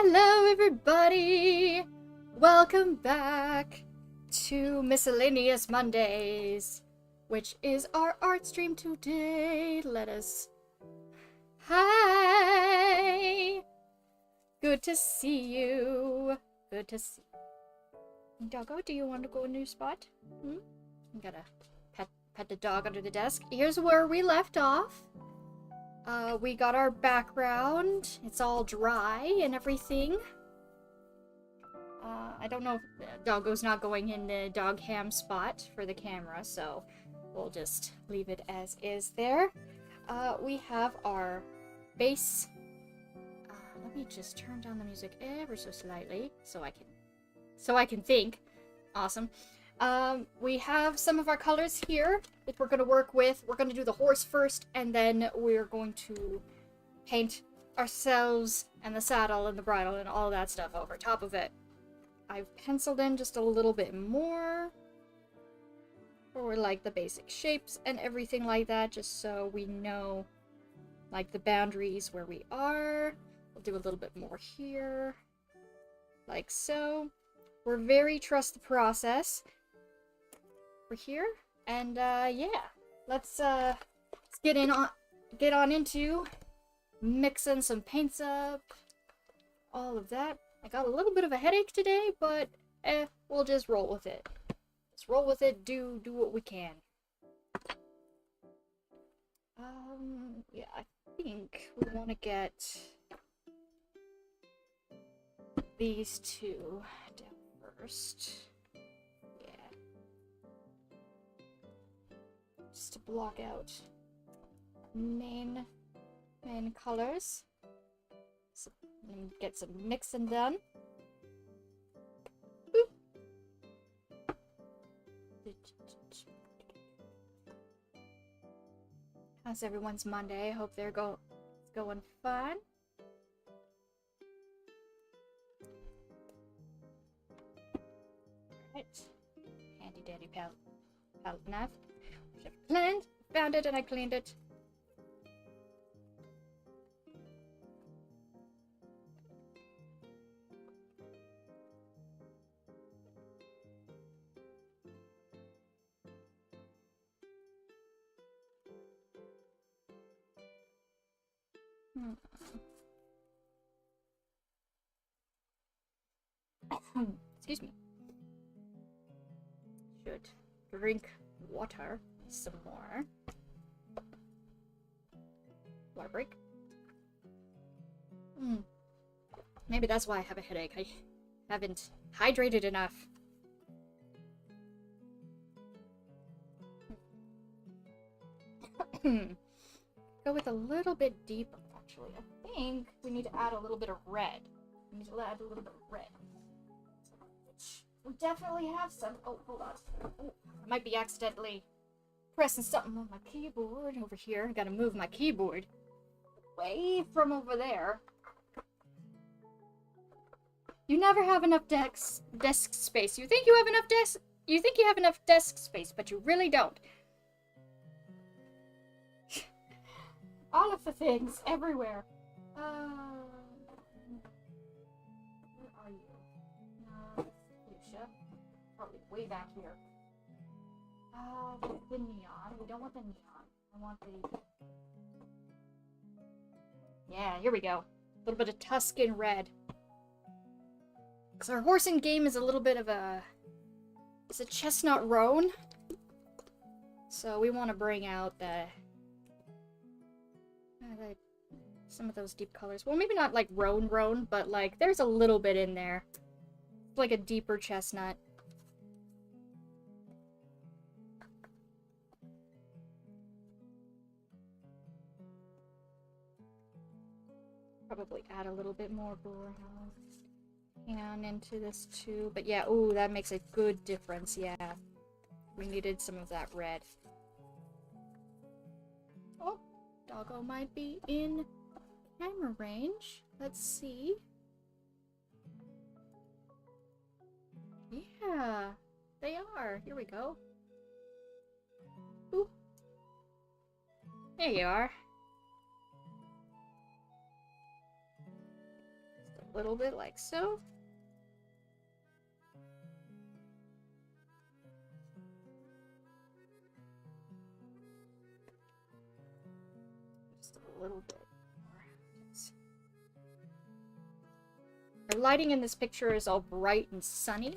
Hello everybody! Welcome back to Miscellaneous Mondays, which is our art stream today. Hi! Good to see you. Good to see Doggo, do you want to go a new spot? I'm gonna pet the dog under the desk. Here's where we left off. We got our background. It's all dry and everything. I don't know if Doggo's not going in the dog ham spot for the camera, so we'll just leave it as is there. We have our base. Let me just turn down the music ever so slightly so I can think. Awesome. We have some of our colors here that we're going to work with. We're going to do the horse first, and then we're going to paint ourselves and the saddle and the bridle and all that stuff over top of it. I've penciled in just a little bit more for like the basic shapes and everything like that, just so we know like the boundaries where we are. We'll do a little bit more here, like so. We're very trust the process. We're here, and yeah, let's get on into mixing some paints up, all of that. I got a little bit of a headache today, but we'll just roll with it. Just roll with it. Do what we can. Yeah, I think we want to get these two down first. Yeah. Just to block out main colors. So, get some mixing done. Boop. How's everyone's Monday? Hope they're going fine. Right. Handy dandy palette knife. Found it and I cleaned it. Excuse me. Should drink water some more. Water break. Maybe that's why I have a headache. I haven't hydrated enough. Go with a little bit deeper, actually. I think we need to add a little bit of red. We need to add a little bit of red. We definitely have some. Oh, hold on. Oh, I might be accidentally pressing something on my keyboard over here. I gotta move my keyboard away from over there. You never have enough desk space. You think you have enough desk space, but you really don't. All of the things everywhere. Where are you? Lucia. Probably way back here. The neon. We don't want the neon. I want the... Yeah, here we go. A little bit of Tuscan red. Because our horsing game is a little bit of a... It's a chestnut roan. So we want to bring out the... some of those deep colors. Well, maybe not like roan, but like there's a little bit in there. It's like a deeper chestnut. Probably add a little bit more brown into this too. But yeah, ooh, that makes a good difference. Yeah, we needed some of that red. Oh, doggo might be in camera range. Let's see. Yeah, they are. Here we go. Ooh. There you are. Just a little bit like so. Just a little bit. The lighting in this picture is all bright and sunny,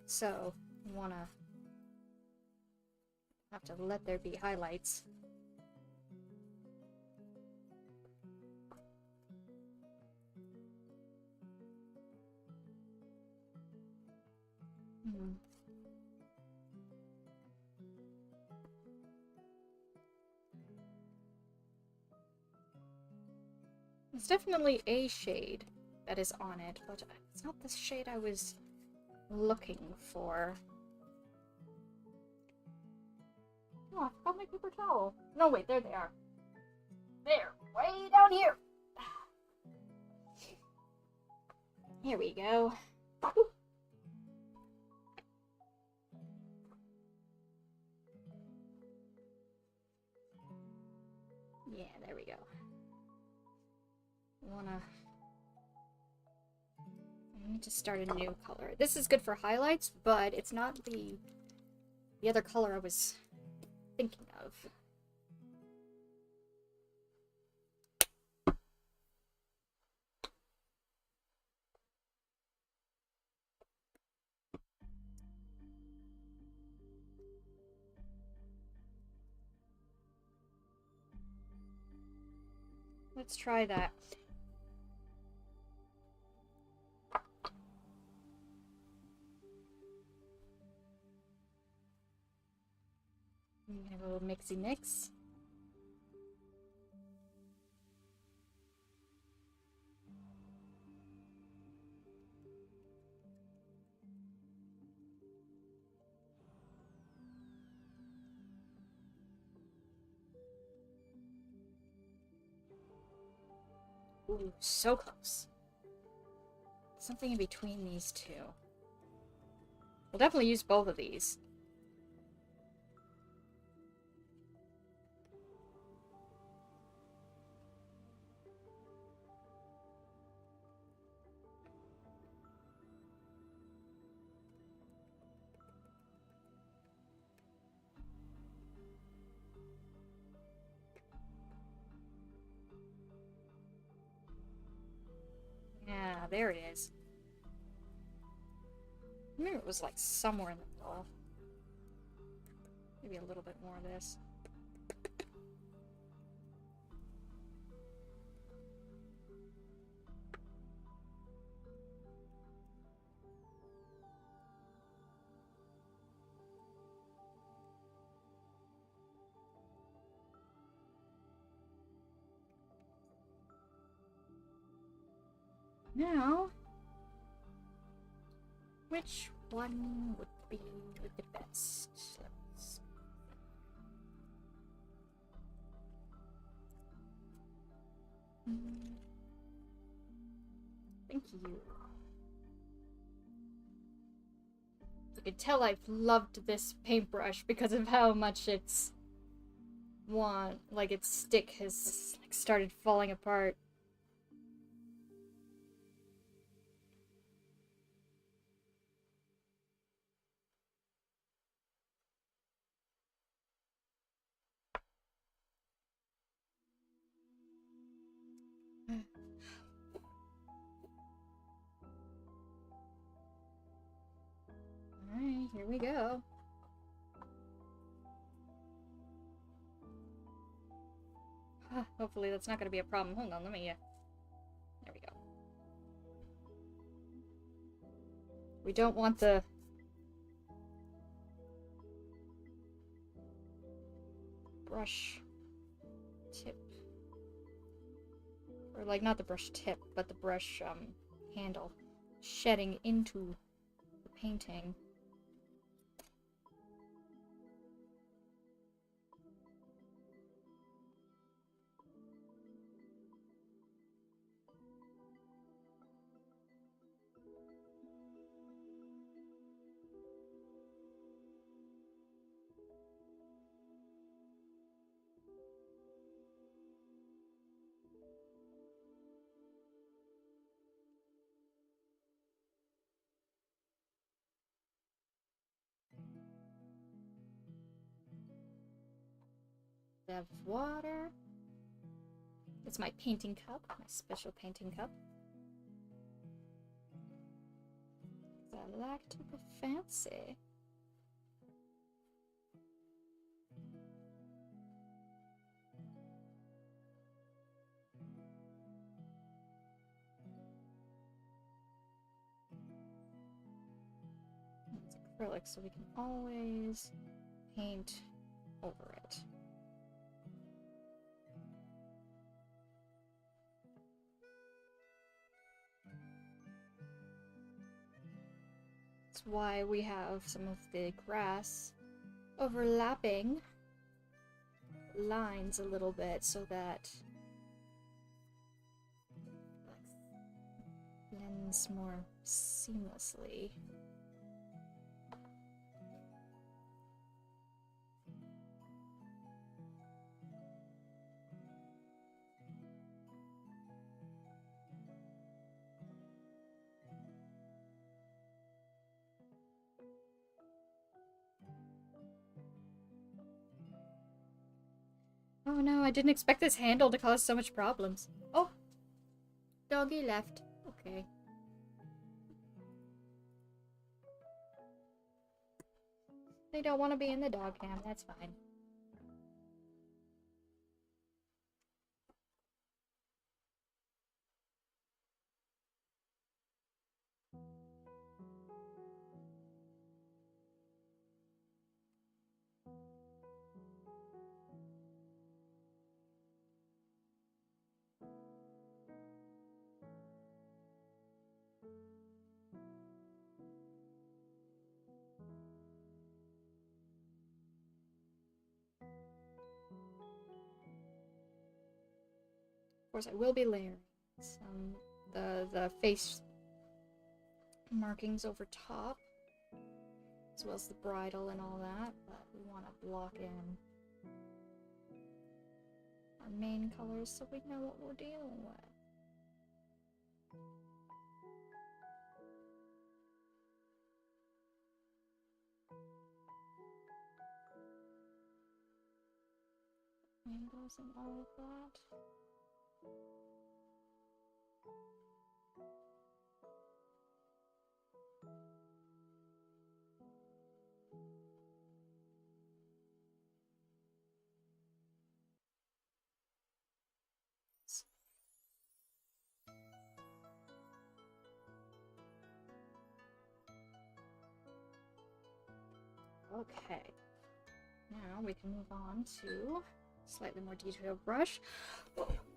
so you wanna have to let there be highlights. Hmm. It's definitely a shade that is on it, but it's not the shade I was looking for. Oh, I forgot my paper towel. No, wait, there they are. There, way down here. Here we go. Yeah, there we go. I need to start a new color. This is good for highlights, but it's not the other color I was thinking of. Let's try that. I'm gonna go mixy mix. Ooh, so close. Something in between these two. We'll definitely use both of these. Yeah, there it is. I remember it was like somewhere in the middle. Maybe a little bit more of this. Now, which one would be the best? Let's... Thank you. You can tell I've loved this paintbrush because of how much its its stick has like started falling apart. Alright, here we go. Hopefully that's not going to be a problem. Hold on, let me... There we go. We don't want the... brush tip. Or, like, not the brush tip, but the brush, handle shedding into the painting. I have water. It's my painting cup, my special painting cup. I like to be fancy. acrylic, so we can always paint over it. That's why we have some of the grass overlapping lines a little bit, so that it blends more seamlessly. Oh no, I didn't expect this handle to cause so much problems. Oh! Doggy left. Okay. They don't want to be in the dog cam, that's fine. Of course, I will be layering some the face markings over top, as well as the bridle and all that, but we want to block in our main colors so we know what we're dealing with. Rainbows and all of that. Okay, now we can move on to slightly more detailed brush.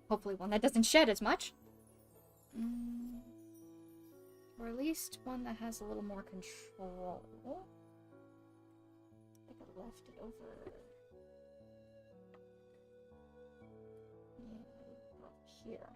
Hopefully one that doesn't shed as much. Or at least one that has a little more control. I think I left it over. Yeah, up here.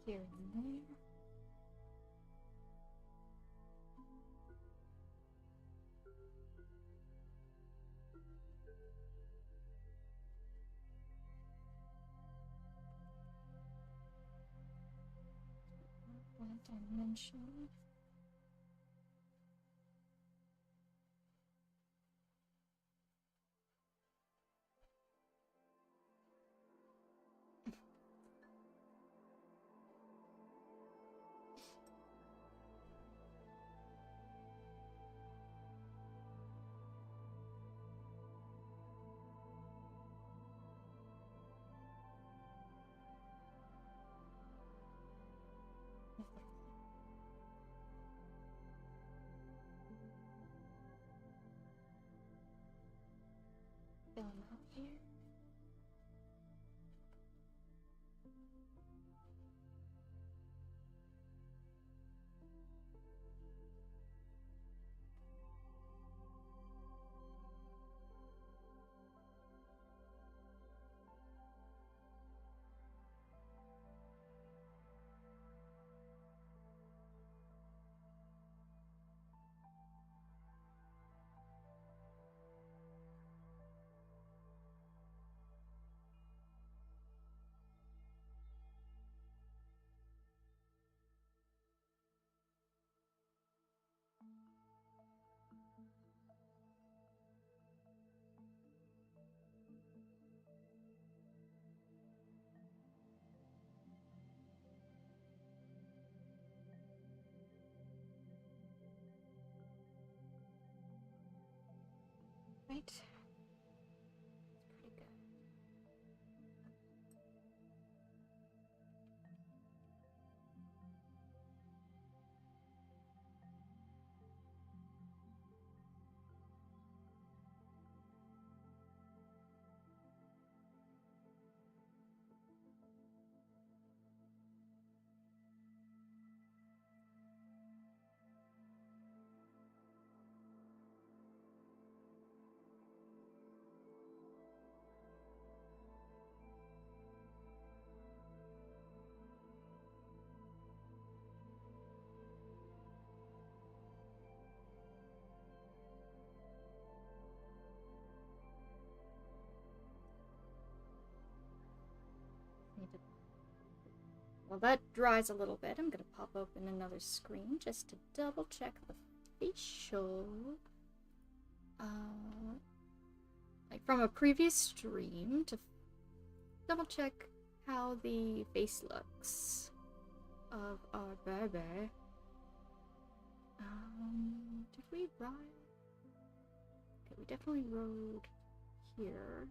Here and there. One dimension. Right? It's pretty good. Need to... Well, that dries a little bit. I'm gonna pop open another screen just to double check the facial. Like from a previous stream to double check how the face looks of our baby. Did we ride? Okay, we definitely rode here.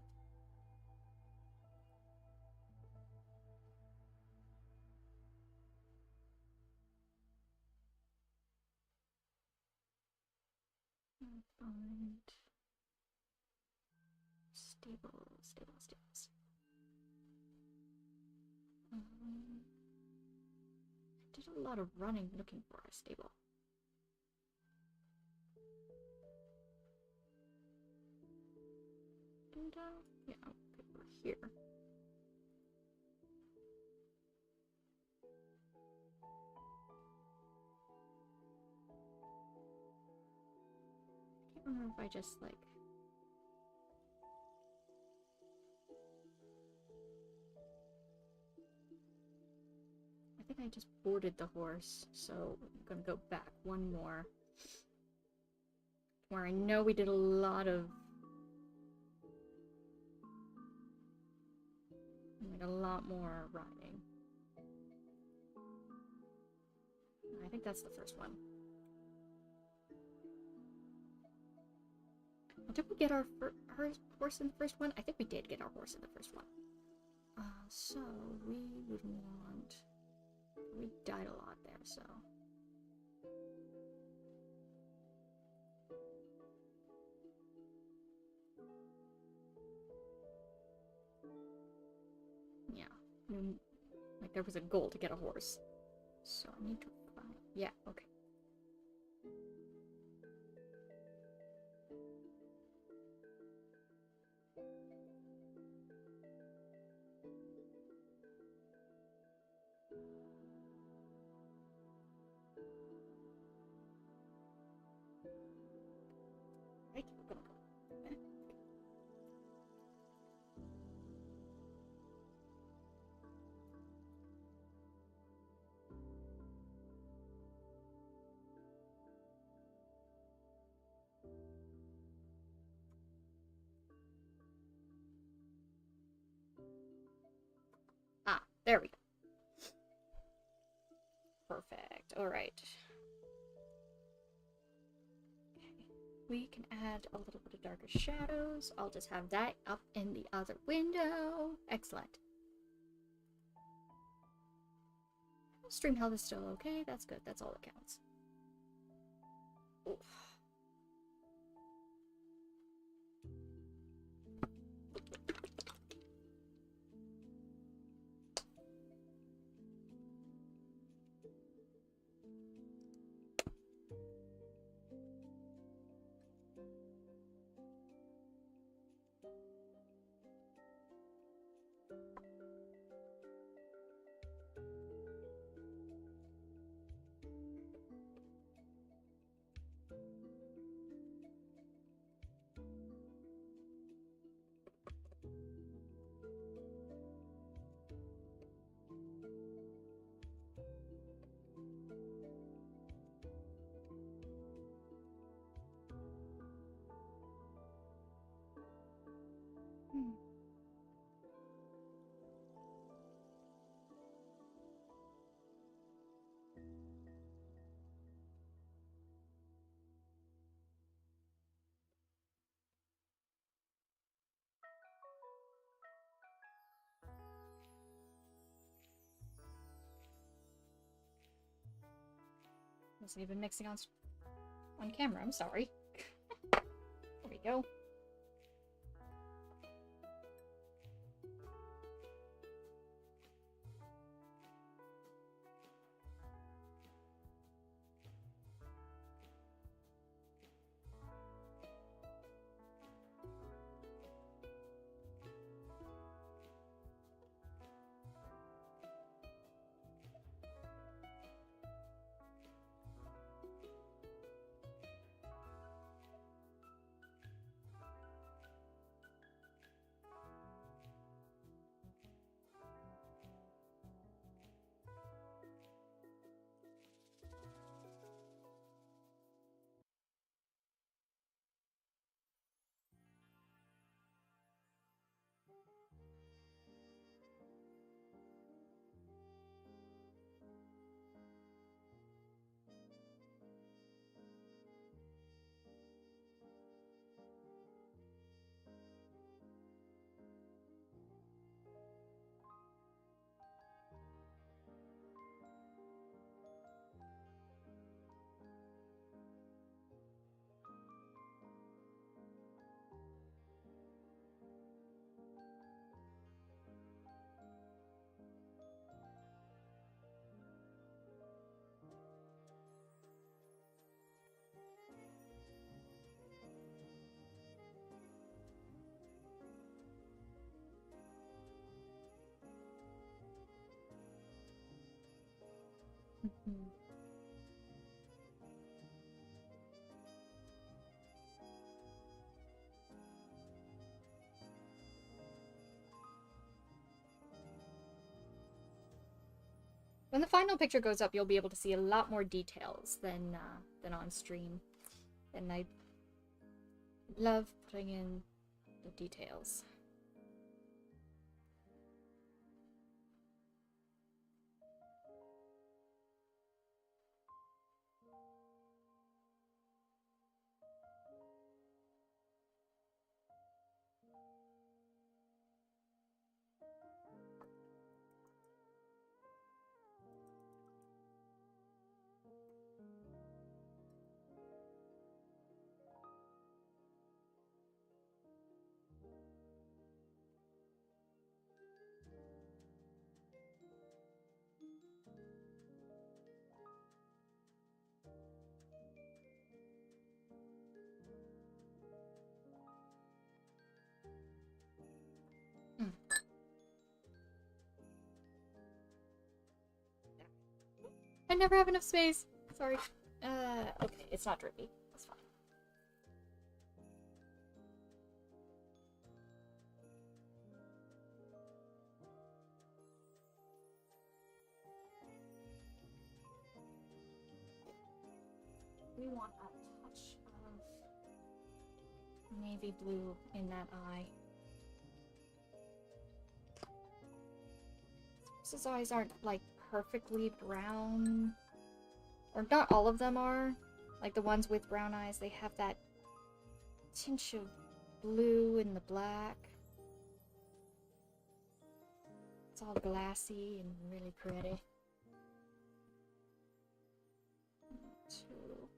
Find stable. I did a lot of running looking for a stable. And yeah, okay, we're here. I can't remember if I just like... I think I just boarded the horse, so I'm gonna go back one more. Where I know we did a lot of... like a lot more riding. I think that's the first one. Well, did we get our horse in the first one? I think we did get our horse in the first one. So we would want... we died a lot there, so... yeah. Like there was a goal to get a horse. So I need to find... yeah, okay. Right, we're gonna go. Ah, there we go. Perfect. All right. Okay. We can add a little bit of darker shadows. I'll just have that up in the other window. Excellent. Stream health is still okay. That's good. That's all that counts. Oof. wasn't even mixing on camera, I'm sorry. There we go. Mm-hmm. When the final picture goes up, you'll be able to see a lot more details than on stream. And I love putting in the details. I never have enough space. Sorry. Okay, it's not drippy. That's fine. We want a touch of navy blue in that eye. His eyes aren't, like, perfectly brown. Or not all of them are. Like, the ones with brown eyes, they have that tinge of blue in the black. It's all glassy and really pretty. Two.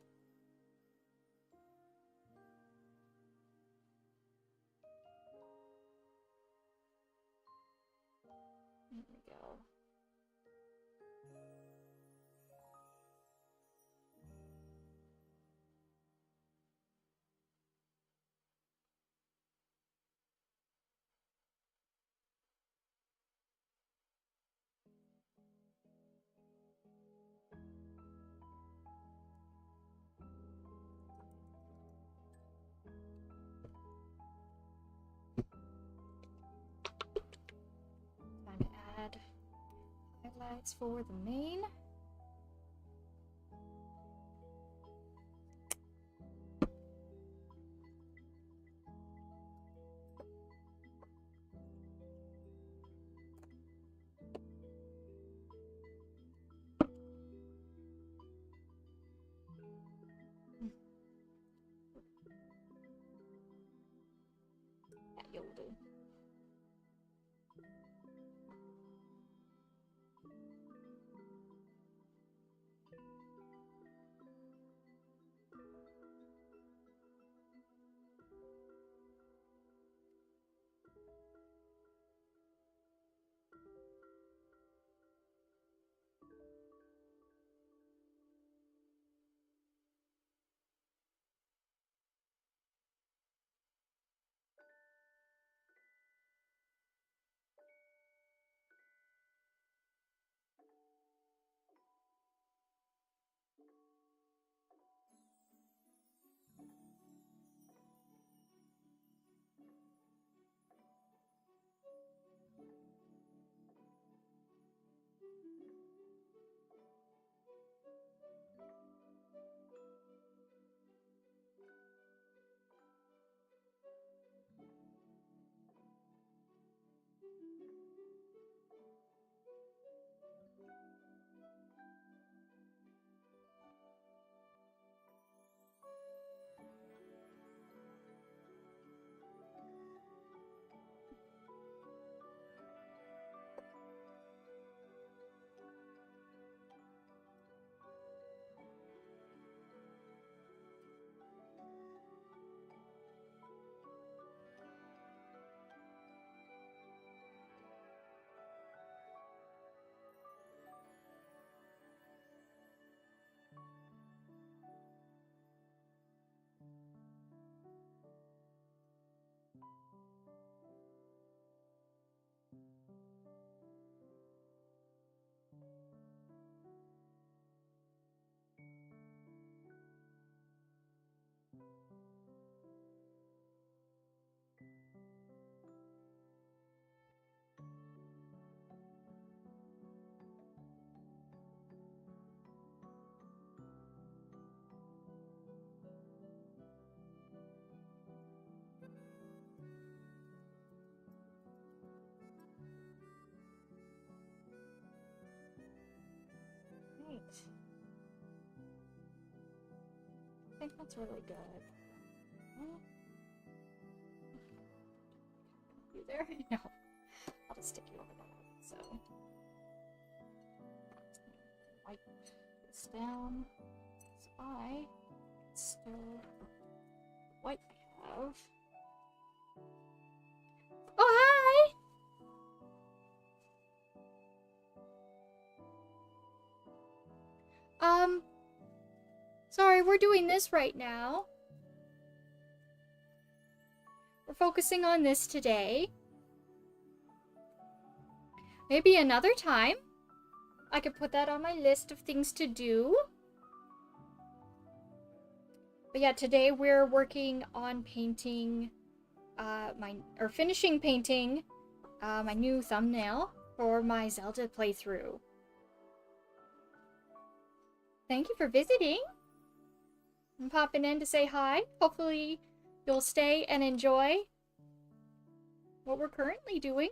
There we go. Time to add highlights for the mane. Yeah, you'll do. I think that's really good. You there? No. I'll just stick you over there. So, wipe this down. So I still wipe I have. Oh, hi! Sorry, we're doing this right now. We're focusing on this today. Maybe another time I could put that on my list of things to do. But yeah, today we're working on painting finishing painting my new thumbnail for my Zelda playthrough. Thank you for visiting. I'm popping in to say hi. Hopefully you'll stay and enjoy what we're currently doing.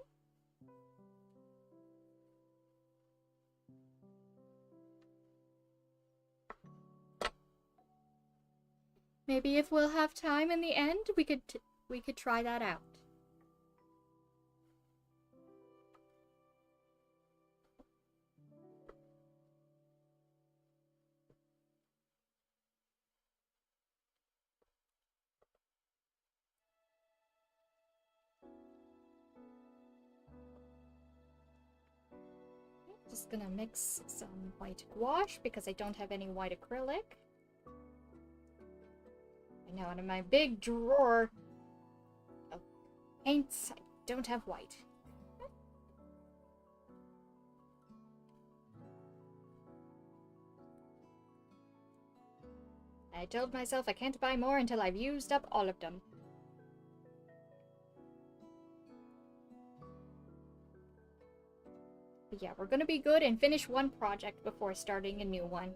Maybe if we'll have time in the end, we could try that out. Just gonna mix some white gouache because I don't have any white acrylic. I know, and in my big drawer of paints, I don't have white. I told myself I can't buy more until I've used up all of them. But yeah, we're gonna be good and finish one project before starting a new one.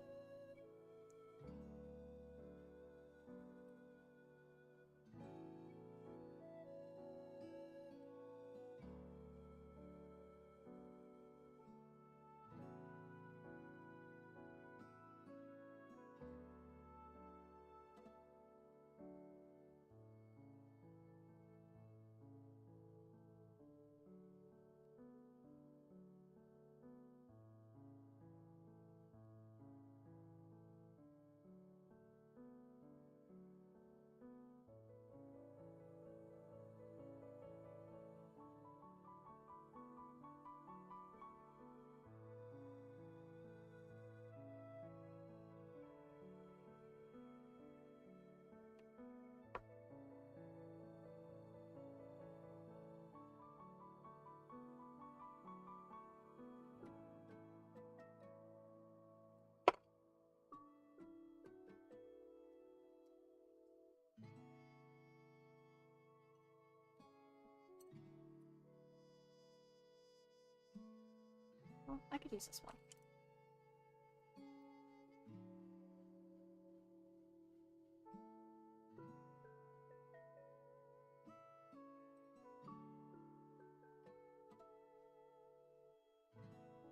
Well, I could use this one.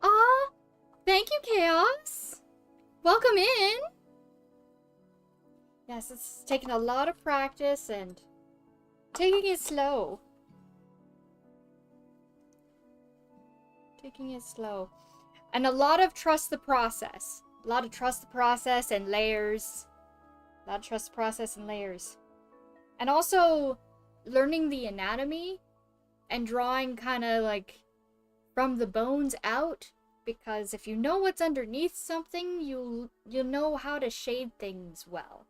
Ah, thank you, Chaos. Welcome in. Yes, it's taken a lot of practice and taking it slow. Taking it slow. And a lot of trust the process. A lot of trust the process and layers. A lot of trust the process and layers. And also learning the anatomy and drawing kind of like from the bones out. Because if you know what's underneath something, you'll know how to shade things well.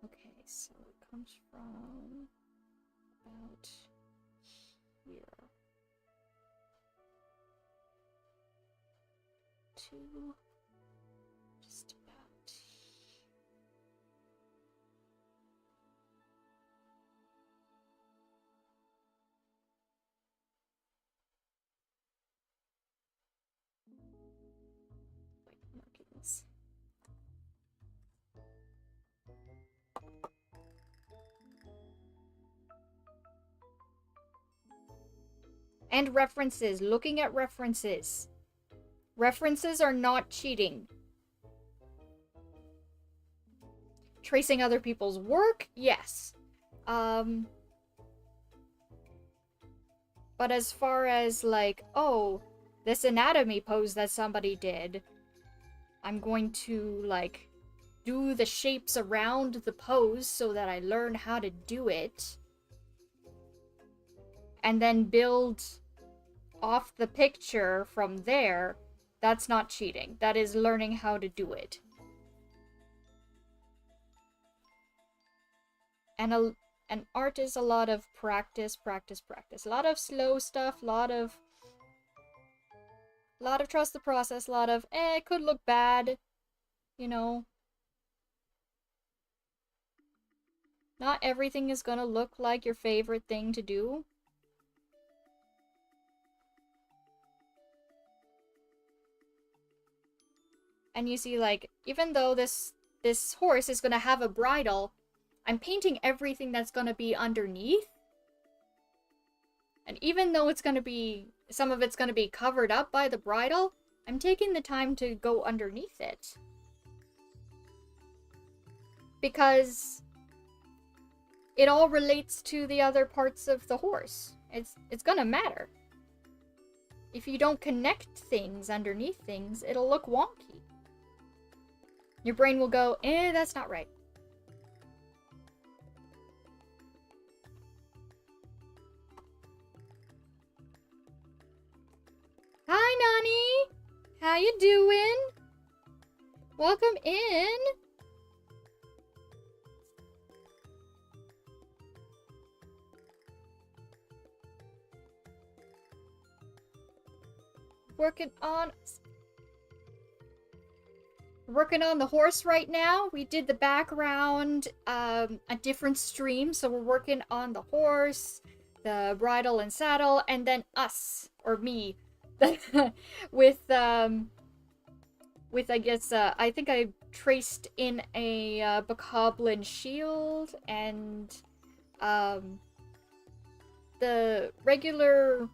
Okay, so it comes from about here to just about like markings. And references, looking at references. References are not cheating. Tracing other people's work, yes. But as far as like, oh, this anatomy pose that somebody did, I'm going to like do the shapes around the pose so that I learn how to do it, and then build off the picture from there, that's not cheating. That is learning how to do it. And art is a lot of practice, practice, practice. A lot of slow stuff, a lot of trust the process, a lot of, it could look bad, you know. Not everything is gonna look like your favorite thing to do. And you see, like, even though this horse is gonna have a bridle, I'm painting everything that's gonna be underneath. And even though it's gonna be, some of it's gonna be covered up by the bridle, I'm taking the time to go underneath it. Because it all relates to the other parts of the horse. It's gonna matter. If you don't connect things underneath things, it'll look wonky. Your brain will go, that's not right. Hi, Nani! How you doing? Welcome in! Working on the horse right now. We did the background a different stream, so we're working on the horse, the bridle and saddle, and then us, or me, with I guess I think I traced in a bokoblin shield and the regular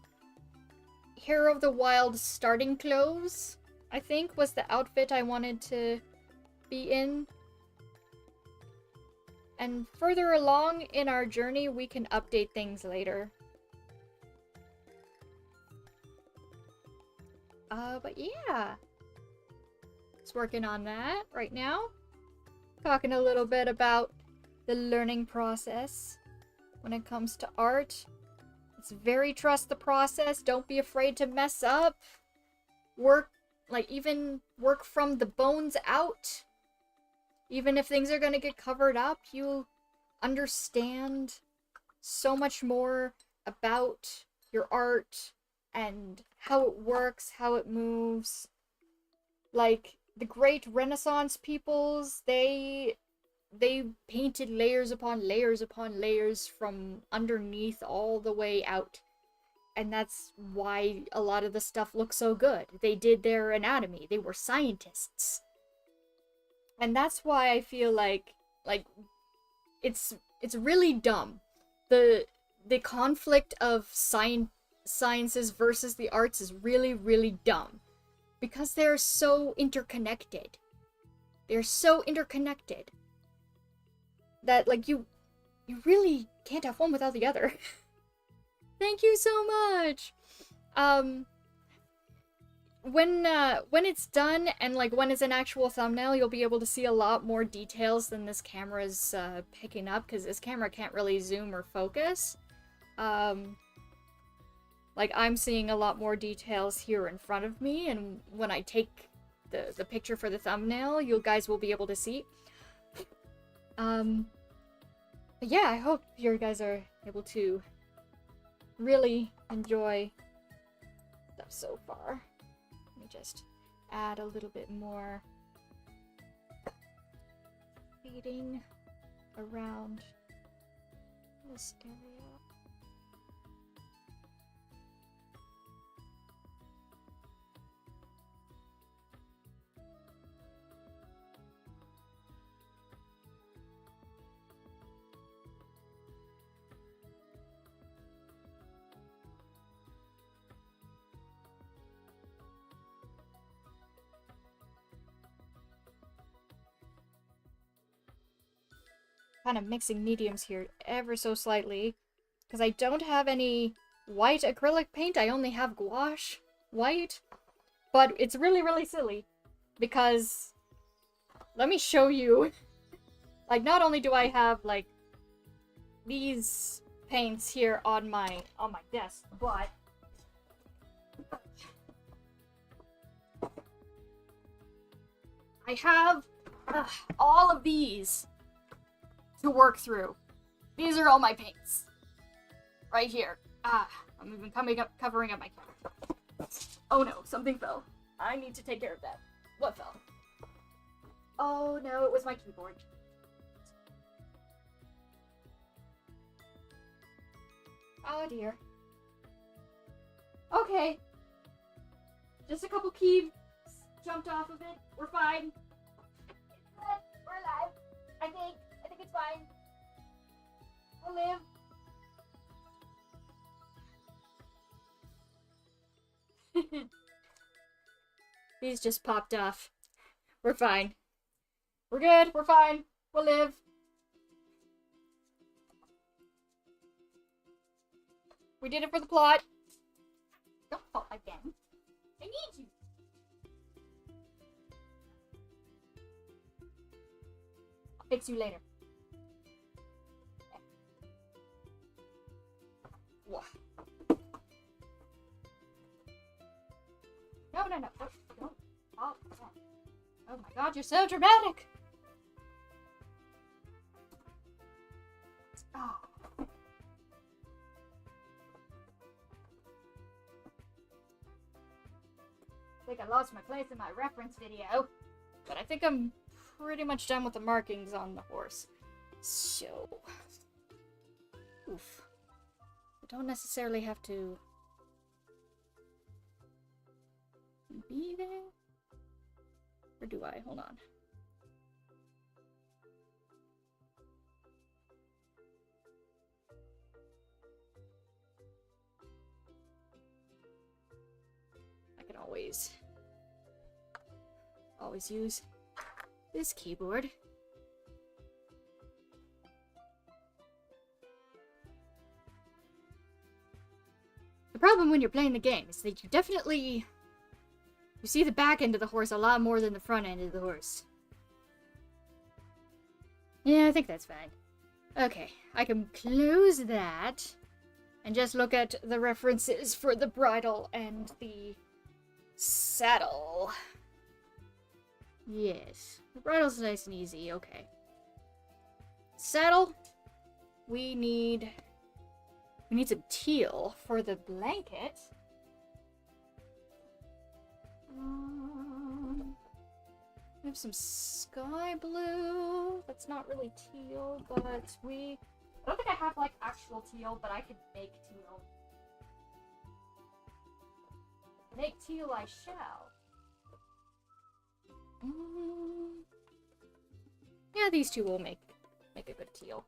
Hero of the Wild starting clothes, I think, was the outfit I wanted to be in. And further along in our journey, we can update things later. But yeah. Just working on that right now. Talking a little bit about the learning process when it comes to art. It's very trust the process. Don't be afraid to mess up. Work, like, even work from the bones out. Even if things are gonna get covered up, you'll understand so much more about your art and how it works, how it moves. Like, the great Renaissance peoples, they painted layers upon layers upon layers from underneath all the way out. And that's why a lot of the stuff looks so good. They did their anatomy. They were scientists. And that's why I feel like it's really dumb. The conflict of sciences versus the arts is really, really dumb. Because they're so interconnected. They're so interconnected that, like, you really can't have one without the other. Thank you so much! When it's done, and, like, when it's an actual thumbnail, you'll be able to see a lot more details than this camera's picking up, because this camera can't really zoom or focus. Like, I'm seeing a lot more details here in front of me, and when I take the picture for the thumbnail, you guys will be able to see. But yeah, I hope you guys are able to really enjoy stuff so far. Let me just add a little bit more fading around this area. kind of mixing mediums here ever so slightly. Because I don't have any white acrylic paint. I only have gouache white. But it's really, really silly. Because, let me show you. Like, not only do I have, like, these paints here on my desk, but I have all of these to work through. These are all my paints. Right here. I'm even covering up my camera. Oh no, something fell. I need to take care of that. What fell? Oh no, it was my keyboard. Oh dear. Okay. Just a couple keys jumped off of it. We're fine. We're alive. I think it's fine. We'll live. These just popped off. We're fine. We're good. We're fine. We'll live. We did it for the plot. Don't fall again. I need you. I'll fix you later. Whoa. No. Don't. Oh my god, you're so dramatic. Oh. I think I lost my place in my reference video, but I think I'm pretty much done with the markings on the horse. So, oof. I don't necessarily have to be there. Or do I? Hold on. I can always use this keyboard. The problem when you're playing the game is that you see the back end of the horse a lot more than the front end of the horse. Yeah, I think that's fine. Okay, I can close that and just look at the references for the bridle and the saddle. Yes, the bridle's nice and easy, okay. Saddle, we need some teal for the blanket. We have some sky blue. That's not really teal, but I don't think I have, like, actual teal, but I could make teal. Make teal I shall. Yeah, these two will make a good teal.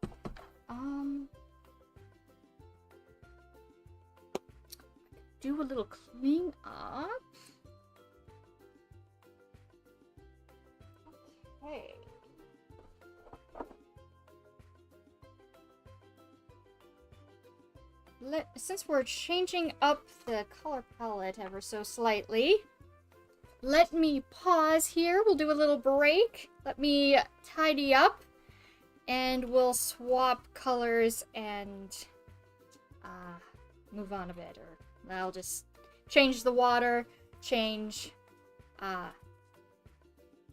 Do a little clean up. Okay. Since we're changing up the color palette ever so slightly, let me pause here. We'll do a little break. Let me tidy up, and we'll swap colors and move on a bit. Or I'll just change the water, change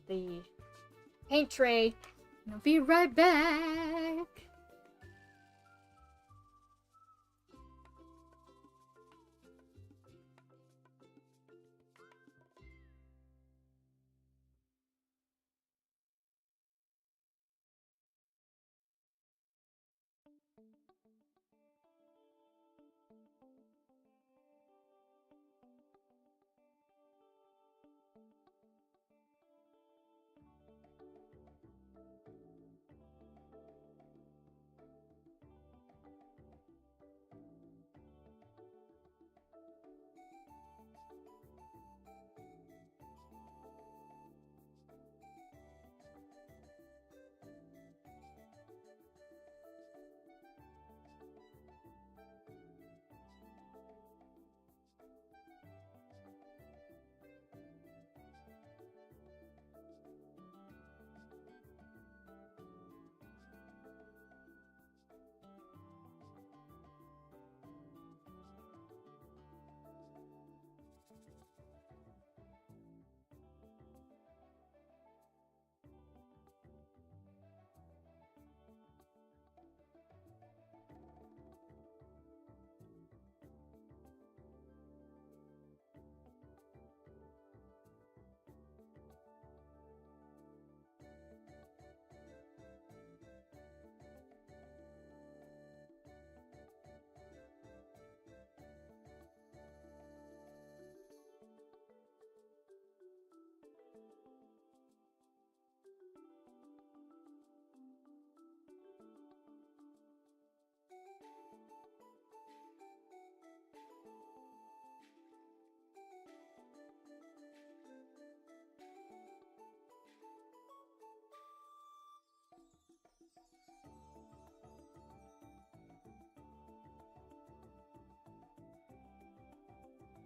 the paint tray, and I'll be right back.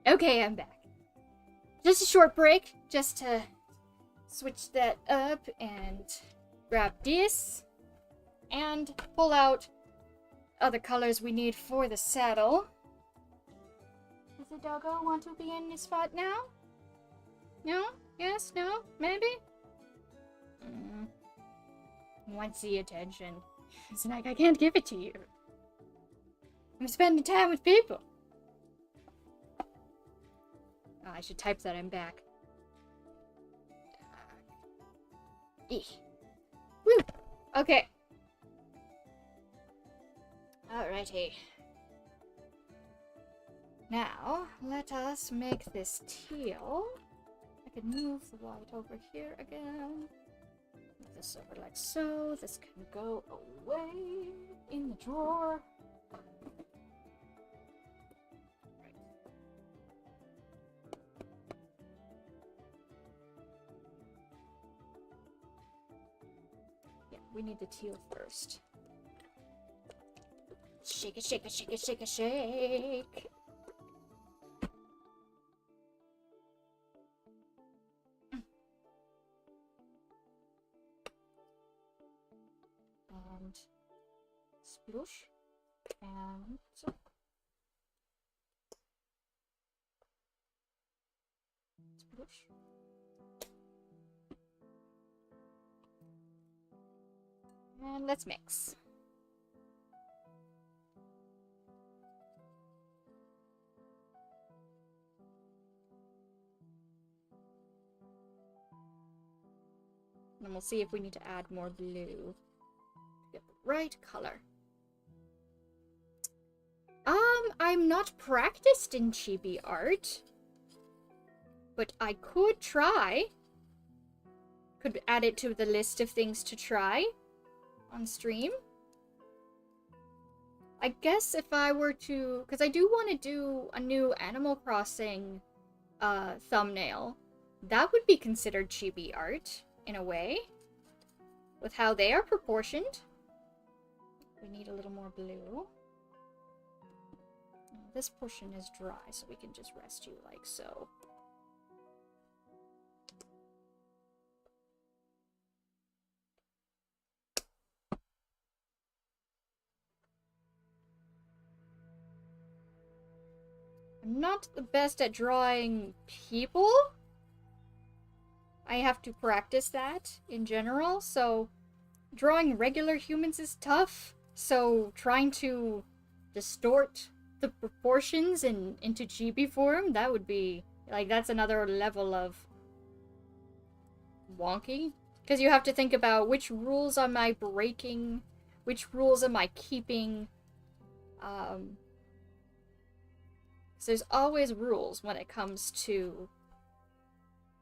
Okay, I'm back. Just a short break, just to switch that up and grab this and pull out other colors we need for the saddle. Does the doggo want to be in this spot now? No? Yes? No? Maybe? Wants the attention. It's like I can't give it to you. I'm spending time with people. Oh, I should type that I'm back. Woo! Okay. Alrighty. Now, let us make this teal. I can move the white over here again. Move this over like so. This can go away in the drawer. We need the teal first. Shake it, shake it, shake it, shake it, shake. And sploosh. And so. Sploosh. And let's mix. And we'll see if we need to add more blue to get the right color. I'm not practiced in chibi art, but I could try. Could add it to the list of things to try on stream. I guess if I were to, because I do want to do a new Animal Crossing thumbnail, that would be considered chibi art in a way, with how they are proportioned. We need a little more blue. This portion is dry, so we can just rest you like so. I'm not the best at drawing people. I have to practice that in general, so drawing regular humans is tough. So trying to distort the proportions into chibi form, that would be, like, that's another level of wonky. Because you have to think about which rules am I breaking, which rules am I keeping. So there's always rules when it comes to,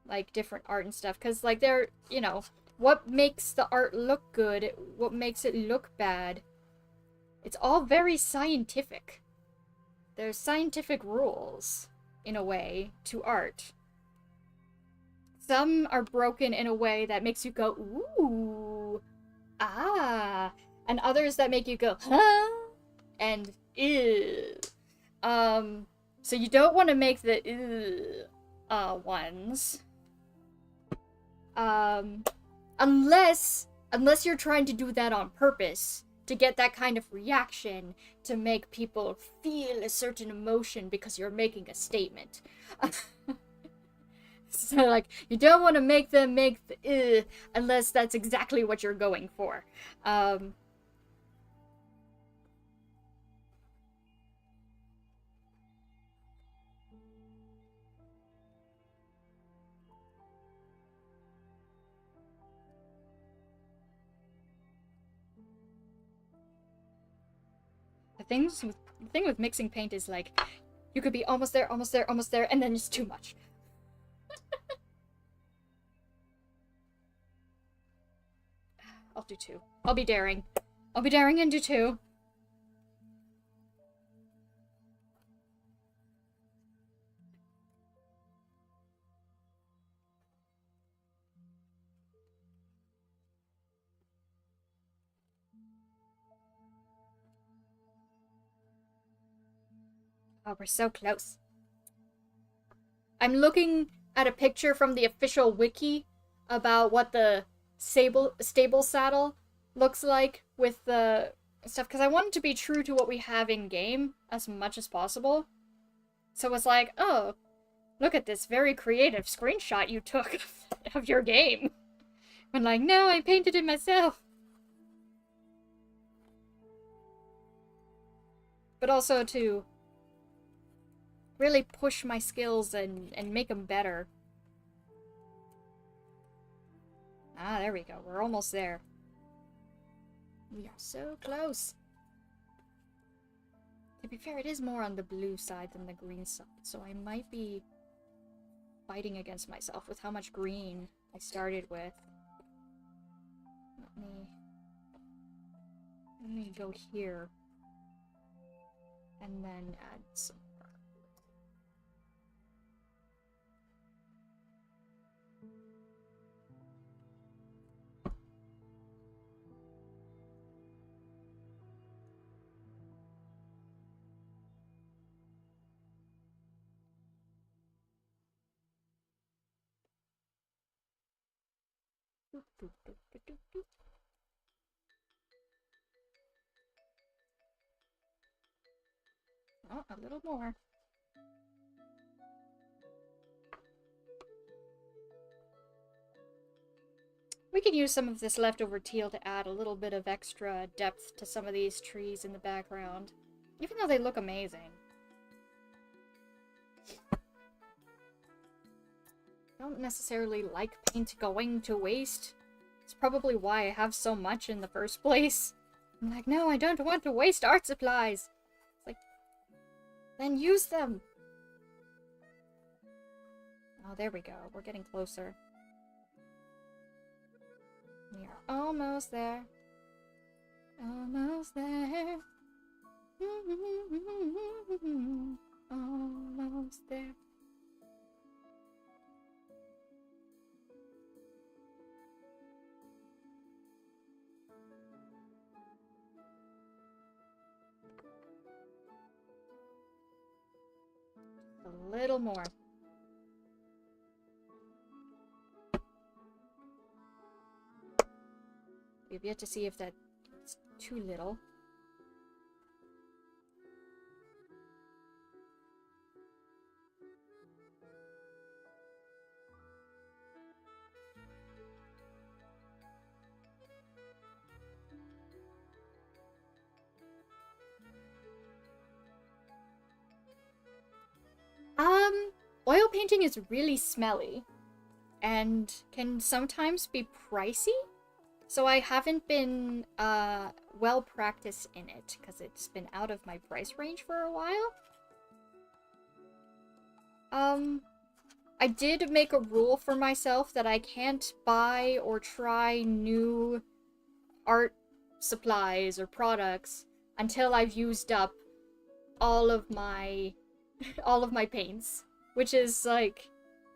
like, different art and stuff. Because, like, they're, you know, what makes the art look good, what makes it look bad, it's all very scientific. There's scientific rules, in a way, to art. Some are broken in a way that makes you go, ooh, ah, and others that make you go, huh, and ew. So you don't want to make the ew ones. Unless you're trying to do that on purpose, to get that kind of reaction, to make people feel a certain emotion because you're making a statement. So, like, you don't want to make them make the unless that's exactly what you're going for. The thing with mixing paint is, like, you could be almost there, and then it's too much. I'll do 2. I'll be daring. I'll be daring and do 2. Oh, we're so close. I'm looking at a picture from the official wiki about what the stable saddle looks like with the stuff, because I want it to be true to what we have in game as much as possible. So it's like, oh, look at this very creative screenshot you took of your game. When like, no, I painted it myself. But also to really push my skills and make them better. Ah, there we go. We're almost there. We are so close. To be fair, it is more on the blue side than the green side, so I might be fighting against myself with how much green I started with. Let me go here. And then add some. Oh, a little more. We can use some of this leftover teal to add a little bit of extra depth to some of these trees in the background, even though they look amazing. I don't necessarily like paint going to waste. It's probably why I have so much in the first place. I'm like, no, I don't want to waste art supplies. It's like, then use them. Oh, there we go. We're getting closer. We are almost there. Almost there. Almost there. A little more. We've yet to see if that's too little. Oil painting is really smelly and can sometimes be pricey. So I haven't been well practiced in it because it's been out of my price range for a while. I did make a rule for myself that I can't buy or try new art supplies or products until I've used up all of my paints, which is like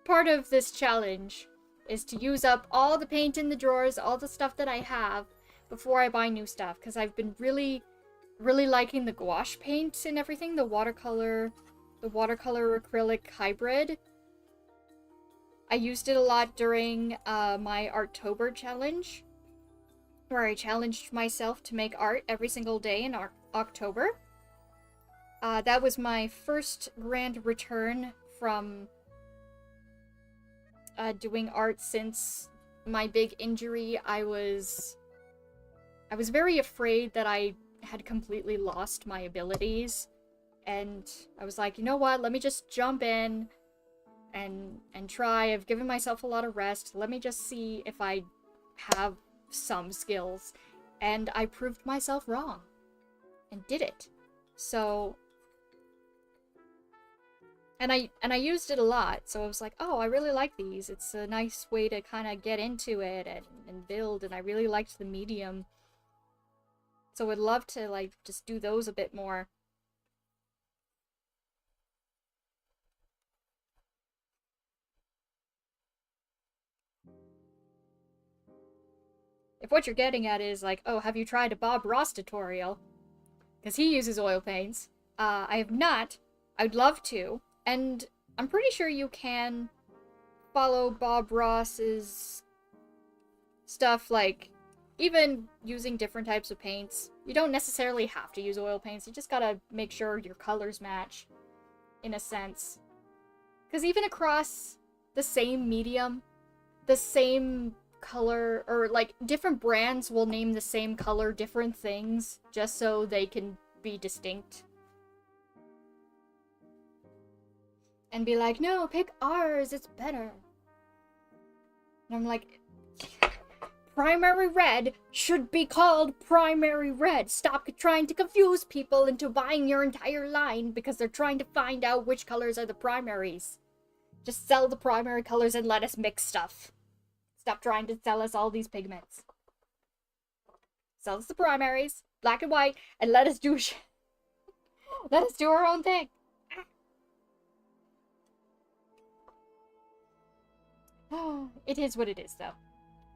part of this challenge, is to use up all the paint in the drawers, all the stuff that I have before I buy new stuff, because I've been really liking the gouache paint and everything, the watercolor acrylic hybrid. I used it a lot during my Arttober challenge, where I challenged myself to make art every single day in October. That was my first grand return from doing art since my big injury. I was very afraid that I had completely lost my abilities, and I was like, you know what, let me just jump in and try. I've given myself a lot of rest. Let me just see if I have some skills. And I proved myself wrong and did it. So, and I used it a lot, so I was like, oh, I really like these. It's a nice way to kind of get into it and build, and I really liked the medium. So I'd love to, like, just do those a bit more. If what you're getting at is like, oh, have you tried a Bob Ross tutorial? Because he uses oil paints. I have not. I'd love to. And I'm pretty sure you can follow Bob Ross's stuff, like, even using different types of paints. You don't necessarily have to use oil paints, you just gotta make sure your colors match, in a sense. Because even across the same medium, the same color, or like different brands will name the same color different things just so they can be distinct. And be like, no, pick ours, it's better. And I'm like, primary red should be called primary red. Stop trying to confuse people into buying your entire line because they're trying to find out which colors are the primaries. Just sell the primary colors and let us mix stuff. Stop trying to sell us all these pigments. Sell us the primaries, black and white, and let us do let us do our own thing. It is what it is, though.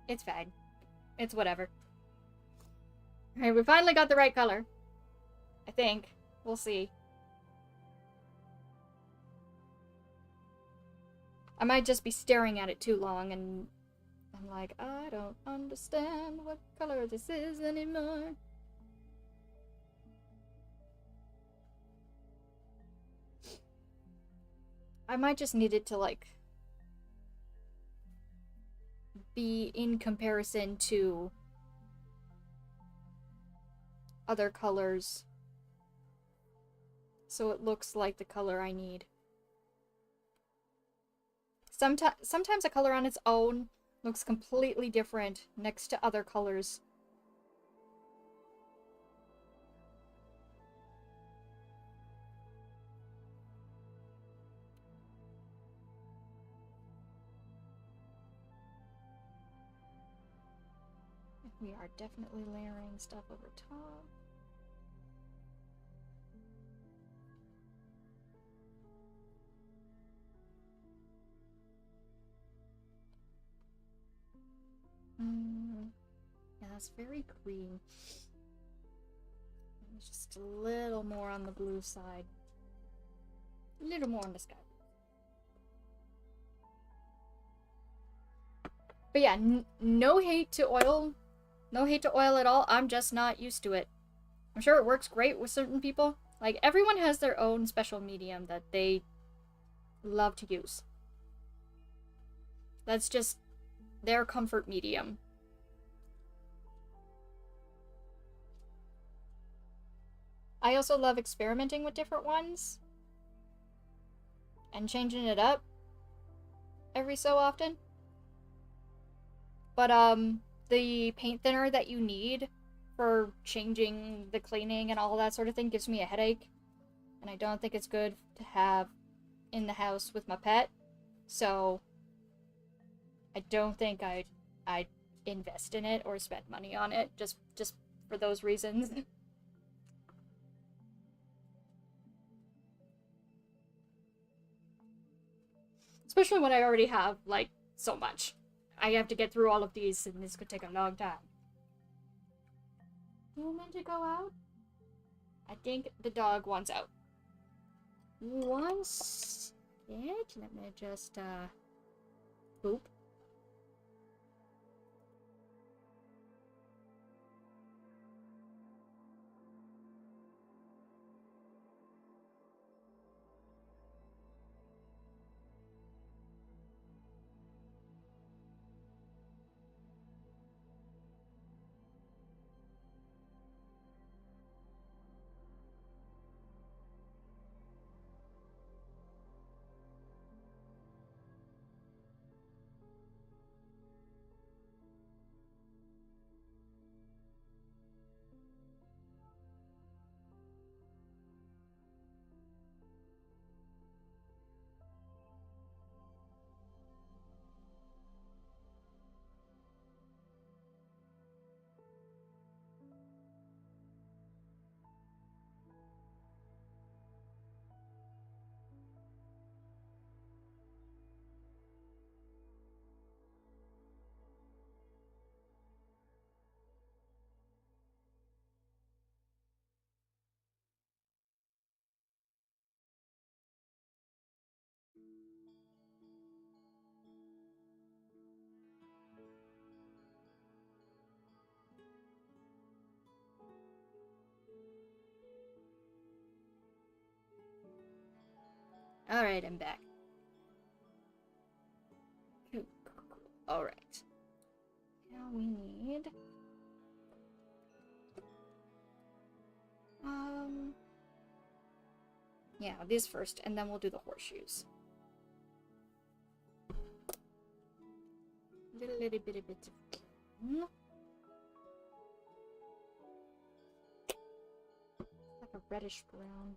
It's fine. It's whatever. Alright, we finally got the right color. I think. We'll see. I might just be staring at it too long and I'm like, I don't understand what color this is anymore. I might just need it to, like, be in comparison to other colors, so it looks like the color I need. Sometimes a color on its own looks completely different next to other colors. We are definitely layering stuff over top. Yeah, that's very green. Just a little more on the blue side. A little more on the sky. But yeah, no hate to oil. No hate to oil at all. I'm just not used to it. I'm sure it works great with certain people. Like, everyone has their own special medium that they love to use. That's just their comfort medium. I also love experimenting with different ones and changing it up every so often. But the paint thinner that you need for changing the cleaning and all that sort of thing gives me a headache, and I don't think it's good to have in the house with my pet, so I don't think I'd invest in it or spend money on it just for those reasons. Especially when I already have, like, so much. I have to get through all of these, and this could take a long time. You want me to go out? I think the dog wants out. One second. Let me just, boop. Alright, I'm back. Cool. Alright. Now we need... Yeah, these first, and then we'll do the horseshoes. Little bit of like a reddish brown.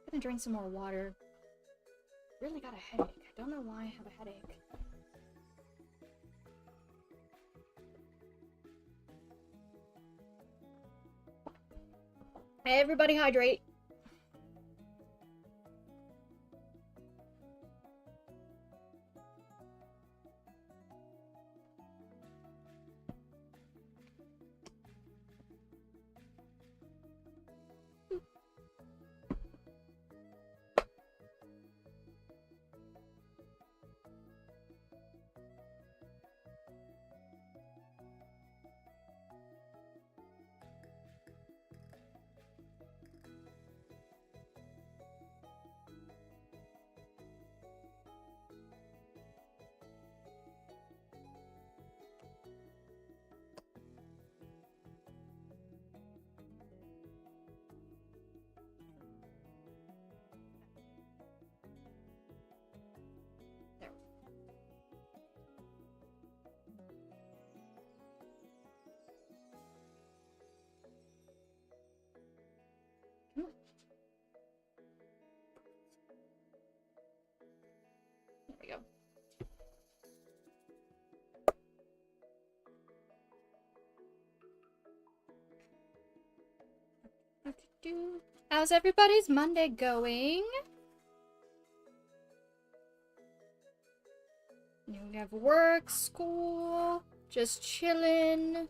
I'm gonna drink some more water. Really got a headache. I don't know why I have a headache. Hey, everybody hydrate. There we go. How's everybody's Monday going? You have work, school, just chilling.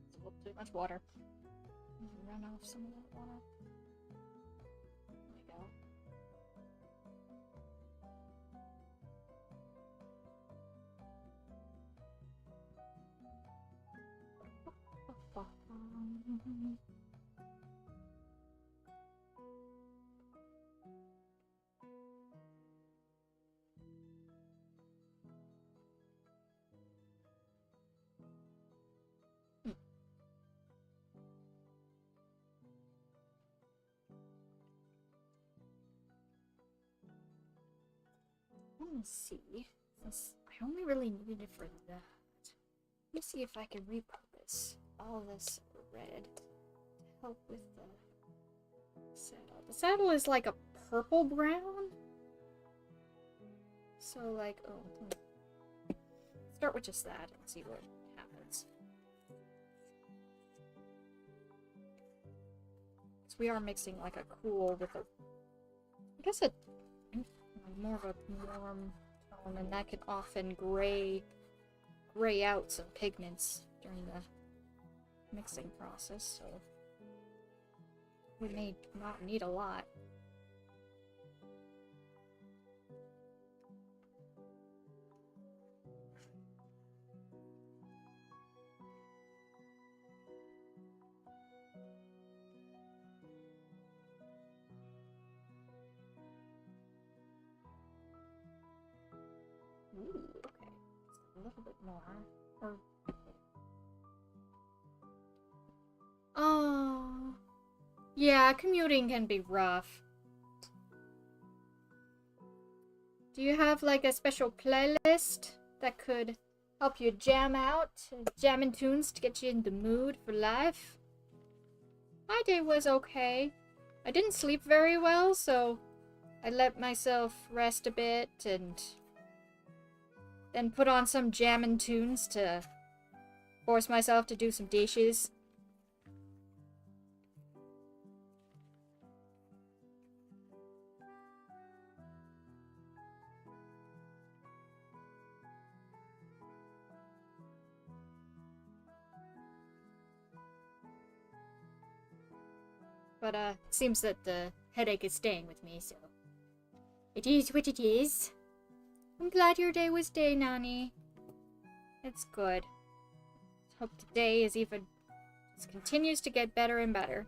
That's a little too much water. Run off some of that water. There we go. Let me see. Since I only really needed it for that. Let me see if I can repurpose all this red to help with the saddle. The saddle is like a purple brown. So like, oh, start with just that and see what happens. So we are mixing like a cool with a, I guess a, more of a warm tone, and that can often gray out some pigments during the mixing process, so we may not need a lot. Ooh, okay. Just a little bit more. Or... oh. Yeah, commuting can be rough. Do you have like a special playlist that could help you jam out, jamming tunes to get you in the mood for life? My day was okay. I didn't sleep very well, so I let myself rest a bit and then put on some jamming tunes to force myself to do some dishes. But, it seems that the headache is staying with me, so... it is what it is. I'm glad your day was day, Nani. It's good. Hope today is even... continues to get better and better.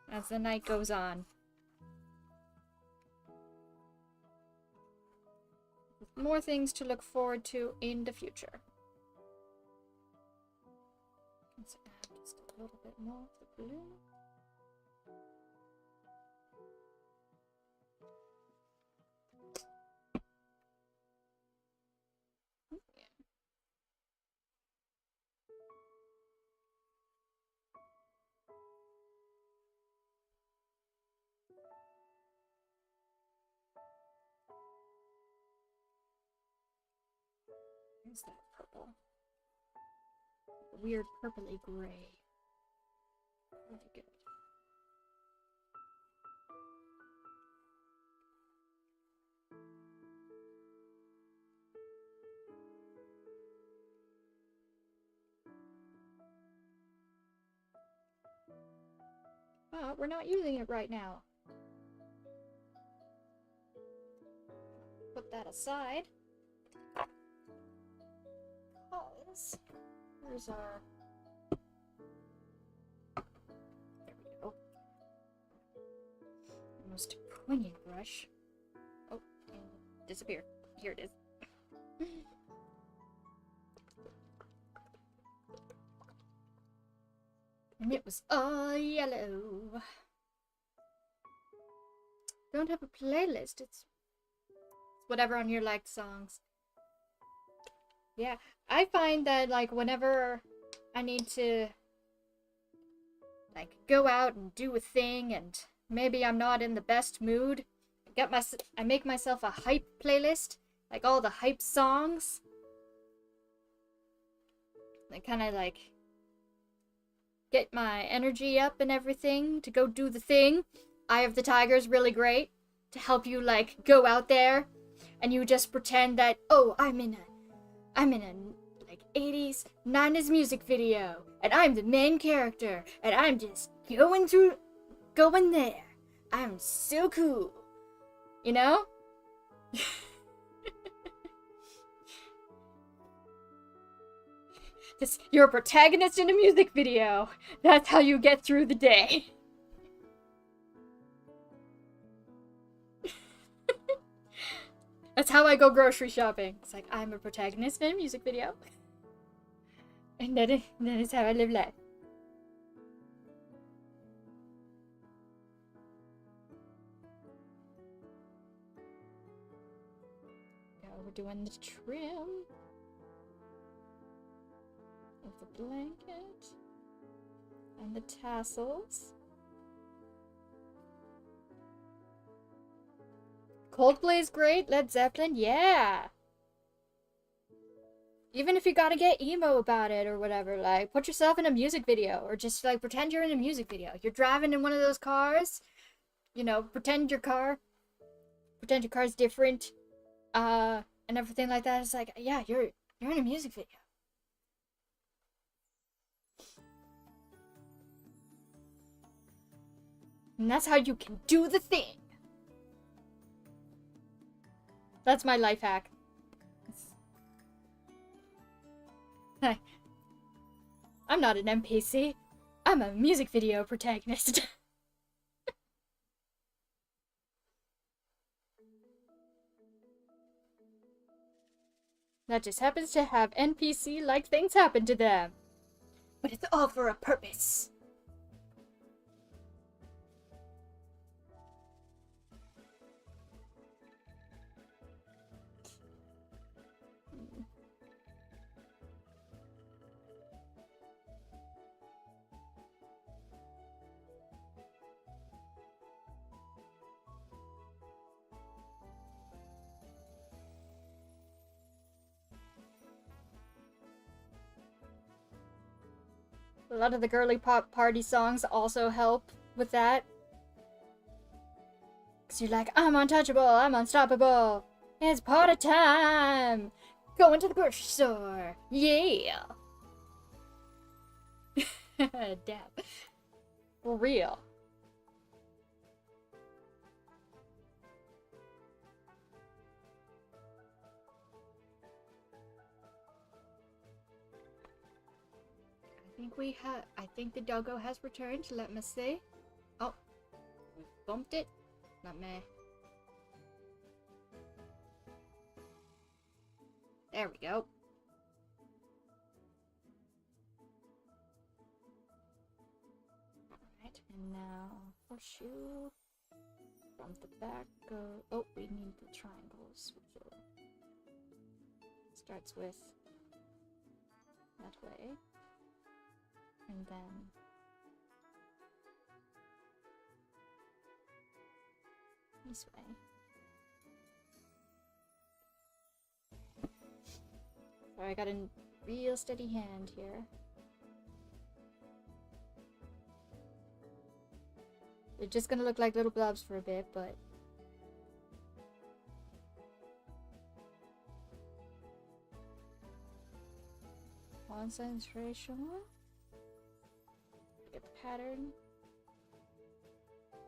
As the night goes on. With more things to look forward to in the future. Let's add just a little bit more of the blue. Where's that purple? Weird purpley gray. Really good. But we're not using it right now. Put that aside. Because there's our... there we go. The most poignant brush. Oh, and disappeared. Here it is. And it was all yellow. Don't have a playlist. It's whatever on your liked songs. Yeah, I find that like whenever I need to like go out and do a thing and maybe I'm not in the best mood, I make myself a hype playlist, like all the hype songs. I kind of like get my energy up and everything to go do the thing. Eye of the Tiger is really great to help you like go out there and you just pretend that, oh, I'm in a like 80s 90s music video and I'm the main character and I'm just going there. I'm so cool. You know? You're a protagonist in a music video. That's how you get through the day. That's how I go grocery shopping. It's like, I'm a protagonist in a music video. And that is how I live life. Now we're doing the trim of the blanket and the tassels. Coldplay's great. Led Zeppelin, yeah. Even if you gotta get emo about it or whatever, like put yourself in a music video or just like pretend you're in a music video. You're driving in one of those cars, you know, pretend your car pretend your car's different, and everything like that. It's like, yeah, you're in a music video. And that's how you can do the thing. That's my life hack. I'm not an NPC. I'm a music video protagonist. That just happens to have NPC-like things happen to them. But it's all for a purpose. A lot of the girly pop party songs also help with that. Cause you're like, I'm untouchable, I'm unstoppable. It's party time. Going to the grocery store. Yeah. Damn. For real. I think the doggo has returned. Let me see. Oh, we bumped it. Not me. There we go. Alright, and now horseshoe. From the back go. Oh, we need the triangles. Starts with that way. And then this way. So I got a real steady hand here. They're just gonna look like little blobs for a bit, but concentration. Get the pattern.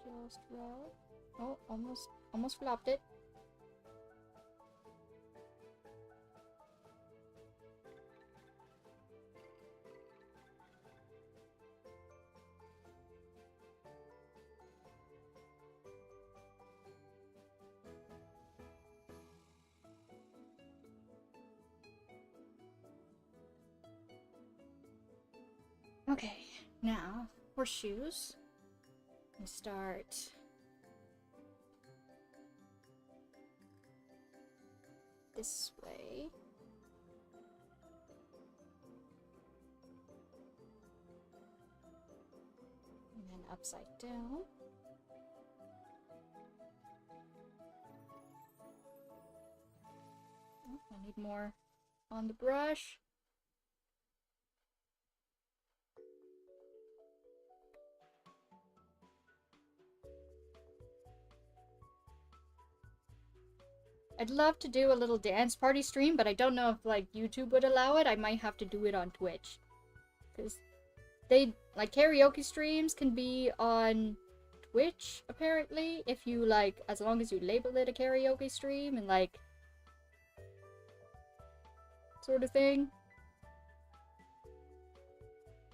Just well. Oh, almost flopped it. Okay, now horseshoes. And start this way. And then upside down. Oh, I need more on the brush. I'd love to do a little dance party stream, but I don't know if, like, YouTube would allow it. I might have to do it on Twitch. Because they, like, karaoke streams can be on Twitch, apparently, if you, like, as long as you label it a karaoke stream and, like, sort of thing.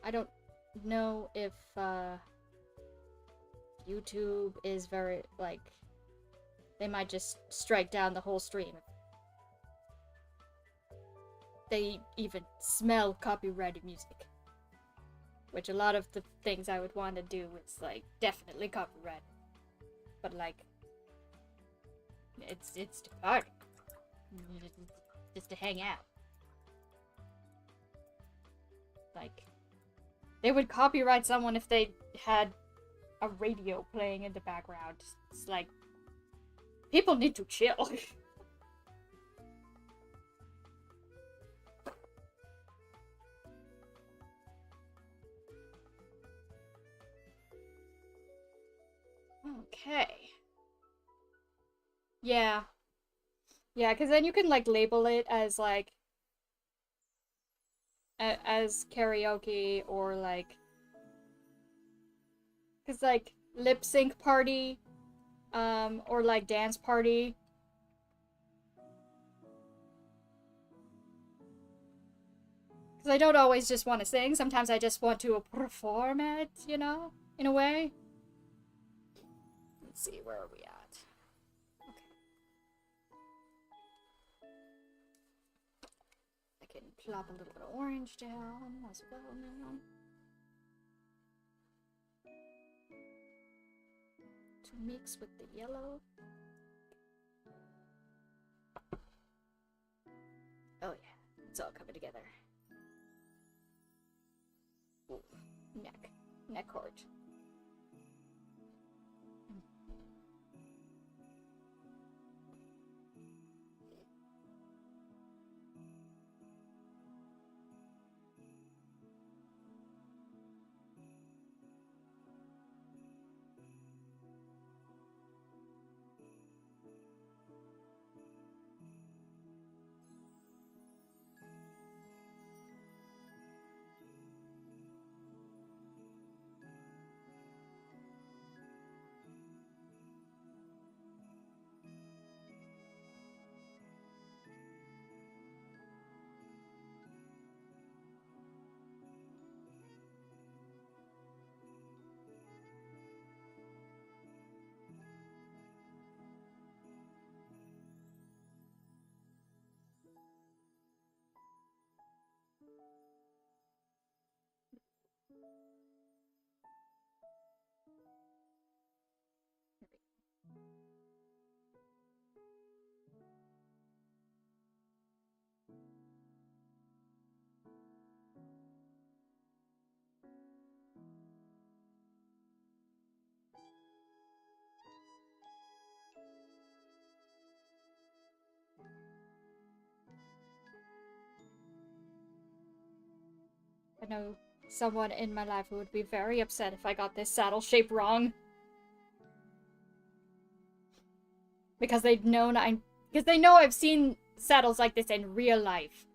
I don't know if, YouTube is very, like, they might just strike down the whole stream. They even smell copyrighted music. Which a lot of the things I would want to do is, like, definitely copyrighted. But, like, it's to party. Just to hang out. Like, they would copyright someone if they had a radio playing in the background. It's like, people need to chill. Okay. Yeah. Yeah, because then you can, like, label it as, like, as karaoke or, like, because, like, lip sync party, or, like, dance party. Because I don't always just want to sing. Sometimes I just want to perform it, you know, in a way. Let's see, where are we at? Okay. I can plop a little bit of orange down as well now. To mix with the yellow. Oh yeah, it's all coming together. Ooh, neck heart. I know someone in my life who would be very upset if I got this saddle shape wrong. Because they know I've seen saddles like this in real life.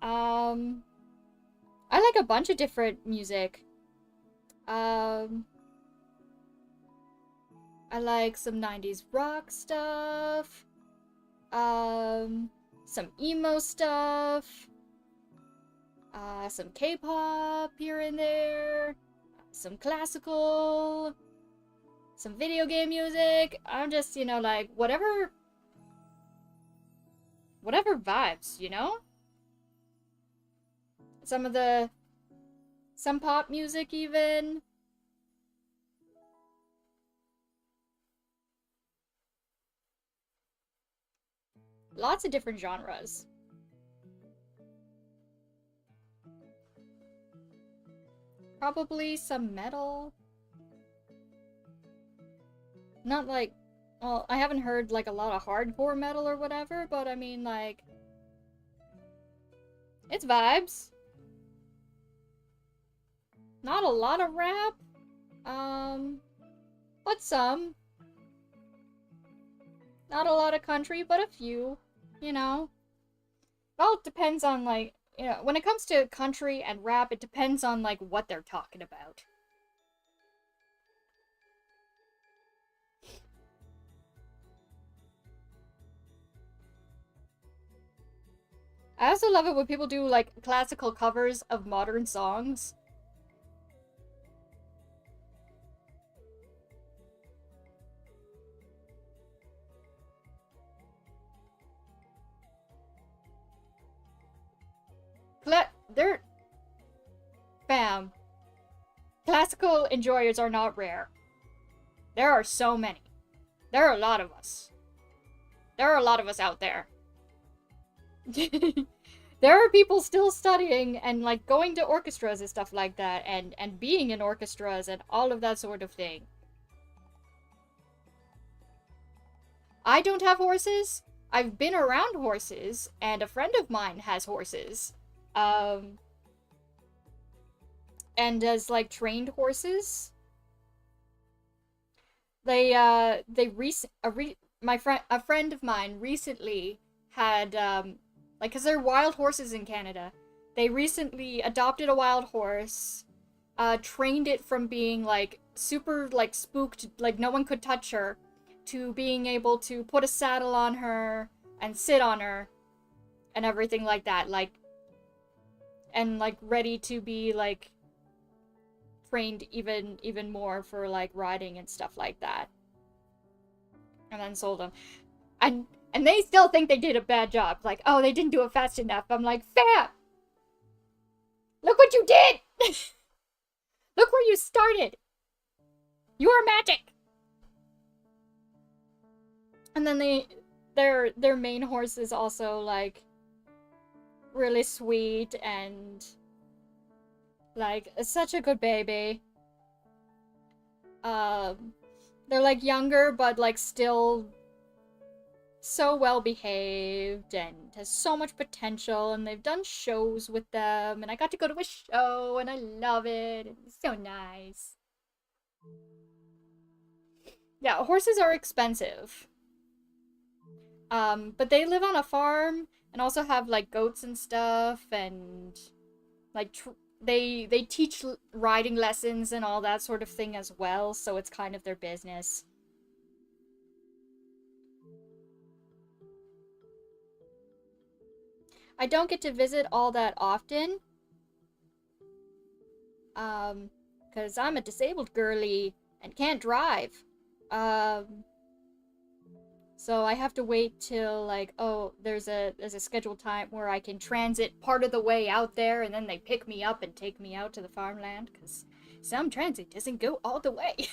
I like a bunch of different music. I like some 90s rock stuff. Some emo stuff. Some K-pop here and there. Some classical. Some video game music. I'm just, you know, like, whatever vibes, you know? Some pop music even. Lots of different genres. Probably some metal. Not like, well, I haven't heard like a lot of hardcore metal or whatever, but I mean, like, it's vibes. Not a lot of rap, but some. Not a lot of country, but a few, you know. Well, it depends on, like, you know, when it comes to country and rap, it depends on, like, what they're talking about. I also love it when people do, like, classical covers of modern songs. They're... Bam. Classical enjoyers are not rare. There are so many. There are a lot of us. There are a lot of us out there. There are people still studying and, like, going to orchestras and stuff like that, and being in orchestras and all of that sort of thing. I don't have horses. I've been around horses, and a friend of mine has horses. And does, like, trained horses. a friend of mine recently had, like, because there are wild horses in Canada. They recently adopted a wild horse, trained it from being, like, super, like, spooked, like, no one could touch her, to being able to put a saddle on her and sit on her and everything like that, like, and, like, ready to be, like, trained even more for, like, riding and stuff like that. And then sold them. And they still think they did a bad job. Like, oh, they didn't do it fast enough. I'm like, fam! Look what you did! Look where you started! You are magic! And then their main horse is also, like, really sweet and, like, such a good baby. They're, like, younger, but, like, still so well behaved and has so much potential, and they've done shows with them, and I got to go to a show, and I love it. It's so nice. Yeah, horses are expensive. But they live on a farm and also have, like, goats and stuff, and, like, they teach riding lessons and all that sort of thing as well, so it's kind of their business. I don't get to visit all that often. Because I'm a disabled girly and can't drive. So I have to wait till, like, oh, there's a scheduled time where I can transit part of the way out there, and then they pick me up and take me out to the farmland, because some transit doesn't go all the way.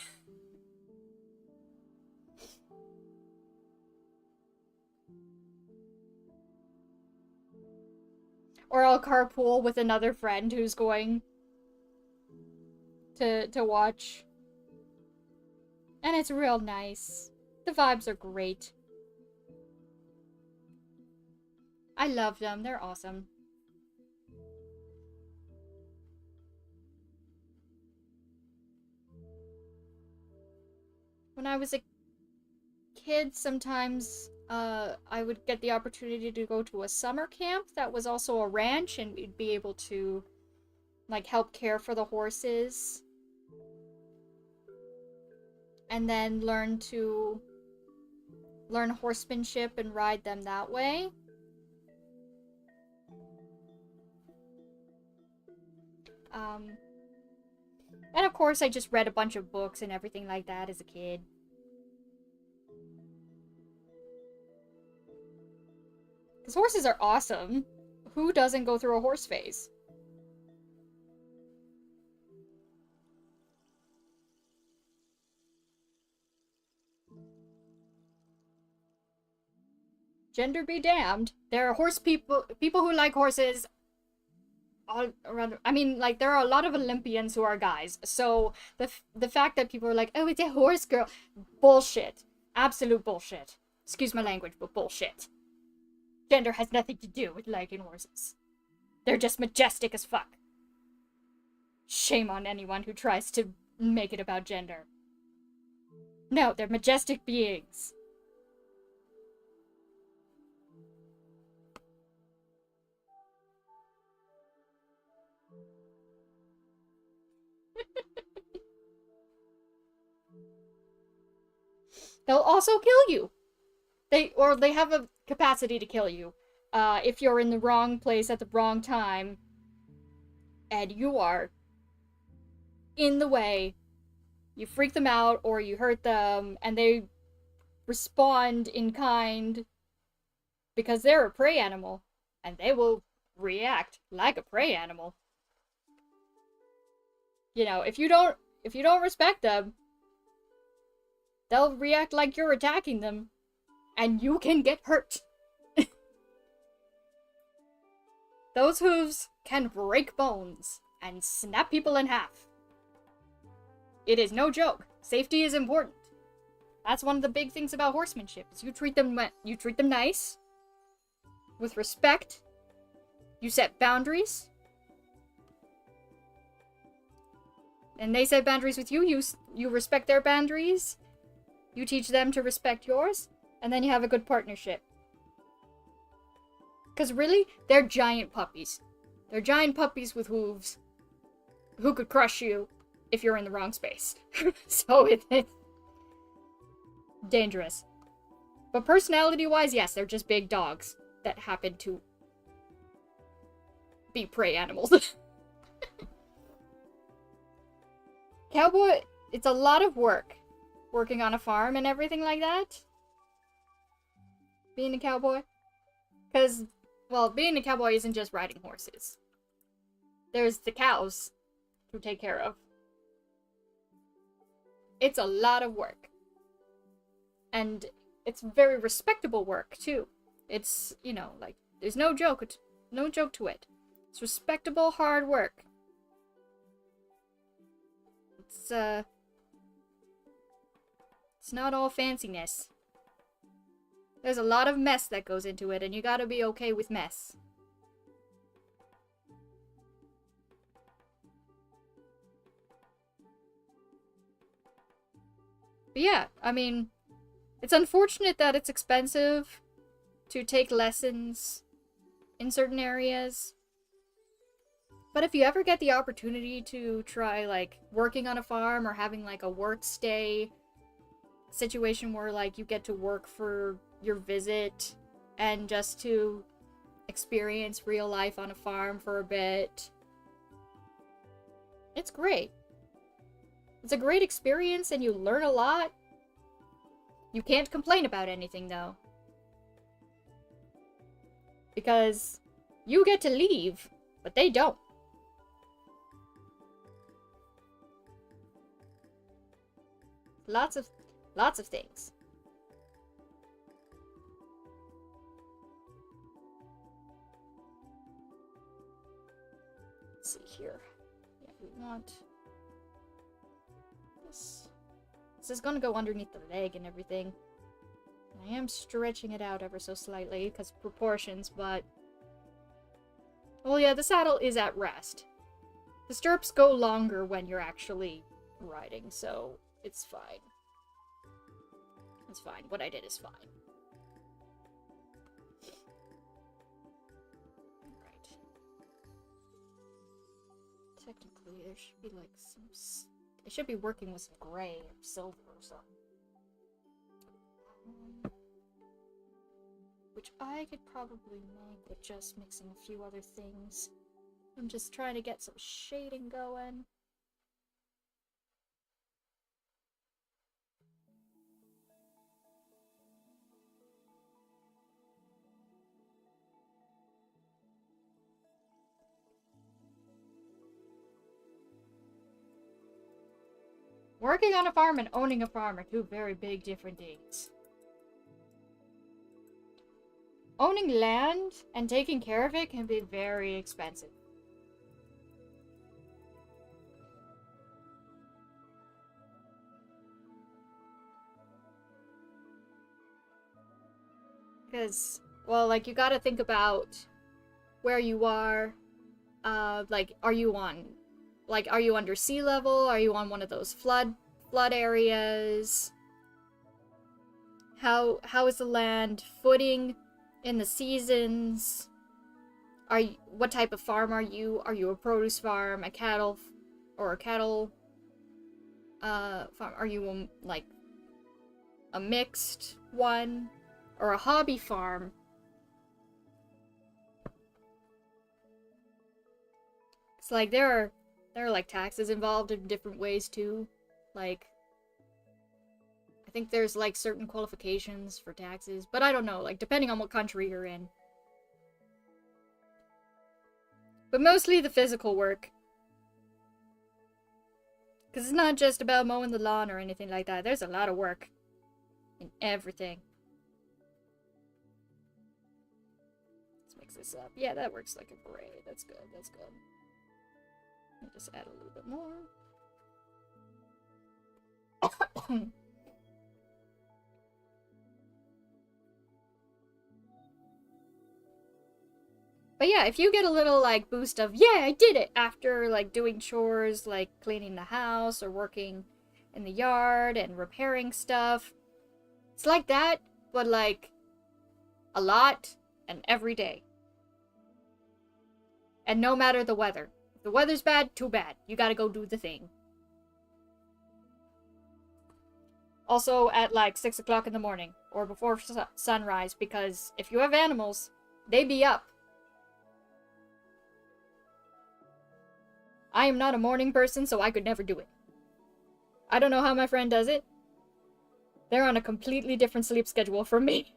Or I'll carpool with another friend who's going to watch. And it's real nice. The vibes are great. I love them. They're awesome. When I was a kid, sometimes I would get the opportunity to go to a summer camp that was also a ranch, and we'd be able to, like, help care for the horses. And then learn horsemanship and ride them that way. And of course I just read a bunch of books and everything like that as a kid. Because horses are awesome. Who doesn't go through a horse phase? Gender be damned. There are people who like horses all around. I mean, like, there are a lot of Olympians who are guys. So the fact that people are like, oh, it's a horse girl, bullshit. Absolute bullshit. Excuse my language, but bullshit. Gender has nothing to do with liking horses. They're just majestic as fuck. Shame on anyone who tries to make it about gender. No, they're majestic beings. They'll also kill you. They have a capacity to kill you. If you're in the wrong place at the wrong time, and you are in the way, you freak them out or you hurt them, and they respond in kind because they're a prey animal, and they will react like a prey animal. You know, if you don't respect them, they'll react like you're attacking them, and you can get hurt. Those hooves can break bones and snap people in half. It is no joke. Safety is important. That's one of the big things about horsemanship, is you treat them nice, with respect, you set boundaries, and they set boundaries with you, you respect their boundaries, you teach them to respect yours, And then you have a good partnership. Because really, they're giant puppies. They're giant puppies with hooves who could crush you if you're in the wrong space. So it's dangerous. But personality-wise, yes, they're just big dogs that happen to be prey animals. Cowboy, it's a lot of work. Working on a farm and everything like that. Being a cowboy. Because, well, being a cowboy isn't just riding horses. There's the cows to take care of. It's a lot of work. And it's very respectable work, too. It's, you know, like, there's no joke to it. It's respectable, hard work. It's not all fanciness. There's a lot of mess that goes into it, and you gotta be okay with mess. But yeah, I mean, it's unfortunate that it's expensive to take lessons in certain areas. But if you ever get the opportunity to try, like, working on a farm or having, like, a work stay situation where, like, you get to work for your visit and just to experience real life on a farm for a bit, it's great. It's a great experience and you learn a lot. You can't complain about anything, though. Because you get to leave, but they don't. Lots of things. Let's see here. Yeah, we want this. This is gonna go underneath the leg and everything. I am stretching it out ever so slightly because proportions, but well, yeah, the saddle is at rest. The stirrups go longer when you're actually riding, so it's fine. It's fine. What I did is fine. Alright. Technically, there should be like some... I should be working with some gray or silver or something. Which I could probably make with just mixing a few other things. I'm just trying to get some shading going. Working on a farm and owning a farm are two very big different things. Owning land and taking care of it can be very expensive. Because, well, like, you gotta think about where you are. Like, are you under sea level? Are you on one of those flood areas? How is the land footing in the seasons? What type of farm are you? Are you a produce farm, a cattle farm? Are you like a mixed one or a hobby farm? It's like there are like taxes involved in different ways too. Like, I think there's like certain qualifications for taxes, but I don't know, like depending on what country you're in. But mostly the physical work. Because it's not just about mowing the lawn or anything like that. There's a lot of work in everything. Let's mix this up. Yeah, that works like a gray. That's good, that's good. I'll just add a little bit more. But yeah, if you get a little, like, boost of, yeah, I did it, after, like, doing chores, like, cleaning the house, or working in the yard, and repairing stuff, it's like that, but like a lot and every day. And no matter the weather. If the weather's bad, too bad. You gotta go do the thing. Also at like 6 o'clock in the morning or before sunrise, because if you have animals, they be up. I am not a morning person, so I could never do it. I don't know how my friend does it. They're on a completely different sleep schedule from me.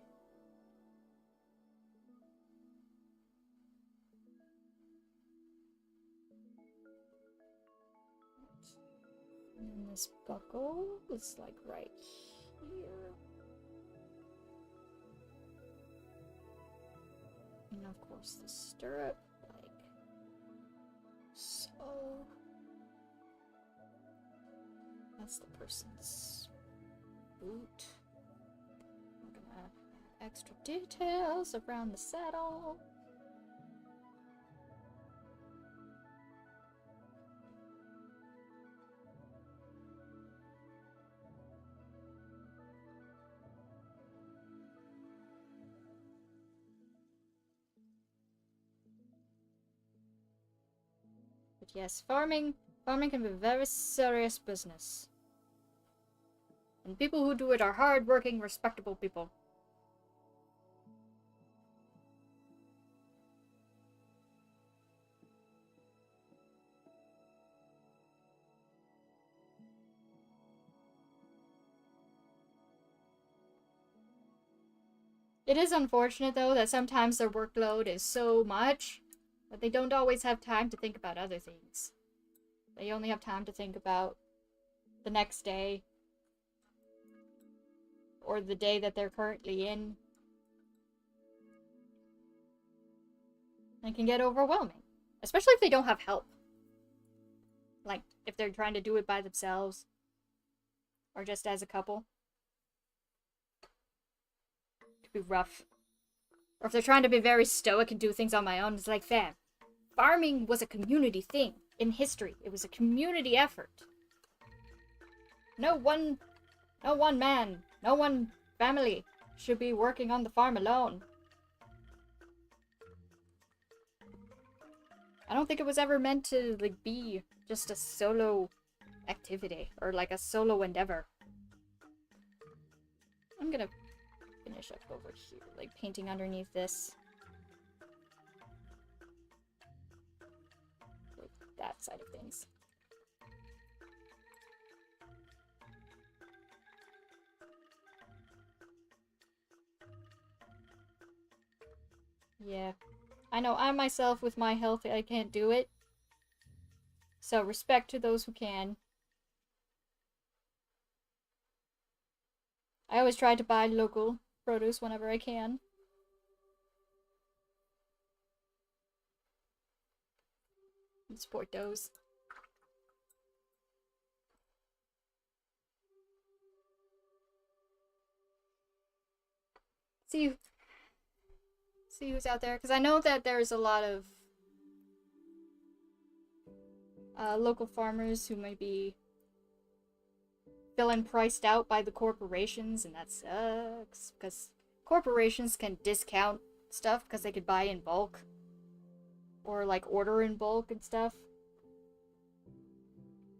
And this buckle is like right here. And of course the stirrup, like so. That's the person's boot. I'm gonna add extra details around the saddle. But yes, farming can be a very serious business. And people who do it are hard-working, respectable people. It is unfortunate, though, that sometimes their workload is so much that they don't always have time to think about other things. They only have time to think about the next day or the day that they're currently in. It can get overwhelming, especially if they don't have help. Like, if they're trying to do it by themselves or just as a couple. It could be rough. Or if they're trying to be very stoic and do things on my own, it's like, fam, farming was a community thing in history. It was a community effort. No one man, no one family should be working on the farm alone. I don't think it was ever meant to like be just a solo activity or like a solo endeavor. I'm gonna finish up over here, like painting underneath this. Like that side of things. Yeah. I know I myself, with my health, I can't do it. So respect to those who can. I always try to buy local produce whenever I can. And support those. See who's out there, because I know that there's a lot of local farmers who might be feeling priced out by the corporations, and that sucks, because corporations can discount stuff because they could buy in bulk or like order in bulk and stuff,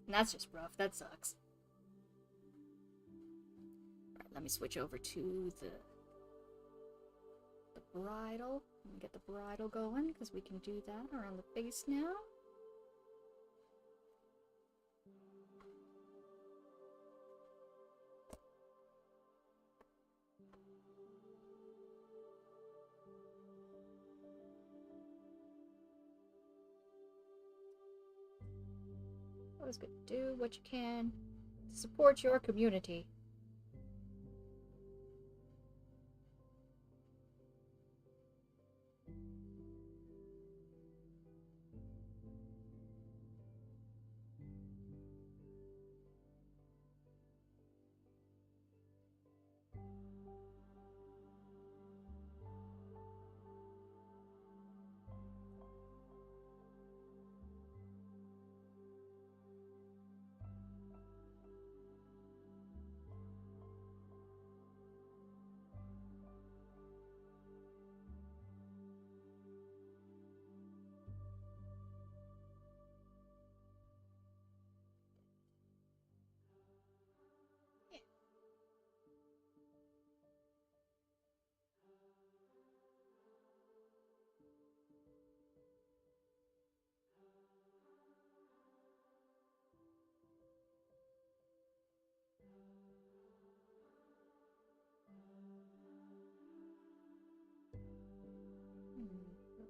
and that's just rough. That sucks. Alright, let me switch over to the bridle. Let me get the bridle going, because we can do that around the base now. Always good to do what you can to support your community.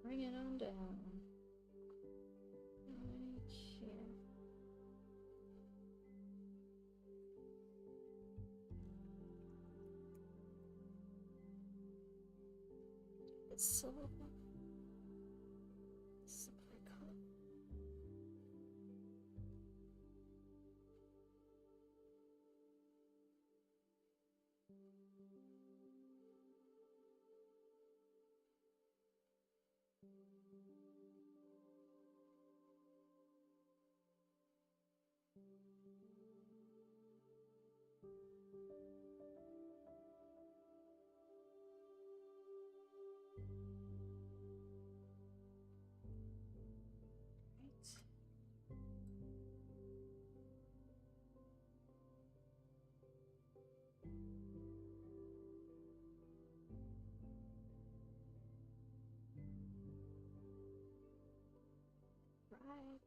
Bring it on down. Right here. It's silver. Silver color. Right.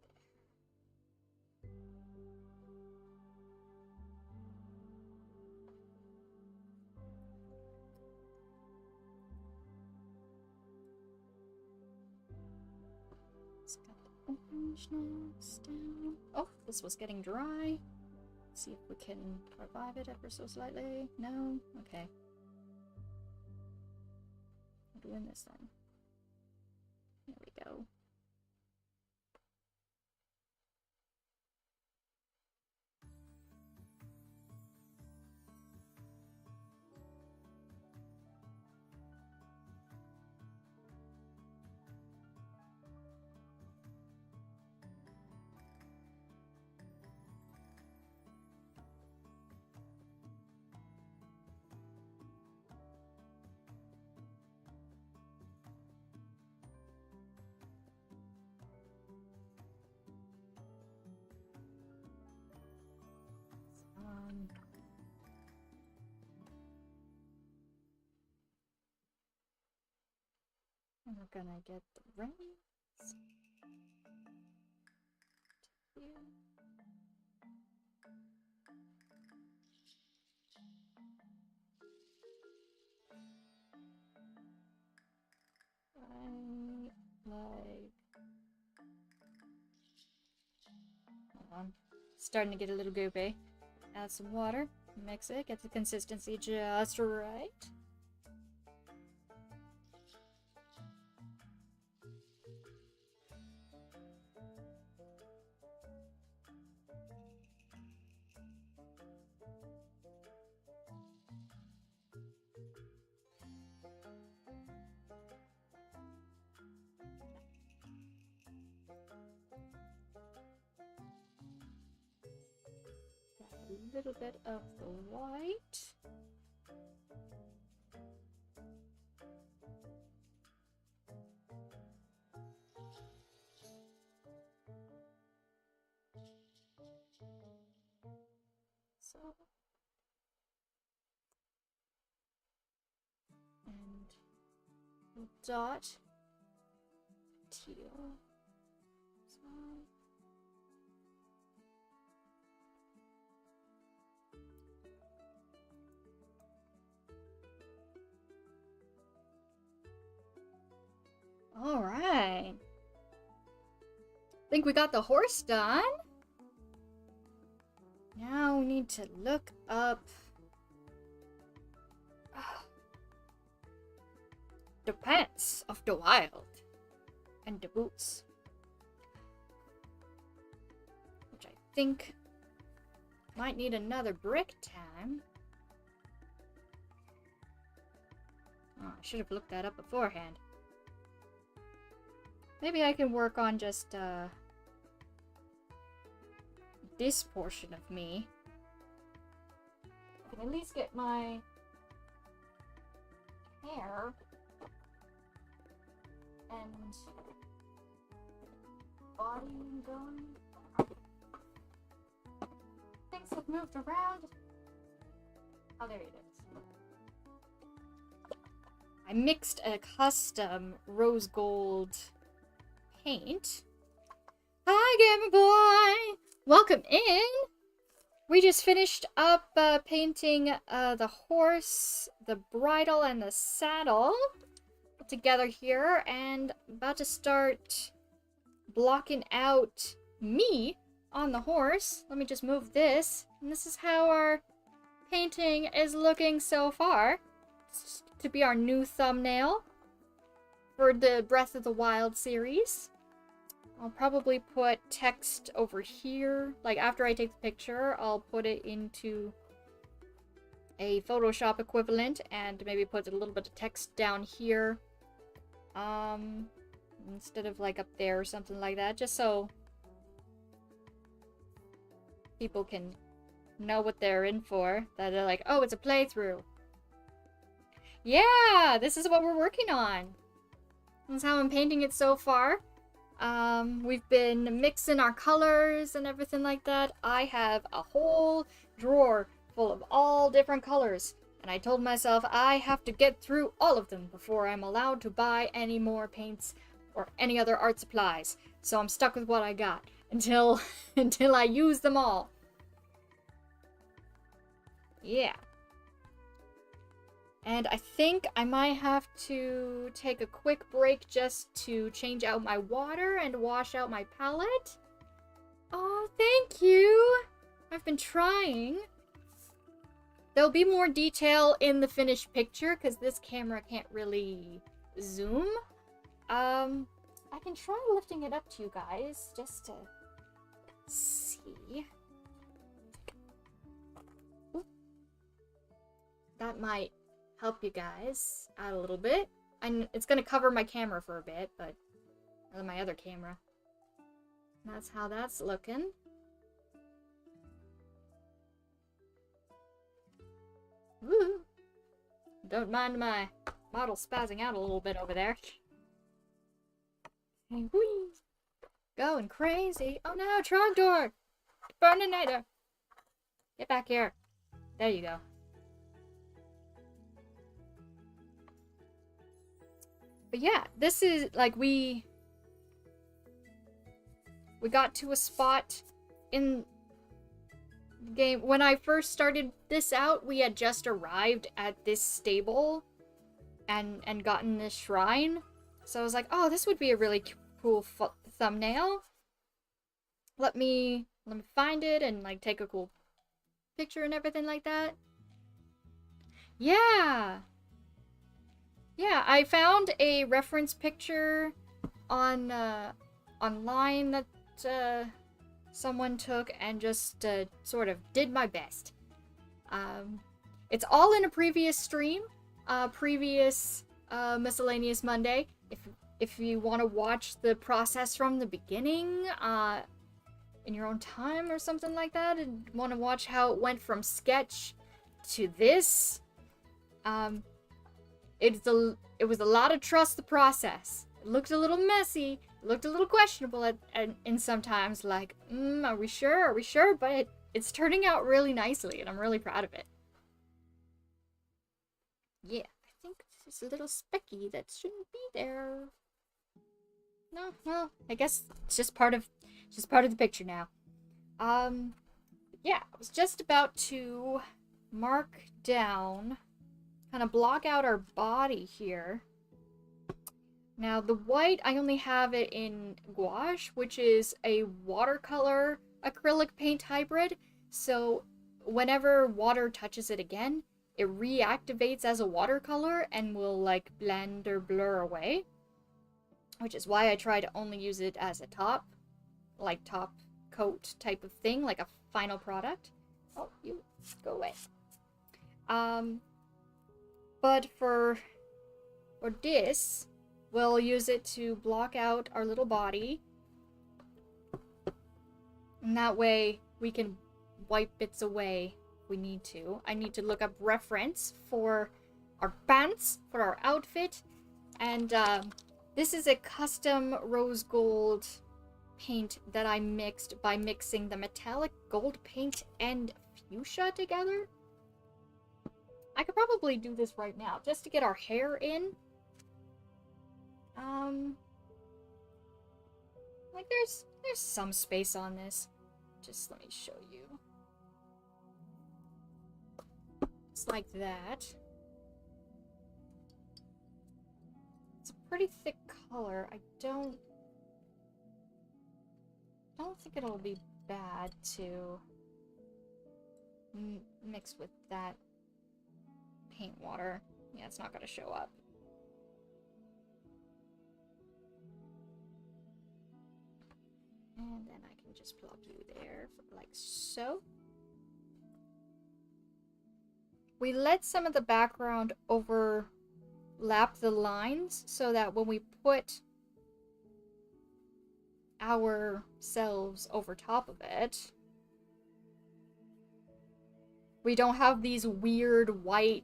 It's got the orange next down. Oh, this was getting dry. Let's see if we can revive it ever so slightly. No? Okay. I'm doing this then. There we go. And we're gonna get the rings. Here. Right, like... Hold on. Starting to get a little goopy. Add some water, mix it, get the consistency just right. A little bit of the white. So, and we'll dot teal. So, all right. Think we got the horse done. Now we need to look up the pants of the wild and the boots, which I think might need another brick time. Oh, I should have looked that up beforehand. Maybe I can work on just this portion of me. I can at least get my hair and body going. Things have moved around. Oh, there it is. I mixed a custom rose gold paint. Hi, Gamer Boy! Welcome in! We just finished up painting the horse, the bridle, and the saddle. together here, and about to start blocking out me on the horse. Let me just move this, and this is how our painting is looking so far. It's to be our new thumbnail for the Breath of the Wild series. I'll probably put text over here. Like, after I take the picture, I'll put it into a Photoshop equivalent and maybe put a little bit of text down here. Instead of, like, up there or something like that. Just so people can know what they're in for. That they're like, oh, it's a playthrough. Yeah! This is what we're working on. That's how I'm painting it so far. We've been mixing our colors and everything like that. I have a whole drawer full of all different colors, and I told myself I have to get through all of them before I'm allowed to buy any more paints or any other art supplies. So I'm stuck with what I got until I use them all. Yeah. And I think I might have to take a quick break just to change out my water and wash out my palette. Oh, thank you! I've been trying. There'll be more detail in the finished picture because this camera can't really zoom. I can try lifting it up to you guys just to see. Ooh. That might help you guys out a little bit. It's gonna cover my camera for a bit, but my other camera. That's how that's looking. Woo! Don't mind my model spazzing out a little bit over there. Whee! Going crazy. Oh no, Trogdor! Burninator! Get back here. There you go. But yeah, this is like we got to a spot in the game. When I first started this out, we had just arrived at this stable and gotten this shrine. So I was like, oh, this would be a really cool thumbnail. Let me find it and like take a cool picture and everything like that. Yeah. Yeah, I found a reference picture on online that someone took and just sort of did my best. It's all in a previous stream, previous Miscellaneous Monday. If you want to watch the process from the beginning, in your own time or something like that, and want to watch how it went from sketch to this, it was a lot of trust the process. It looked a little messy, it looked a little questionable and sometimes like, are we sure? Are we sure? But it's turning out really nicely, and I'm really proud of it. Yeah, I think this is a little specky that shouldn't be there. No, well, I guess it's just part of the picture now. Yeah, I was just about to mark down, kind of block out our body here. Now, the white, I only have it in gouache, which is a watercolor acrylic paint hybrid. So whenever water touches it again, it reactivates as a watercolor and will like blend or blur away. Which is why I try to only use it as a top coat type of thing, like a final product. Oh, you go away. But for this, we'll use it to block out our little body. And that way we can wipe bits away if we need to. I need to look up reference for our pants, for our outfit. And this is a custom rose gold paint that I mixed by mixing the metallic gold paint and fuchsia together. I could probably do this right now just to get our hair in. Like there's some space on this. Just let me show you. Just like that. pretty thick color. I don't think it'll be bad to mix with that paint water. Yeah, it's not gonna show up. And then I can just plug you there, like so. We let some of the background overlap the lines so that when we put ourselves over top of it, we don't have these weird white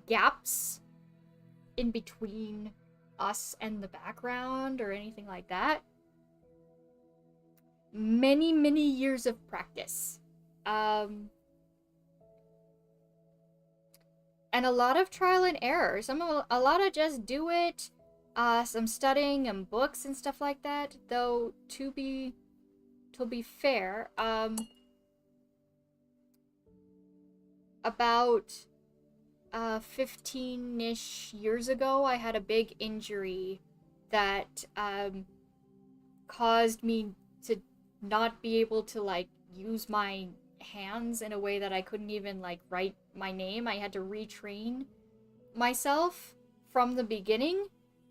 gaps in between us and the background or anything like that. Many, many years of practice. And a lot of trial and error. A lot of just do it. Some studying and books and stuff like that. Though to be fair, about 15-ish years ago, I had a big injury that caused me to not be able to like use my hands in a way that I couldn't even like write my name. I had to retrain myself from the beginning.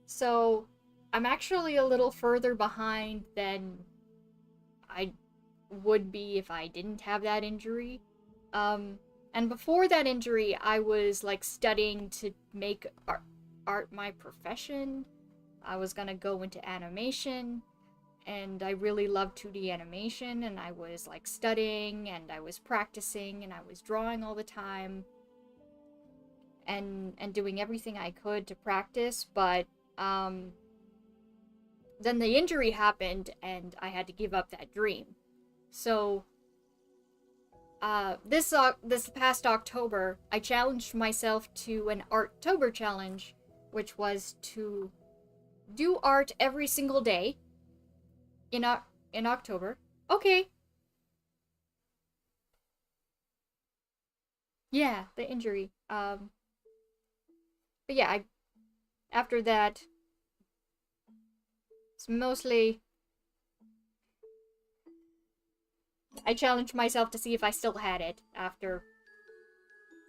So I'm actually a little further behind than I would be if I didn't have that injury. And before that injury, I was like studying to make art my profession. I was gonna go into animation, and I really loved 2D animation, and I was like studying, and I was practicing, and I was drawing all the time, and doing everything I could to practice, but then the injury happened, and I had to give up that dream. So this past October, I challenged myself to an Arttober challenge, which was to do art every single day in October. Okay. Yeah, the injury. But yeah, after that, it's mostly I challenged myself to see if I still had it after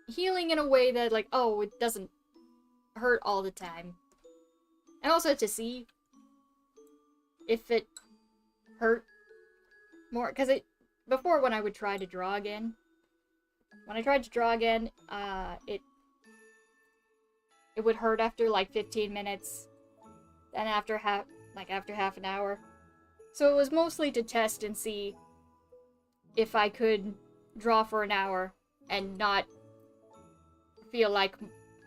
healing in a way that, like, oh, it doesn't hurt all the time. And also to if it hurt more, because before when I would try to draw again, it would hurt after like 15 minutes, then after half an hour. So it was mostly to test and see if I could draw for an hour and not feel like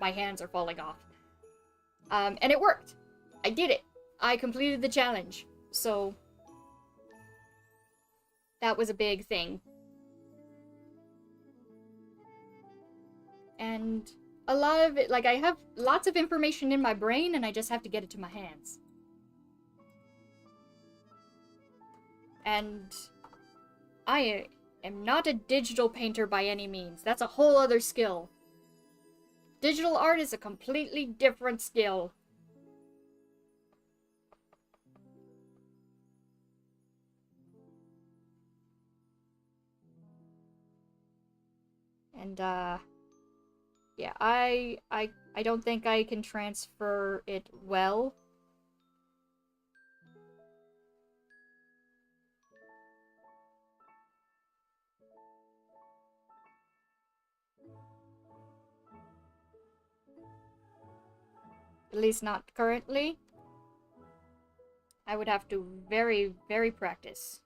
my hands are falling off. And it worked. I did it. I completed the challenge. So that was a big thing. And a lot of it, like, I have lots of information in my brain and I just have to get it to my hands. And I am not a digital painter by any means. That's a whole other skill. Digital art is a completely different skill. And, yeah, I don't think I can transfer it well. At least not currently. I would have to very, very practice.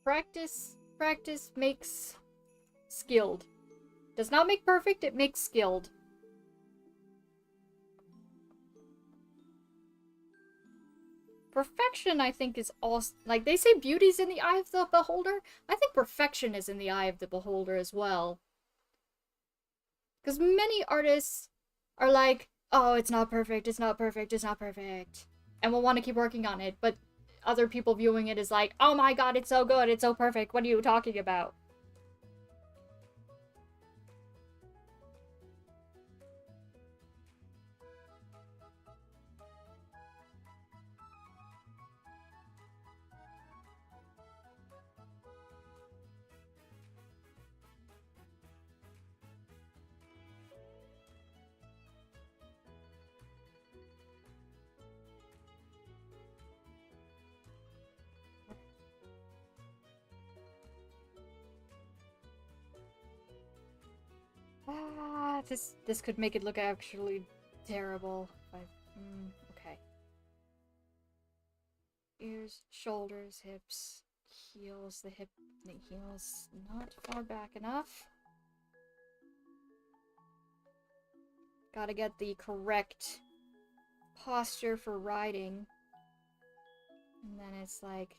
practice makes skilled. Does not make perfect, it makes skilled. Perfection, I think, is also... Like, they say beauty's in the eye of the beholder. I think perfection is in the eye of the beholder as well. Because many artists are like, oh, it's not perfect, it's not perfect, it's not perfect. And will want to keep working on it, but other people viewing it is like, oh my god, it's so good, it's so perfect, what are you talking about? Ah, this could make it look actually terrible. Okay. Ears, shoulders, hips, heels. The heel's not far back enough. Gotta get the correct posture for riding. And then it's like...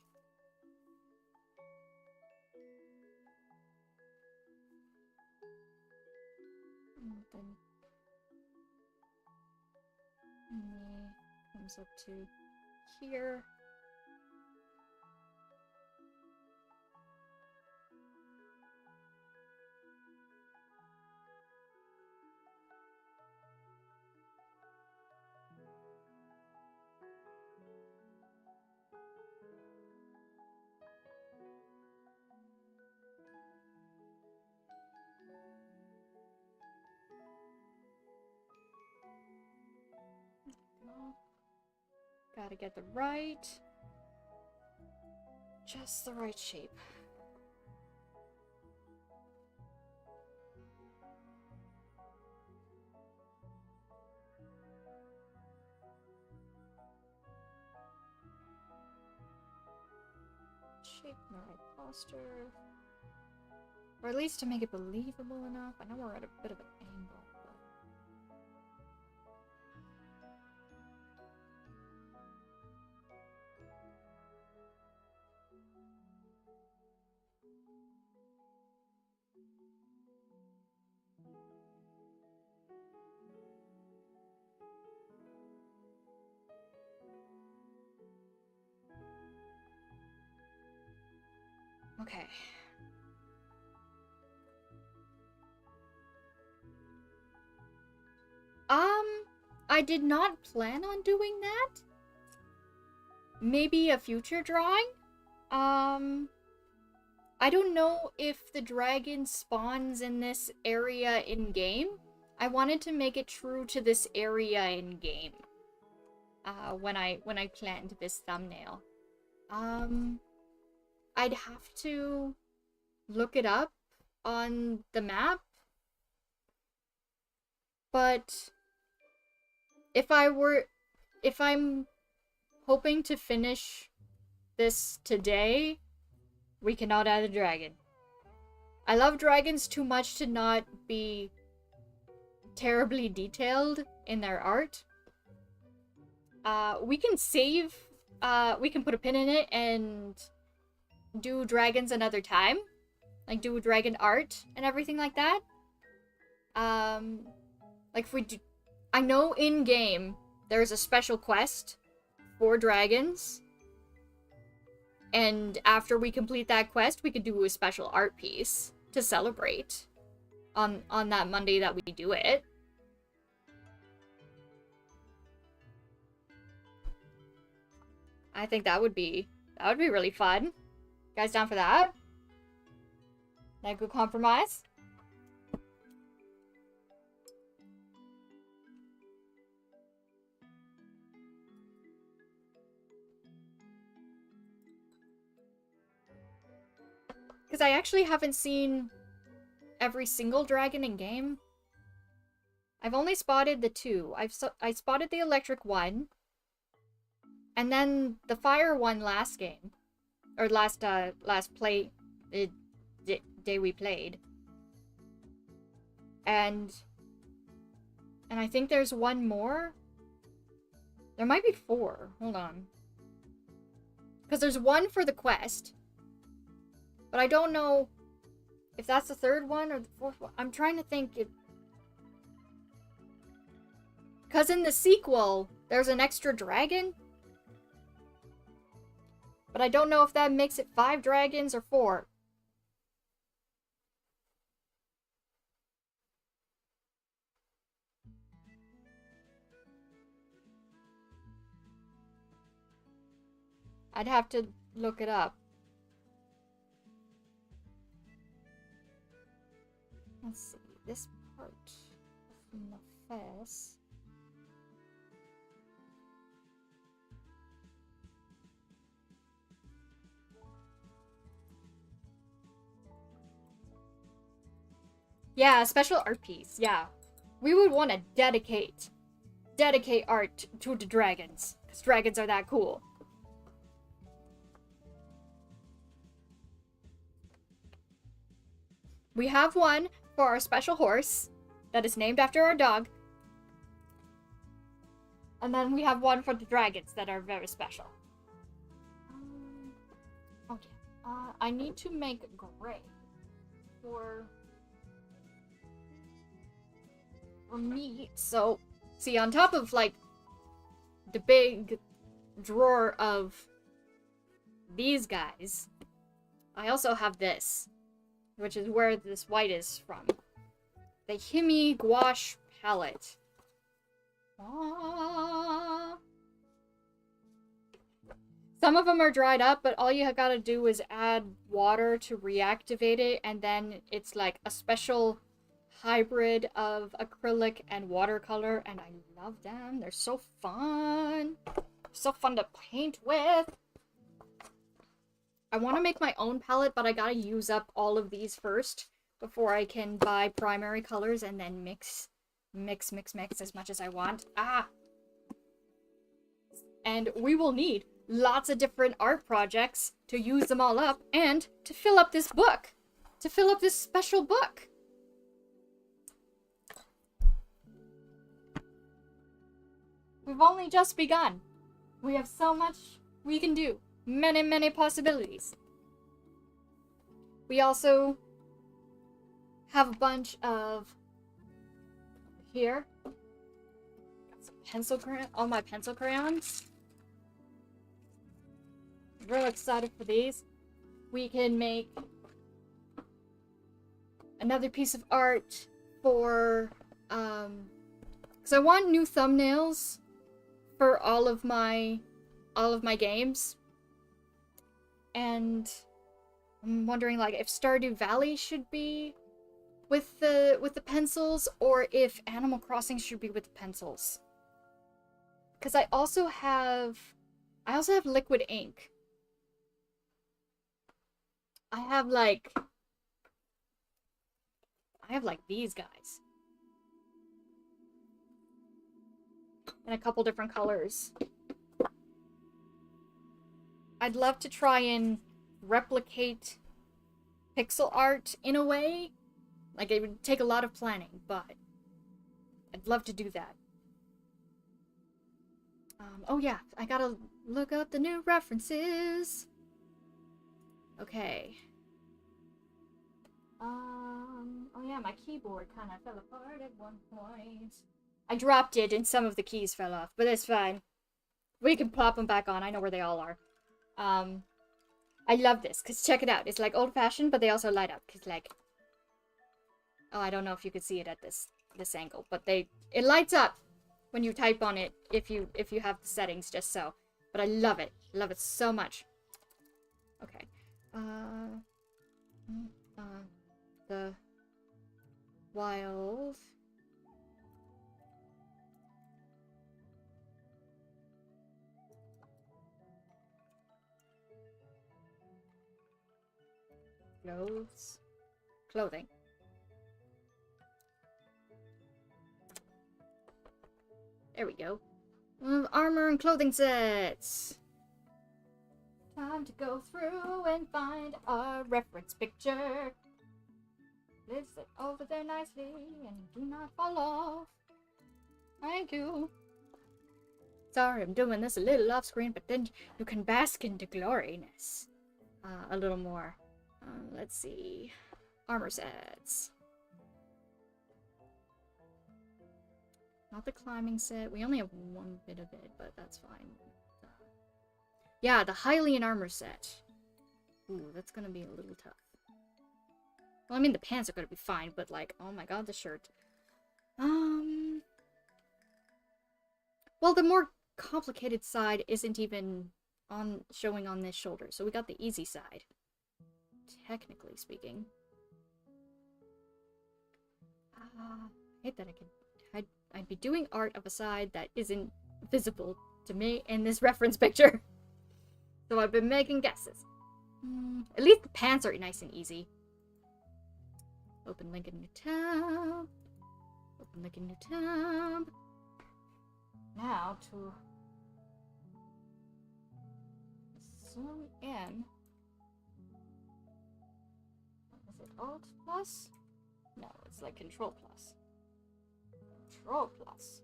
And then knee comes up to here. Gotta get the right, just the right shape. Shape in the right posture. Or at least to make it believable enough. I know we're at a bit of an angle. Okay. I did not plan on doing that. Maybe a future drawing? I don't know if the dragon spawns in this area in-game. I wanted to make it true to this area in-game. When I planned this thumbnail. I'd have to look it up on the map. But if I'm hoping to finish this today, we cannot add a dragon. I love dragons too much to not be terribly detailed in their art. We can save, we can put a pin in it and do dragons another time. Like, do dragon art and everything like that. Like, if we do... I know in-game there's a special quest for dragons. And after we complete that quest, we could do a special art piece to celebrate on that Monday that we do it. I think that would be really fun. You guys down for that? That a good compromise? Because I actually haven't seen every single dragon in game. I've only spotted the two. I spotted the electric one. And then the fire one last game. or last play day we played. And I think there's one more. There might be 4. Hold on. Because there's one for the quest. But I don't know if that's the 3rd one or the 4th one. I'm trying to think if... Because in the sequel, there's an extra dragon. But I don't know if that makes it 5 dragons or 4. I'd have to look it up. Let's see, this part from the face. Yeah, a special art piece, yeah. We would want to dedicate art to the dragons, because dragons are that cool. We have one for our special horse that is named after our dog. And then we have one for the dragons that are very special. Okay. I need to make gray for meat. So, see, on top of, like, the big drawer of these guys, I also have this, which is where this white is from. The Himi Gouache palette. Some of them are dried up, but all you gotta do is add water to reactivate it, and then it's like a special hybrid of acrylic and watercolor, and I love them. They're so fun. So fun to paint with. I want to make my own palette, but I gotta use up all of these first before I can buy primary colors and then mix as much as I want. And we will need lots of different art projects to use them all up and to fill up this book. To fill up this special book. We've only just begun. We have so much we can do. Many, many possibilities. We also have a bunch of here. Got some pencil crayon, all my pencil crayons. Real excited for these. We can make another piece of art for because I want new thumbnails for all of my games. And I'm wondering, like, if Stardew Valley should be with the pencils, or if Animal Crossing should be with the pencils. Because I also have liquid ink. I have like these guys. In a couple different colors. I'd love to try and replicate pixel art in a way. Like, it would take a lot of planning, but I'd love to do that. Oh yeah, I gotta look up the new references. Okay. Oh yeah, my keyboard kind of fell apart at one point. I dropped it and some of the keys fell off, but it's fine. We can pop them back on. I know where they all are. I love this, because check it out. It's like old-fashioned, but they also light up. Because, like... Oh, I don't know if you could see it at this angle, but it lights up when you type on it if you have the settings just so. But I love it. I love it so much. Okay. The wild... Clothing. There we go. Armor and clothing sets. Time to go through and find a reference picture. Place it over there nicely and do not fall off. Thank you. Sorry, I'm doing this a little off screen, but then you can bask in the gloriness. A little more. Let's see. Armor sets. Not the climbing set. We only have one bit of it, but that's fine. Yeah, the Hylian armor set. Ooh, that's gonna be a little tough. Well, I mean, the pants are gonna be fine, but like, oh my god, the shirt. Well, the more complicated side isn't even showing on this shoulder, so we got the easy side. Technically speaking. I hate that I'd be doing art of a side that isn't visible to me in this reference picture. So I've been making guesses. At least the pants are nice and easy. Open link in new tab. Open link in new tab. Now to zoom in. Is it Alt plus? No, it's like Control plus. Control plus.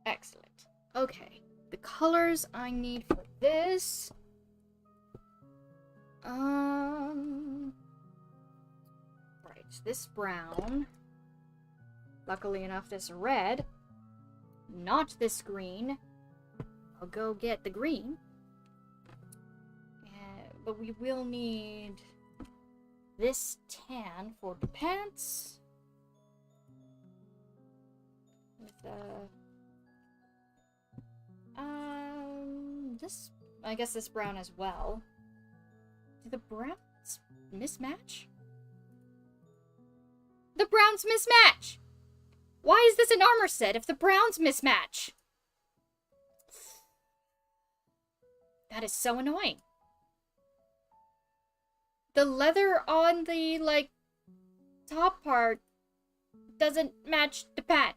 Excellent. Okay. The colors I need for this. Right. This brown. Luckily enough, this red. Not this green. I'll go get the green. But we will need this tan for the pants. With this, I guess this brown as well. Do the browns mismatch? The browns mismatch! Why is this an armor set if the browns mismatch? That is so annoying. The leather on the, like, top part doesn't match the pant.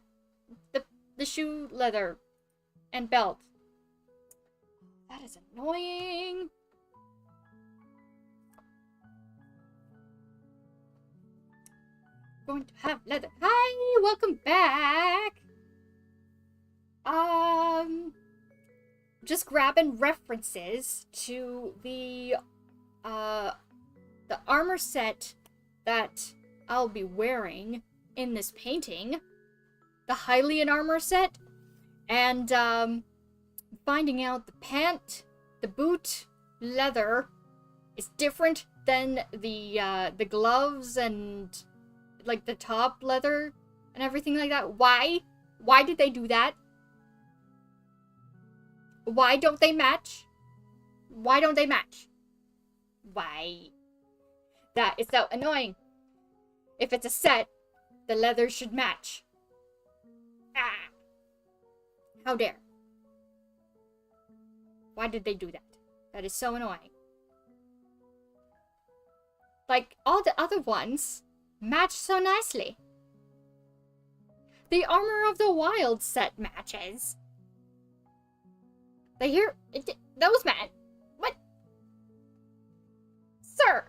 The shoe leather and belt. That is annoying. Going to have leather. Hi, welcome back. Just grabbing references to the armor set that I'll be wearing in this painting. The Hylian armor set. And, finding out the pant, the boot, leather is different than the gloves and, like, the top leather and everything like that. Why? Why did they do that? Why don't they match? Why don't they match? Why? That is so annoying. If it's a set, the leather should match. Ah! How dare. Why did they do that? That is so annoying. Like, all the other ones match so nicely. The Armor of the Wild set matches. Those match. What? Sir!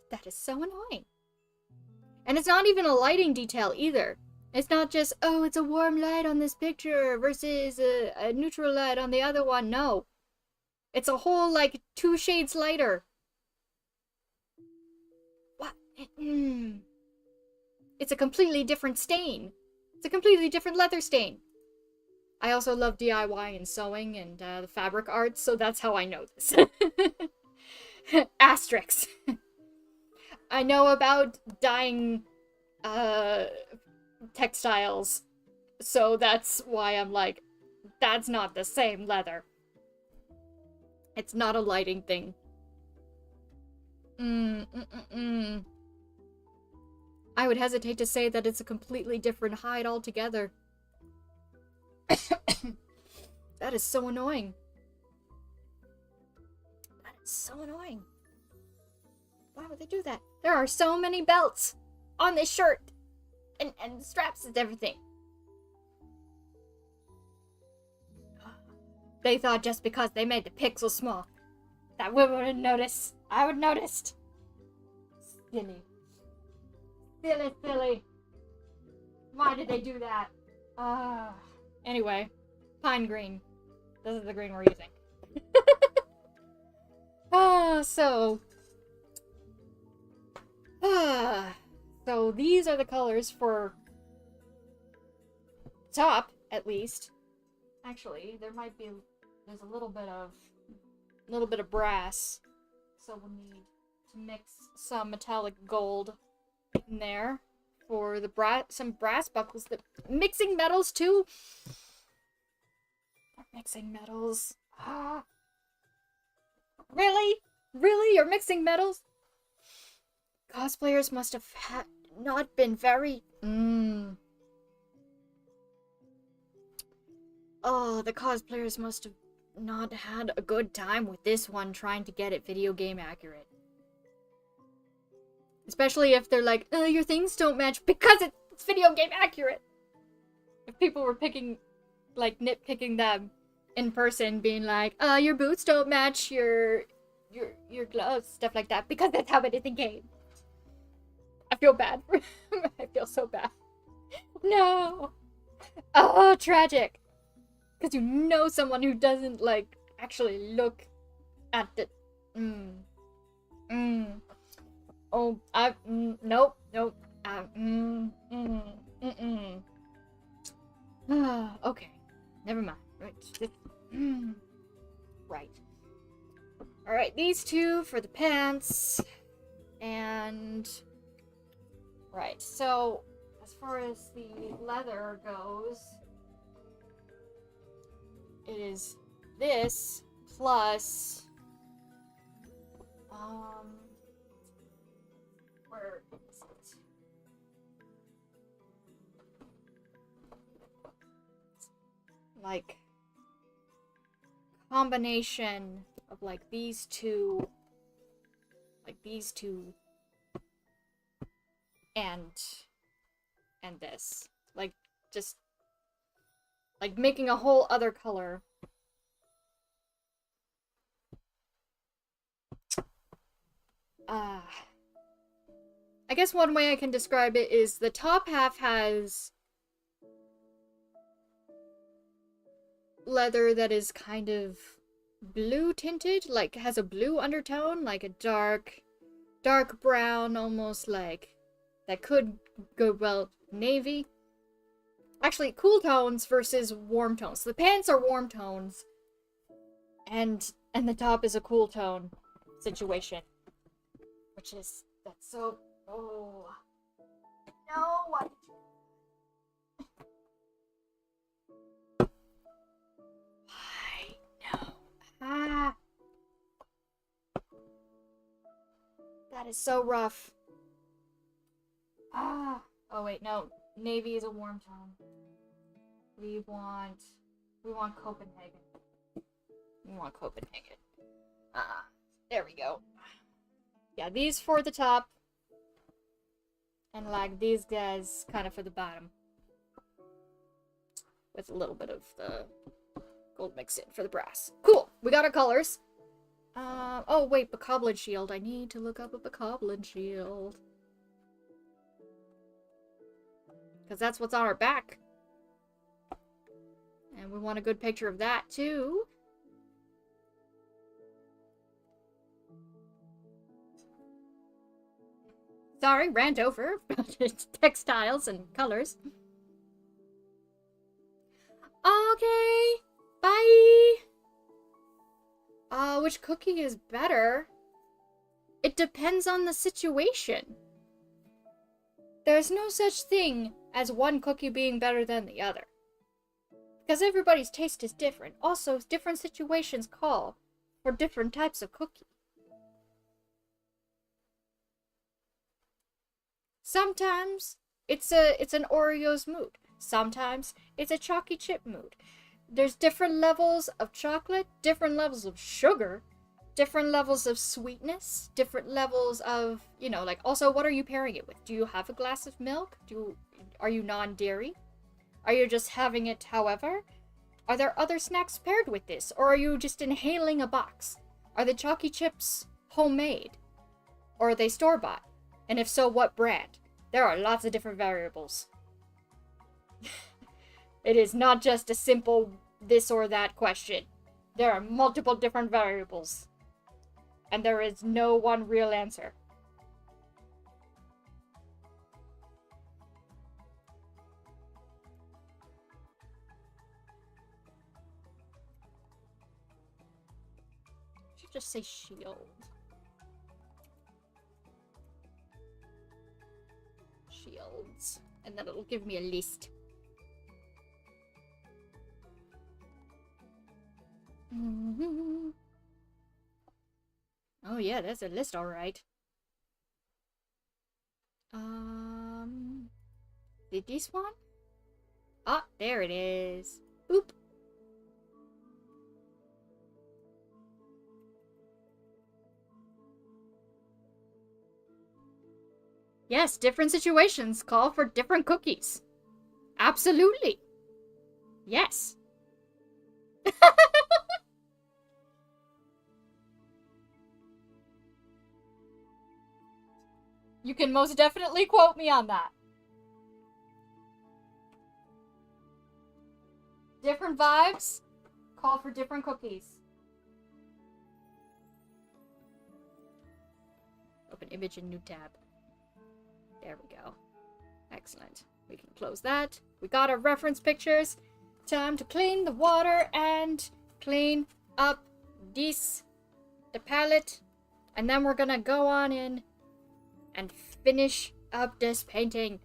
That is so annoying. And it's not even a lighting detail either. It's not just, oh, it's a warm light on this picture versus a neutral light on the other one. No. It's a whole, like, 2 shades lighter. What? It's a completely different stain. It's a completely different leather stain. I also love DIY and sewing and the fabric arts, so that's how I know this. Asterix. I know about dyeing textiles, so that's why I'm like, that's not the same leather. It's not a lighting thing. I would hesitate to say that it's a completely different hide altogether. That is so annoying. so annoying. Why would they do that? There are so many belts on this shirt. And straps and everything. They thought just because they made the pixels small that we wouldn't notice. I would noticed. Silly. Silly, silly. Why did they do that? Anyway, pine green. This is the green we're using. So these are the colors for top, at least. Actually, there's a little bit of brass. So we'll need to mix some metallic gold in there for the some brass buckles. Mixing metals too. Mixing metals. Really? Really? You're mixing metals? Cosplayers must have not been very... Oh, the cosplayers must have not had a good time with this one trying to get it video game accurate. Especially if they're like, your things don't match because it's video game accurate. If people were nitpicking them in person, being like, your boots don't match your gloves, stuff like that, because that's how it is in game. I feel bad. I feel so bad. No. Oh, tragic. Because you know someone who doesn't, actually look at the... Oh, nope. Okay. Never mind. Right. Right. Alright, these two for the pants. And... Right, so, as far as the leather goes... It is this plus where is it? Combination of these two and this. Just making a whole other color. I guess one way I can describe it is the top half has leather that is kind of blue tinted, has a blue undertone, a dark brown, almost that could go well navy. Actually, cool tones versus warm tones. The pants are warm tones, and the top is a cool tone situation, that's so. Oh no! What? Why no? That is so rough. Oh wait, no. Navy is a warm tone. We want Copenhagen. We want Copenhagen. There we go. Yeah, these for the top. And these guys kind of for the bottom. With a little bit of the gold mix in for the brass. Cool! We got our colors. Oh wait, Bokoblin shield. I need to look up a Bokoblin shield. Because that's what's on our back. And we want a good picture of that, too. Sorry, rant over. Textiles and colors. Okay. Bye. Which cookie is better? It depends on the situation. There's no such thing as one cookie being better than the other. Because everybody's taste is different. Also, different situations call for different types of cookie. Sometimes it's an Oreo's mood. Sometimes it's a chalky chip mood. There's different levels of chocolate, different levels of sugar, different levels of sweetness, different levels of, you know, like, also, what are you pairing it with? Do you have a glass of milk? Are you non-dairy? Are you just having it however? Are there other snacks paired with this? Or are you just inhaling a box? Are the chalky chips homemade? Or are they store-bought? And if so, what brand? There are lots of different variables. It is not just a simple this or that question. There are multiple different variables. And there is no one real answer. I should just say shield. Shields. And then it'll give me a list. Oh yeah, there's a list, alright. Did this one? Ah, there it is. Oop. Yes, different situations call for different cookies. Absolutely. Yes. You can most definitely quote me on that. Different vibes call for different cookies. Open image in new tab. There we go. Excellent. We can close that. We got our reference pictures. Time to clean the water and clean up the palette. And then we're gonna go on in and finish up this painting.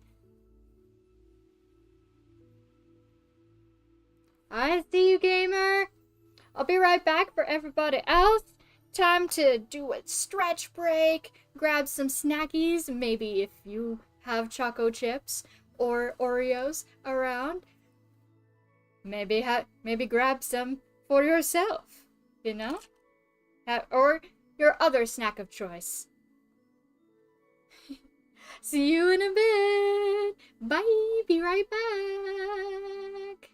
I see you, gamer. I'll be right back for everybody else. Time to do a stretch break, grab some snackies, maybe if you have choco chips or Oreos around. Maybe grab some for yourself, you know? Or your other snack of choice. See you in a bit. Bye. Be right back.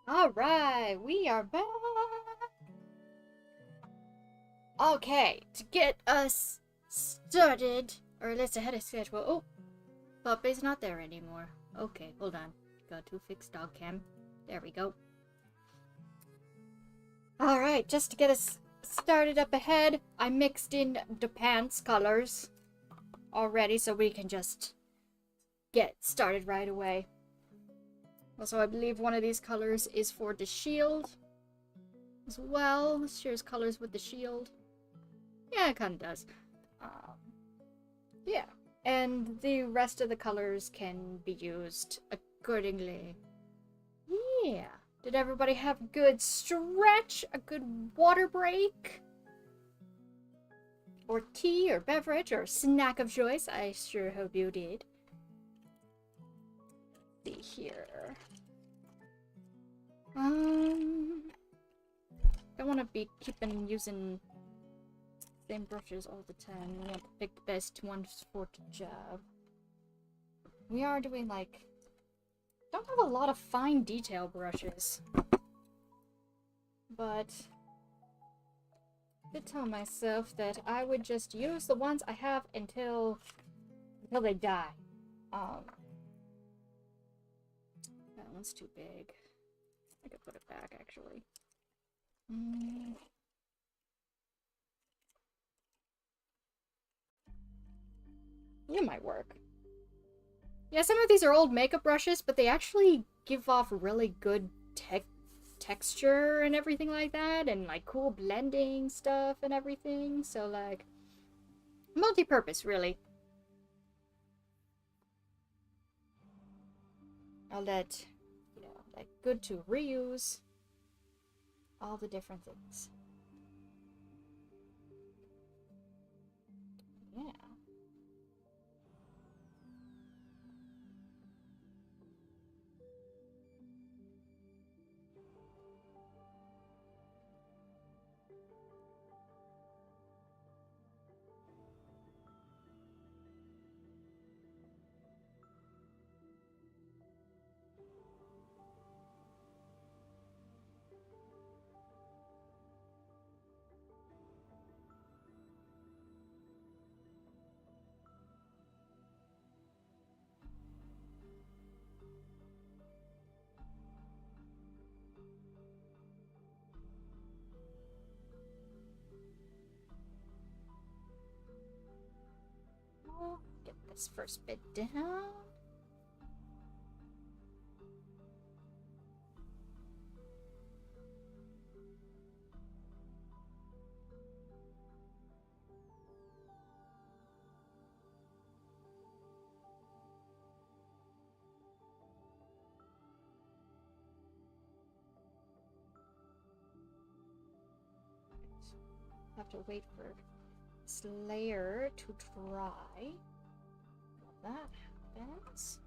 Alright, we are back! Okay, to get us started, or at least ahead of schedule. Oh, Puppy's not there anymore. Okay, hold on. Got to fix dog cam. There we go. Alright, just to get us started up ahead, I mixed in the pants colors already so we can just get started right away. Also, I believe one of these colors is for the shield as well. Shares colors with the shield. Yeah, it kind of does. Yeah. And the rest of the colors can be used accordingly. Yeah. Did everybody have a good stretch? A good water break? Or tea, or beverage, or snack of choice? I sure hope you did. Let's see here. Don't want to be using same brushes all the time. We want to pick the best ones for the job. We are doing like... Don't have a lot of fine detail brushes. But... I did tell myself that I would just use the ones I have until they die. That one's too big. I could put it back, actually. It might work. Yeah, some of these are old makeup brushes, but they actually give off really good texture and everything like that, and like cool blending stuff and everything. So like, multi-purpose, really. All that, you know, like good to reuse all the different things. Yeah. Get this first bit down. Have to wait for this layer to dry. While that happens,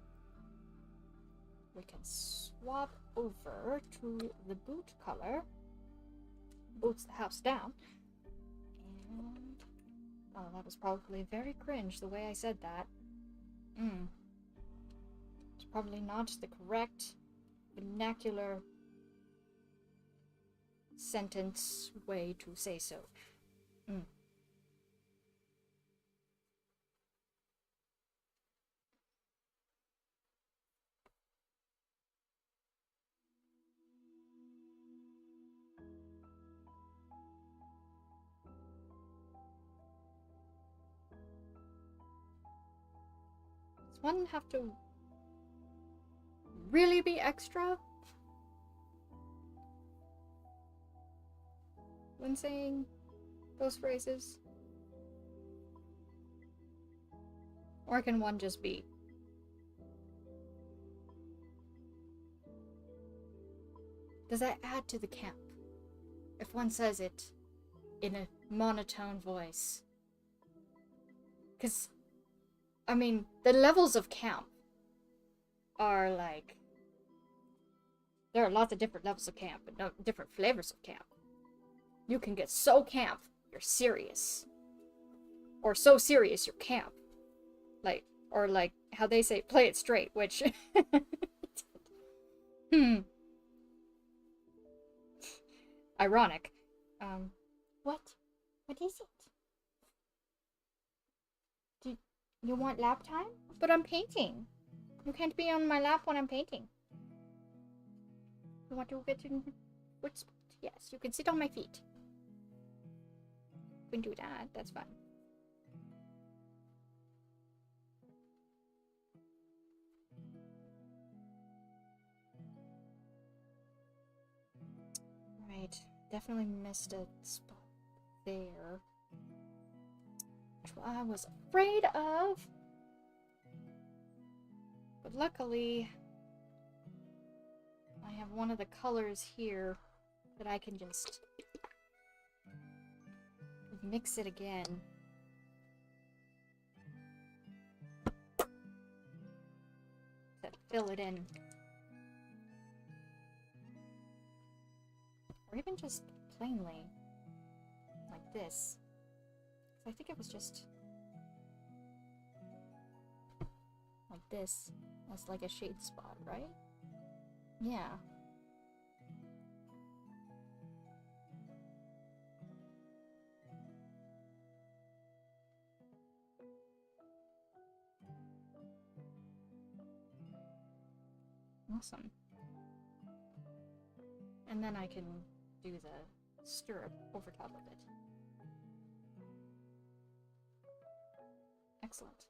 we can swap over to the boot color. Boots the house down. And oh, that was probably very cringe the way I said that. It's probably not the correct vernacular sentence way to say so. Does one have to really be extra when saying those phrases? Or can one just be? Does that add to the camp? If one says it in a monotone voice? Because, I mean, the levels of camp are like... There are lots of different levels of camp, but no different flavors of camp. You can get so camp, you're serious. Or so serious, you're camp. Like, or like how they say, play it straight, which... ironic. What? What is it? Do you want lap time? But I'm painting. You can't be on my lap when I'm painting. You want to get in which spot? Yes, you can sit on my feet. We can do that. That's fun. Right. Definitely missed a spot there. Which I was afraid of. But luckily, I have one of the colors here that I can just mix it again. To fill it in. Or even just plainly. Like this. I think it was just like this. That's like a shade spot, right? Yeah. Awesome. And then I can do the stirrup over top of it. Excellent.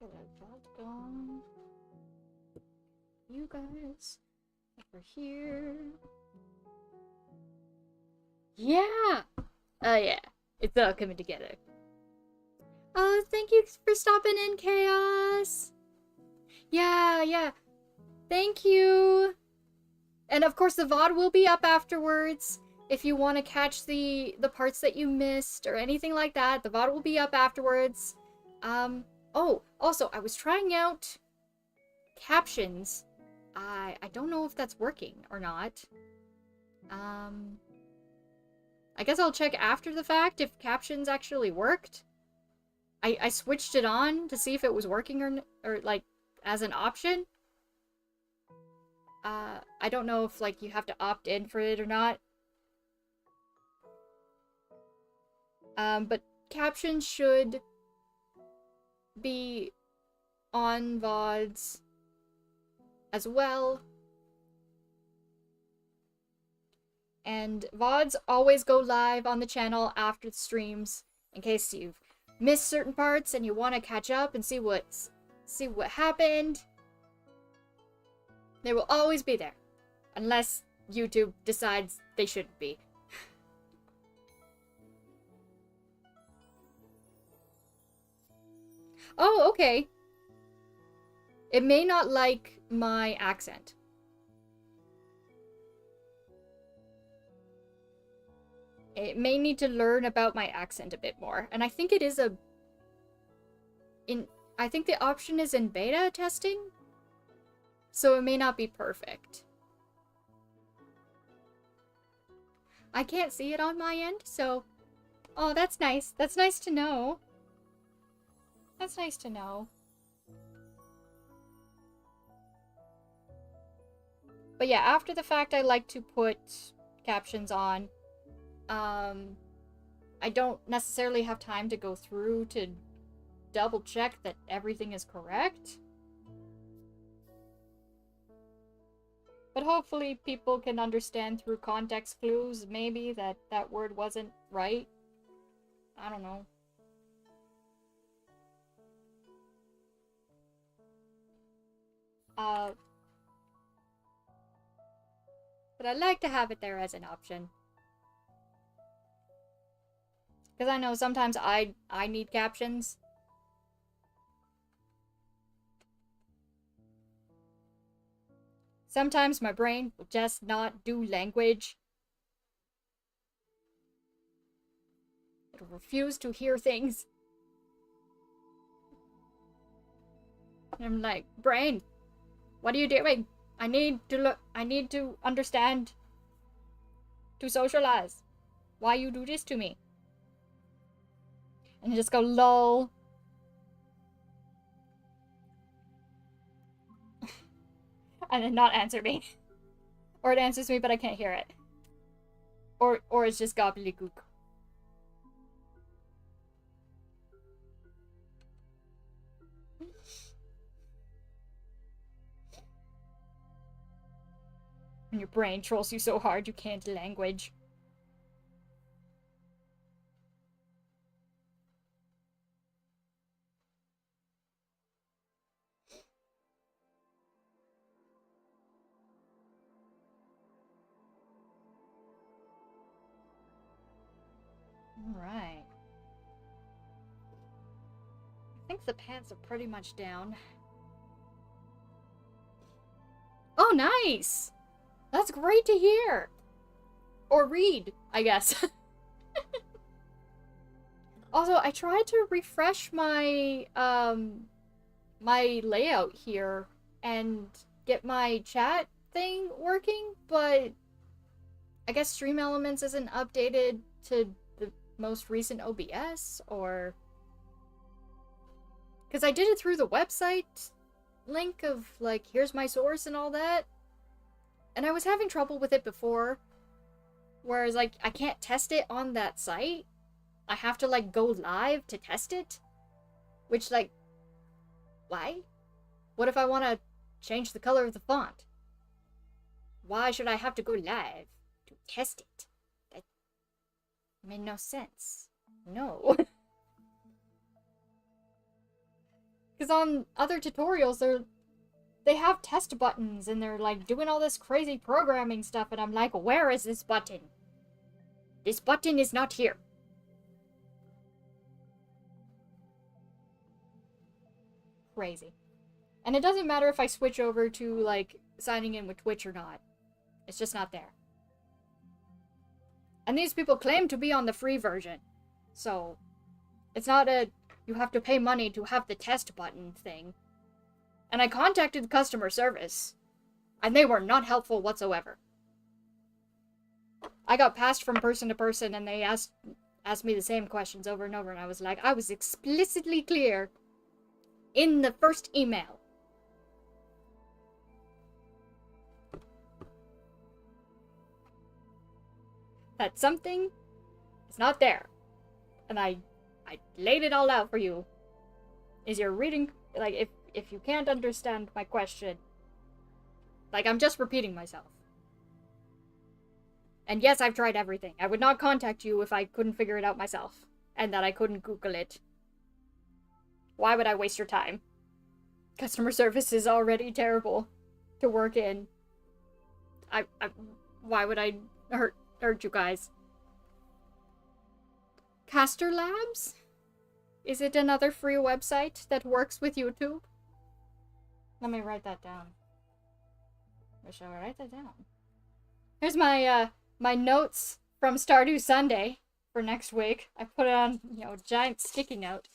Get that gone. You guys over here. Yeah! Oh yeah. It's all coming together. Oh, thank you for stopping in, Chaos! Yeah. Thank you! And of course the VOD will be up afterwards. If you want to catch the parts that you missed or anything like that, the VOD will be up afterwards. Oh, also, I was trying out captions. I don't know if that's working or not. I guess I'll check after the fact if captions actually worked. I switched it on to see if it was working or like as an option. I don't know if like you have to opt in for it or not. But captions should be on VODs as well. And VODs always go live on the channel after the streams in case you've missed certain parts and you want to catch up and see what happened. They will always be there. Unless YouTube decides they shouldn't be. Oh, okay. It may not like my accent. It may need to learn about my accent a bit more. And I think it is I think the option is in beta testing. So it may not be perfect. I can't see it on my end, so... Oh, that's nice. That's nice to know. That's nice to know. But yeah, after the fact, I like to put captions on. I don't necessarily have time to go through to double check that everything is correct. But hopefully people can understand through context clues, maybe, that that word wasn't right. I don't know. But I'd like to have it there as an option. Because I know sometimes I need captions. Sometimes my brain will just not do language. It'll refuse to hear things. And I'm like, brain, what are you doing? I need to understand. To socialize. Why you do this to me? And just go lol. And then not answer me. Or it answers me but I can't hear it. Or it's just gobbledygook. And your brain trolls you so hard you can't language. Alright. I think the pants are pretty much down. Oh, nice! That's great to hear! Or read, I guess. Also, I tried to refresh my, my layout here and get my chat thing working, but I guess Stream Elements isn't updated to the most recent OBS, or... Because I did it through the website link of, like, here's my source and all that. And I was having trouble with it before. Whereas, like, I can't test it on that site. I have to, like, go live to test it. Which, like, why? What if I want to change the color of the font? Why should I have to go live to test it? That made no sense. No. Because on other tutorials, they have test buttons, and they're, like, doing all this crazy programming stuff, and I'm like, where is this button? This button is not here. Crazy. And it doesn't matter if I switch over to, like, signing in with Twitch or not. It's just not there. And these people claim to be on the free version. So, it's not a, you have to pay money to have the test button thing. And I contacted customer service, and they were not helpful whatsoever. I got passed from person to person, and they asked me the same questions over and over, and I was like, I was explicitly clear in the first email. That something is not there. And I laid it all out for you. Is your reading, like, if you can't understand my question, like, I'm just repeating myself. And yes, I've tried everything. I would not contact you if I couldn't figure it out myself. And that I couldn't Google it. Why would I waste your time? Customer service is already terrible to work in. Why would I hurt you guys? Caster Labs? Is it another free website that works with YouTube? Let me write that down. Where shall I write that down? Here's my, my notes from Stardew Sunday for next week. I put it on, you know, a giant sticky note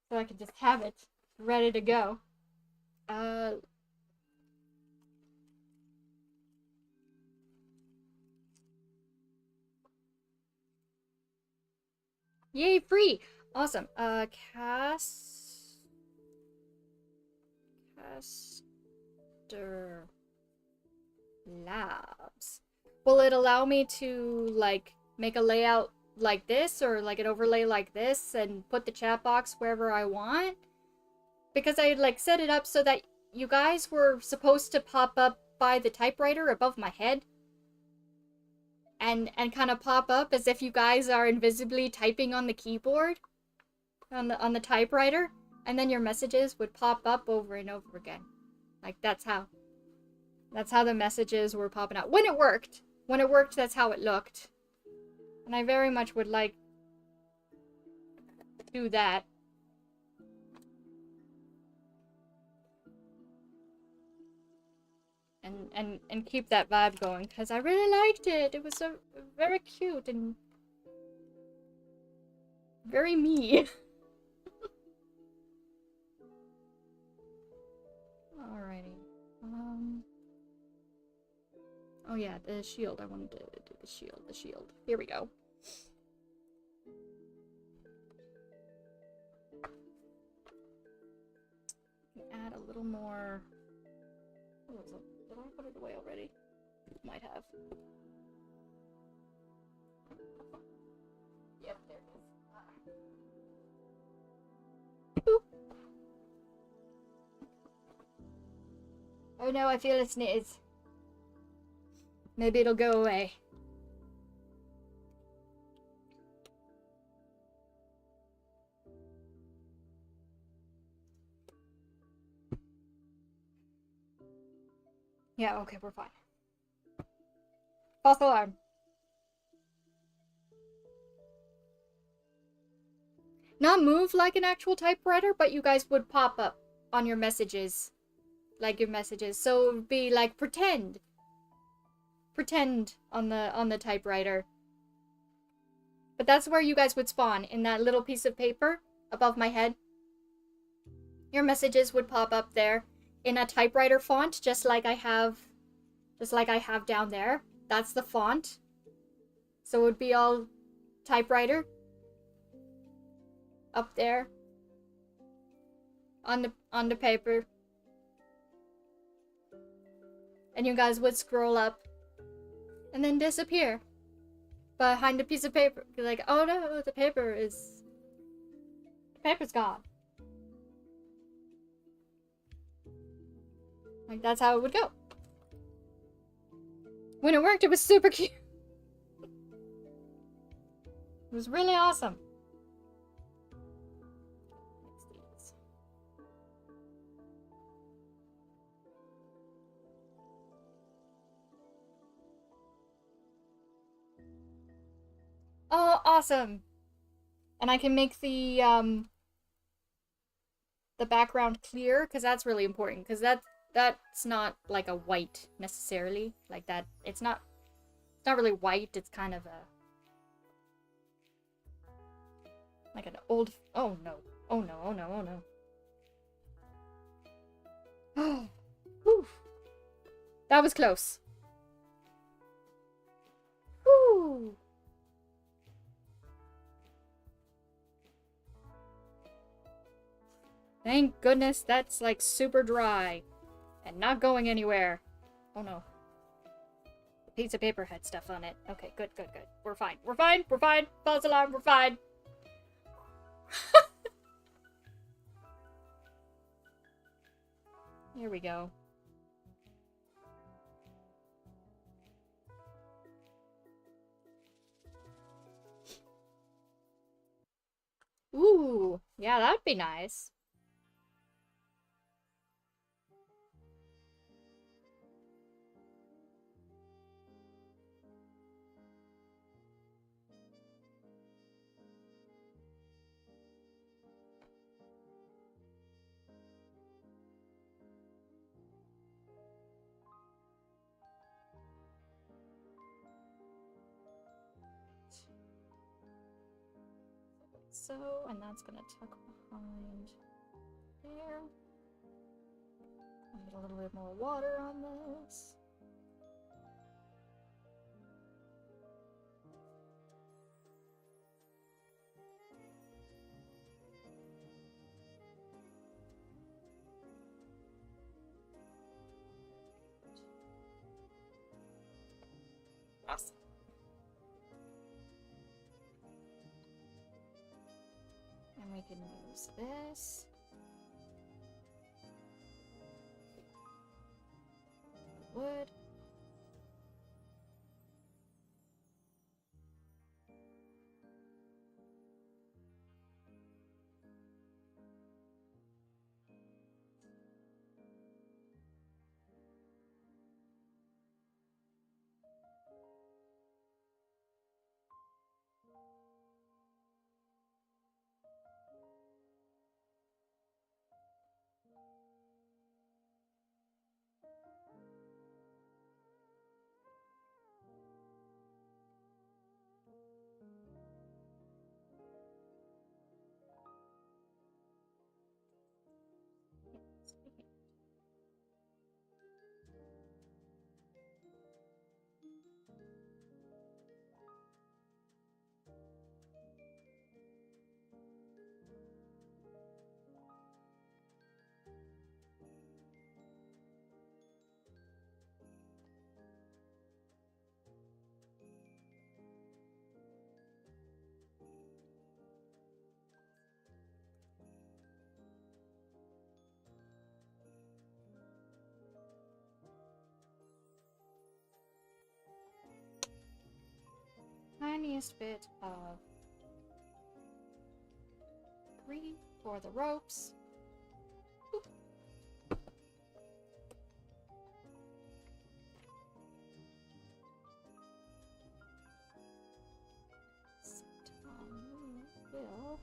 so I can just have it ready to go. Yay, free! Awesome. Caster Labs. Will it allow me to, like, make a layout like this, or like an overlay like this, and put the chat box wherever I want? Because I, like, set it up so that you guys were supposed to pop up by the typewriter above my head. And kind of pop up as if you guys are invisibly typing on the keyboard. On the typewriter. And then your messages would pop up over and over again. Like, that's how the messages were popping out. When it worked, that's how it looked. And I very much would like to do that. And keep that vibe going, because I really liked it. It was so very cute and very me. Alrighty. Oh yeah, the shield. I wanted to do the shield. Here we go. little more... What was it? Did I put it away already? Might have. Yep, there it is. Boop. Oh no, I feel a sneeze. Maybe it'll go away. Yeah, okay, we're fine. False alarm. Not move like an actual typewriter, but you guys would pop up on your messages. Like your messages. So it would be like pretend. Pretend on the typewriter. But that's where you guys would spawn, in that little piece of paper above my head. Your messages would pop up there in a typewriter font, just like I have down there. That's the font. So it would be all typewriter up there on the paper. And you guys would scroll up and then disappear behind a piece of paper. You're like, oh no, the paper's gone. Like, that's how it would go. When it worked, it was super cute. It was really awesome. Oh, awesome. And I can make the background clear, because that's really important, because that's not like a white necessarily, like that. It's not really white. It's kind of a like an old. Oh no! Oh no! Oh no! Oh no! Oh, whew. That was close. Whew. Thank goodness that's like super dry and not going anywhere. Oh no. The piece of paper had stuff on it. Okay, good, good, good. We're fine. We're fine. We're fine. False alarm. We're fine. Here we go. Ooh, yeah, that'd be nice. So, and that's gonna tuck behind there. Get a little bit more water on this. Awesome. And we can use this. Wood. tiniest bit of green for the ropes. Boop. Will.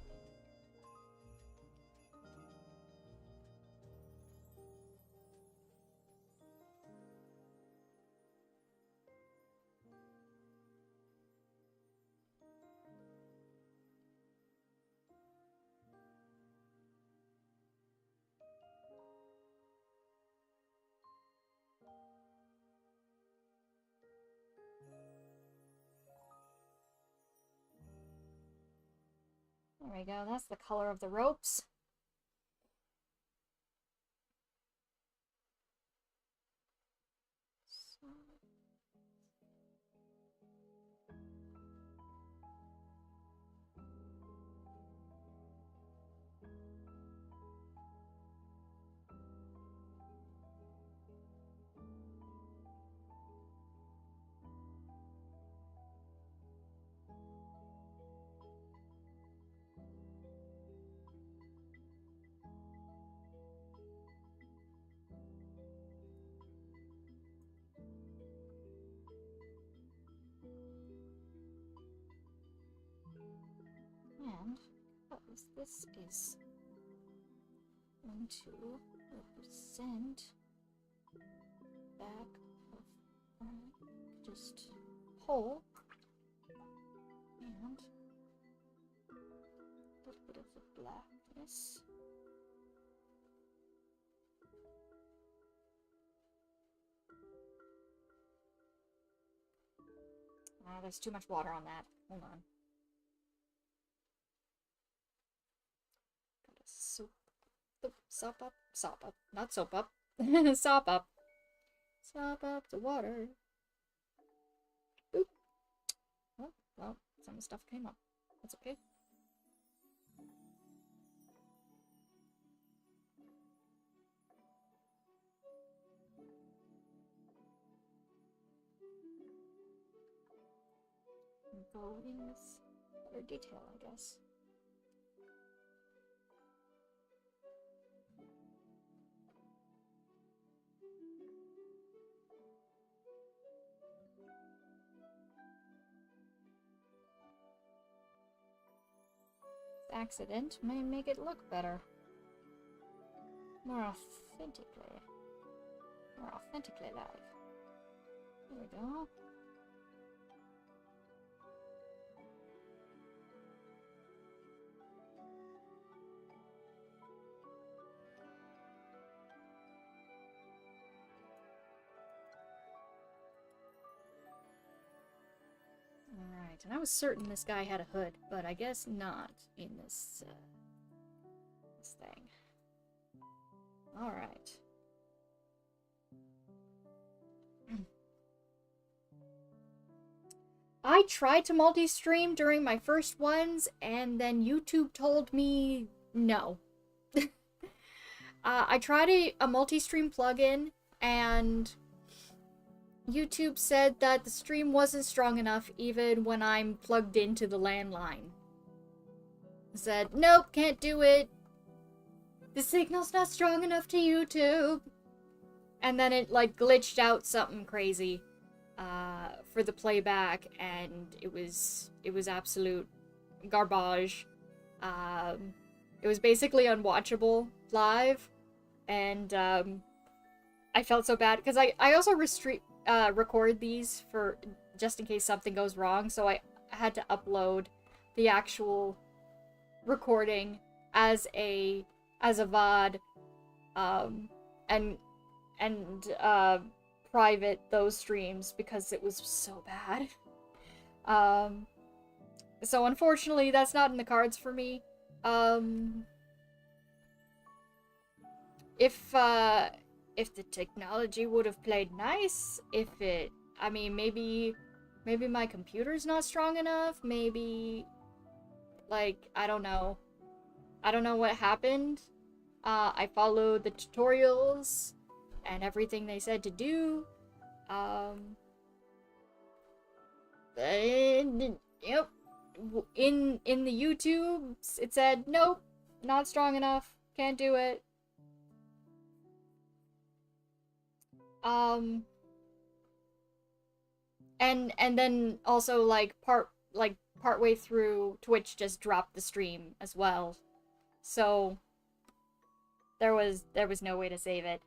There we go, that's the color of the ropes. So... And because this is going to represent back of just whole and a little bit of the blackness. There's too much water on that. Hold on. Sop up, not soap up, sop up the water. Oop. Oh, well, some stuff came up. That's okay. Go in with better detail, I guess. Accident may make it look better. More authentically live. There we go. Alright, and I was certain this guy had a hood, but I guess not in this, this thing. Alright. I tried to multi-stream during my first ones, and then YouTube told me no. I tried a multi-stream plugin, and YouTube said that the stream wasn't strong enough even when I'm plugged into the landline. It said, nope, can't do it. The signal's not strong enough to YouTube. And then it, like, glitched out something crazy for the playback, and it was absolute garbage. It was basically unwatchable live, and I felt so bad, because I also record these for just in case something goes wrong, so I had to upload the actual recording as a VOD, and private those streams because it was so bad. So unfortunately that's not in the cards for me. If the technology would have played nice, I mean, maybe my computer's not strong enough, maybe, like, I don't know what happened. I followed the tutorials and everything they said to do, Yep. In the YouTube, it said, nope, not strong enough, can't do it. And then also partway through, Twitch just dropped the stream as well. So there was no way to save it.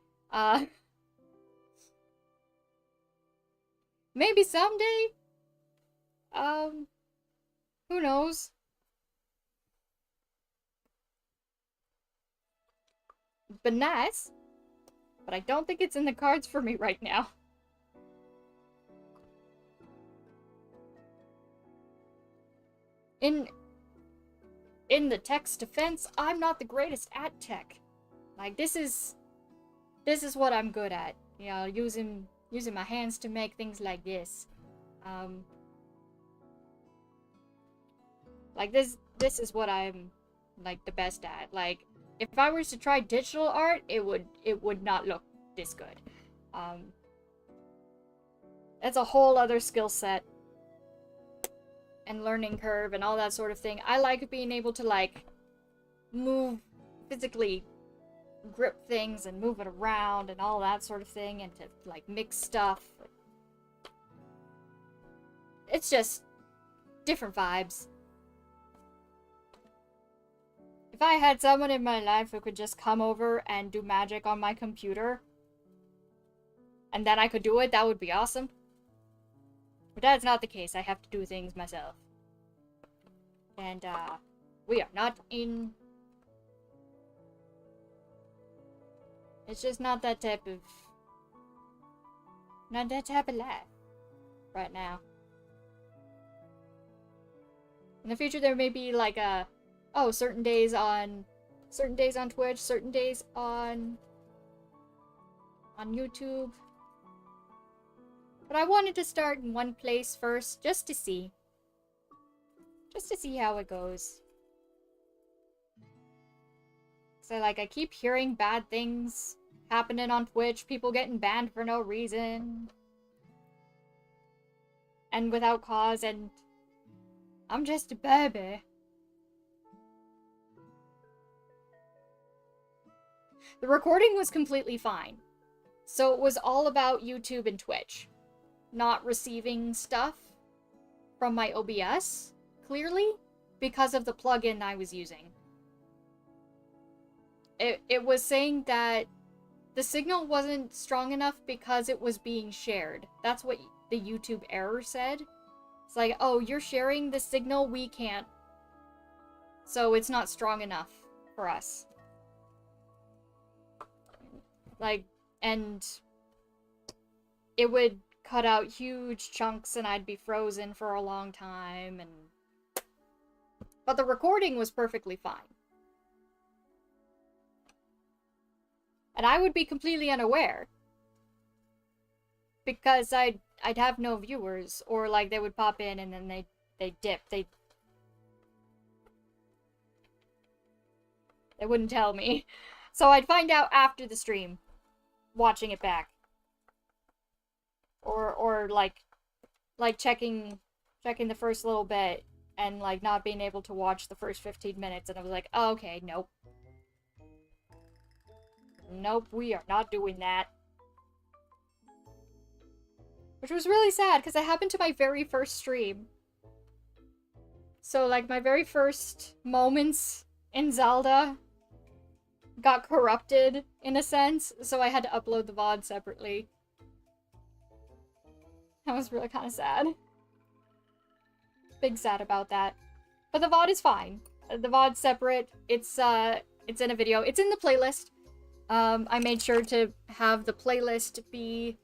Maybe someday. Who knows? But nice. But I don't think it's in the cards for me right now. In the tech's defense, I'm not the greatest at tech. Like, this is what I'm good at. You know, using my hands to make things like this. Like, this is what I'm, like, the best at. Like, if I was to try digital art, it would not look this good. That's a whole other skill set. And learning curve and all that sort of thing. I like being able to, like, move, physically grip things and move it around and all that sort of thing, and to, like, mix stuff. It's just different vibes. If I had someone in my life who could just come over and do magic on my computer, and then I could do it, that would be awesome. But that's not the case. I have to do things myself. And, we are not in... It's just not that type of... Not that type of life. Right now. In the future, there may be, like, certain days on Twitch, certain days on YouTube. But I wanted to start in one place first, just to see. Just to see how it goes. So, like, I keep hearing bad things happening on Twitch, people getting banned for no reason. And without cause, and I'm just a baby. The recording was completely fine. So it was all about YouTube and Twitch. Not receiving stuff from my OBS, clearly, because of the plugin I was using. It was saying that the signal wasn't strong enough because it was being shared. That's what the YouTube error said. It's like, oh, you're sharing the signal, we can't. So it's not strong enough for us. Like, and it would cut out huge chunks and I'd be frozen for a long time, and but the recording was perfectly fine. And I would be completely unaware. Because I'd have no viewers, or like they would pop in and then they dip. They wouldn't tell me. So I'd find out after the stream, watching it back. Or like checking the first little bit and like not being able to watch the first 15 minutes, and I was like, oh, okay, nope. Nope, we are not doing that. Which was really sad, because it happened to my very first stream. So, like, my very first moments in Zelda got corrupted, in a sense, so I had to upload the VOD separately. That was really kind of sad. Big sad about that. But the VOD is fine. The VOD's separate. It's in a video. It's in the playlist. I made sure to have the playlist be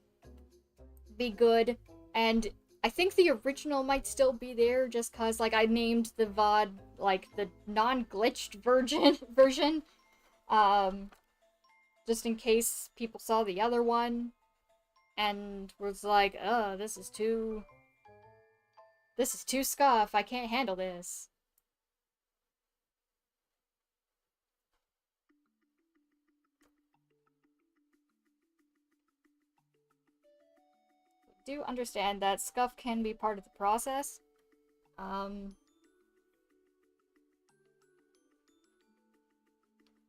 good, and I think the original might still be there, just cause like I named the VOD like the non-glitched version, just in case people saw the other one and was like, oh, this is too scuff, I can't handle this. Do understand that scuff can be part of the process.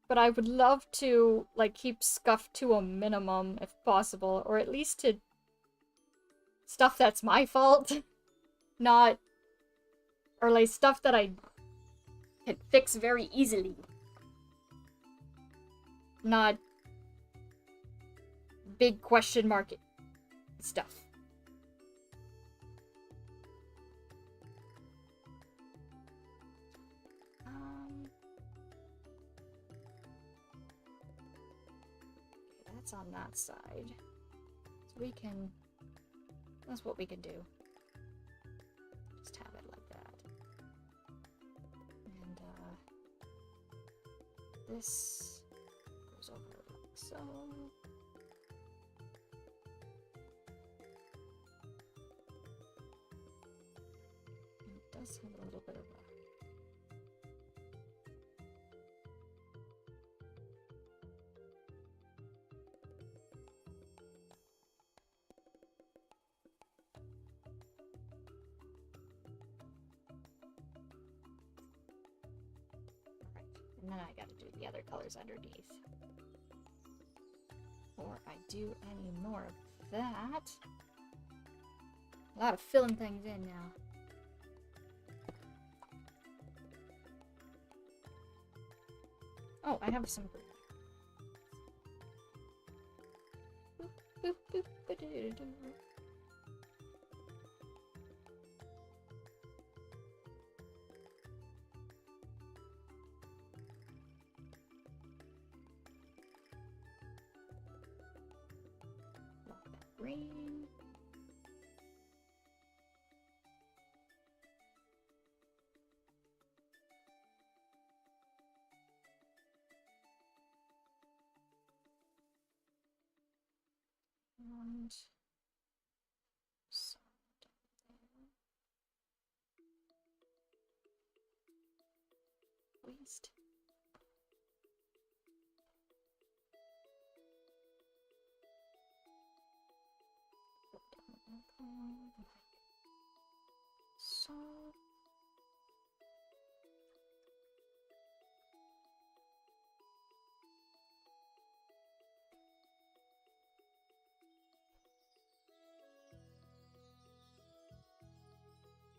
But I would love to, like, keep scuff to a minimum if possible, or at least to stuff that's my fault, not, or like stuff that I can fix very easily, not big question mark stuff. That's on that side. So we can, that's what we can do. Just have it like that. And this goes over like so. And it does have a little bit of a and then I gotta do the other colors underneath. Before I do any more of that. A lot of filling things in now. Oh, I have some glue. Boop, boop, boop, doo, doo, doo. Green. And some down there. Waste. So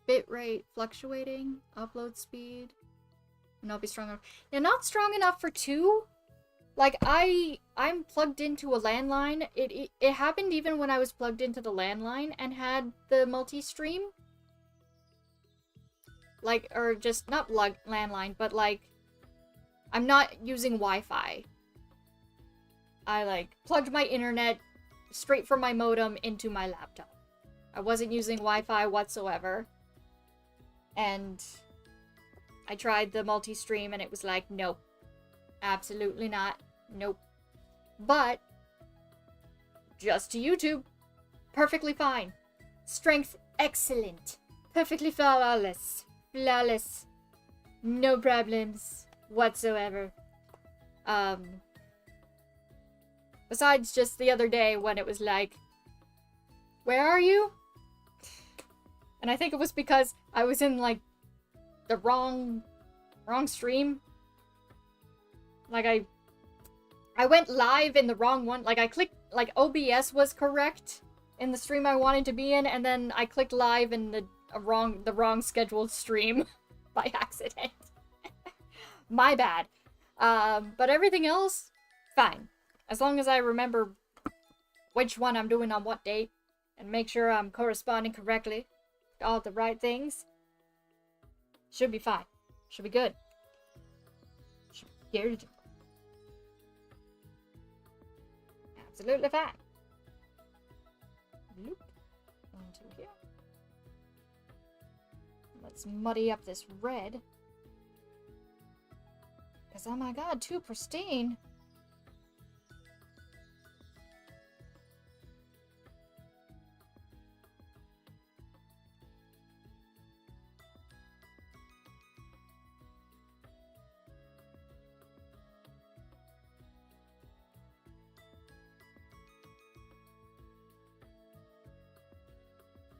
bitrate fluctuating, upload speed, not be strong enough. Yeah, not strong enough for 2. Like, I'm plugged into a landline. It happened even when I was plugged into the landline and had the multi-stream. Like, or just, not landline, but like, I'm not using Wi-Fi. I, like, plugged my internet straight from my modem into my laptop. I wasn't using Wi-Fi whatsoever. And I tried the multi-stream and it was like, nope. Absolutely not. Nope. But just to YouTube. Perfectly fine. Strength excellent. Perfectly flawless. Flawless. No problems whatsoever. Besides just the other day when it was like, where are you? And I think it was because I was in like the wrong stream. Like I went live in the wrong one. Like I clicked, like OBS was correct in the stream I wanted to be in, and then I clicked live in the wrong scheduled stream by accident. My bad. But everything else, fine. As long as I remember which one I'm doing on what date and make sure I'm corresponding correctly to all the right things, should be fine. Should be good. Should be good. Absolutely fine. Loop. Into here. Let's muddy up this red. Because, oh my god, too pristine.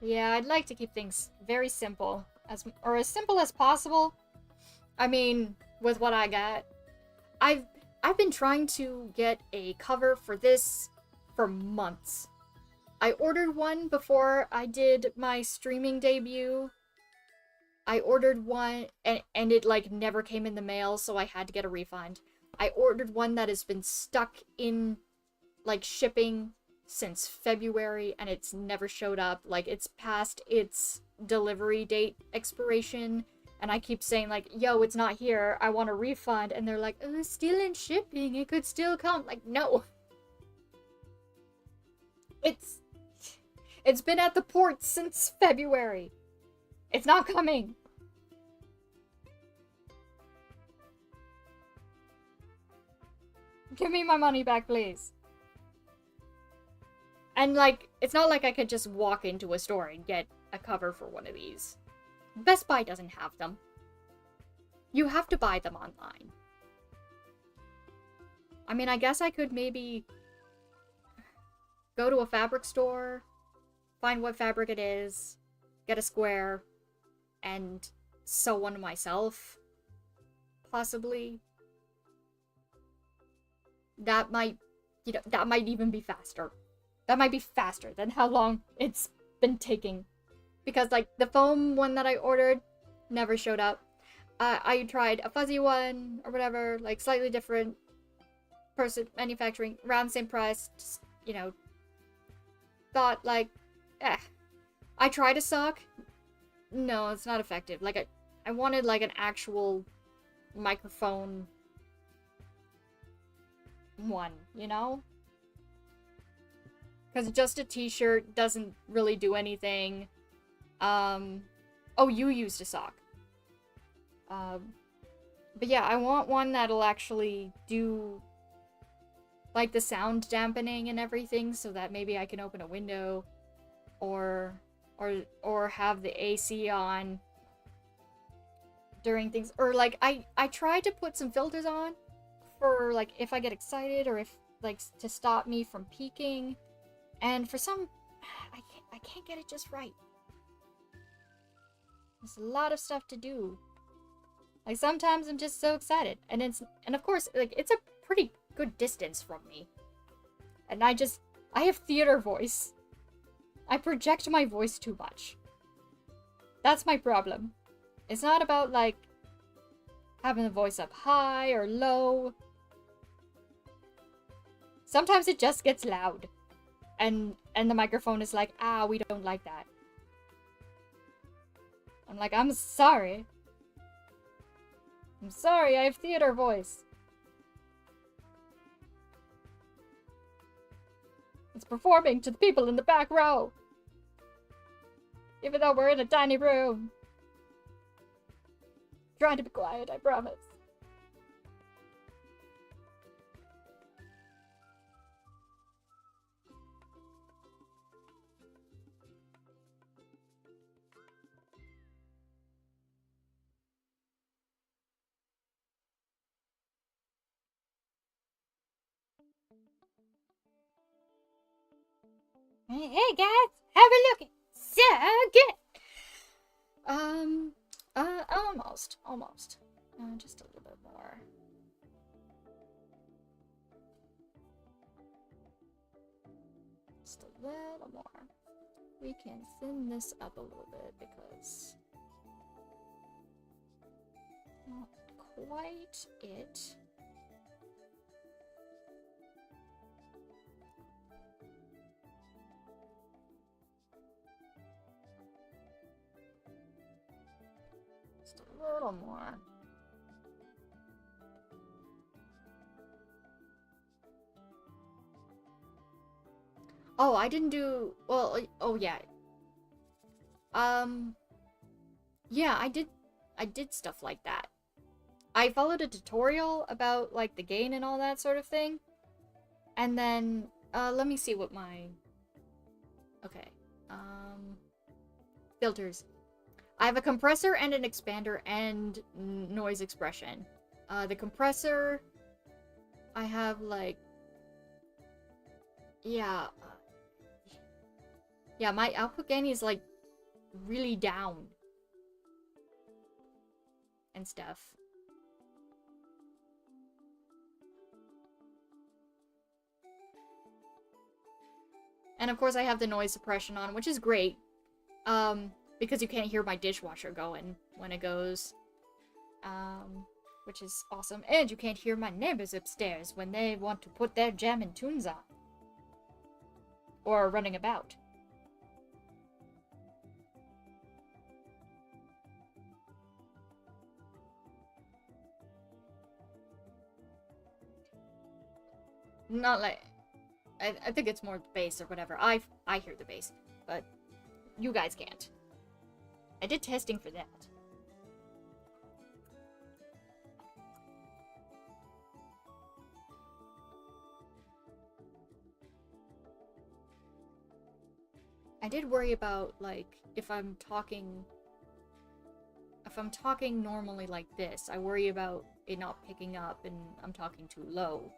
Yeah, I'd like to keep things very simple. as simple as possible. I mean, with what I got, I've been trying to get a cover for this for months. I ordered one before I did my streaming debut. I ordered one and it like never came in the mail, so I had to get a refund. I ordered one that has been stuck in like shipping since February and it's never showed up. Like it's past its delivery date expiration and I keep saying like, yo, it's not here, I want a refund, and they're like, oh, it's still in shipping, it could still come. Like, no. It's been at the port since February. It's not coming. Give me my money back, please. And, like, it's not like I could just walk into a store and get a cover for one of these. Best Buy doesn't have them. You have to buy them online. I mean, I guess I could maybe go to a fabric store, find what fabric it is, get a square, and sew one myself. Possibly. That might, that might even be faster. That might be faster than how long it's been taking. Because, like, the foam one that I ordered never showed up. I tried a fuzzy one, or whatever, like, slightly different person manufacturing, around the same price, just, thought, like, I tried a sock. No, it's not effective. Like, I wanted, like, an actual microphone one, Because just a t-shirt doesn't really do anything. Oh, you used a sock. But yeah, I want one that'll actually do, like, the sound dampening and everything, so that maybe I can open a window, or have the AC on during things, or, like, I tried to put some filters on for, like, if I get excited, or if, like, to stop me from peaking, and for some, I can't get it just right. There's a lot of stuff to do. Like, sometimes I'm just so excited, and of course, like, it's a pretty good distance from me. And I have theater voice. I project my voice too much. That's my problem. It's not about, like, having the voice up high or low. Sometimes it just gets loud. And the microphone is like, we don't like that. I'm like, I'm sorry. I'm sorry, I have theater voice. It's performing to the people in the back row. Even though we're in a tiny room. Trying to be quiet, I promise. Hey guys, have a look. So good. Almost. Just a little bit more. Just a little more. We can thin this up a little bit because not quite it. Just a little more. Oh, I didn't do... Well, oh yeah. Yeah, I did stuff like that. I followed a tutorial about, like, the gain and all that sort of thing. And then, let me see what my... Okay. Filters. I have a compressor and an expander and noise expression. The compressor, I have, like... Yeah. Yeah, my output gain is, like, really down. and stuff. And of course I have the noise suppression on, which is great. Because you can't hear my dishwasher going when it goes. Which is awesome. And you can't hear my neighbors upstairs when they want to put their jamming tunes on. Or are running about. Not like... I think it's more the bass or whatever. I hear the bass, but you guys can't. I did testing for that. I did worry about, like, if I'm talking normally like this, I worry about it not picking up and I'm talking too low.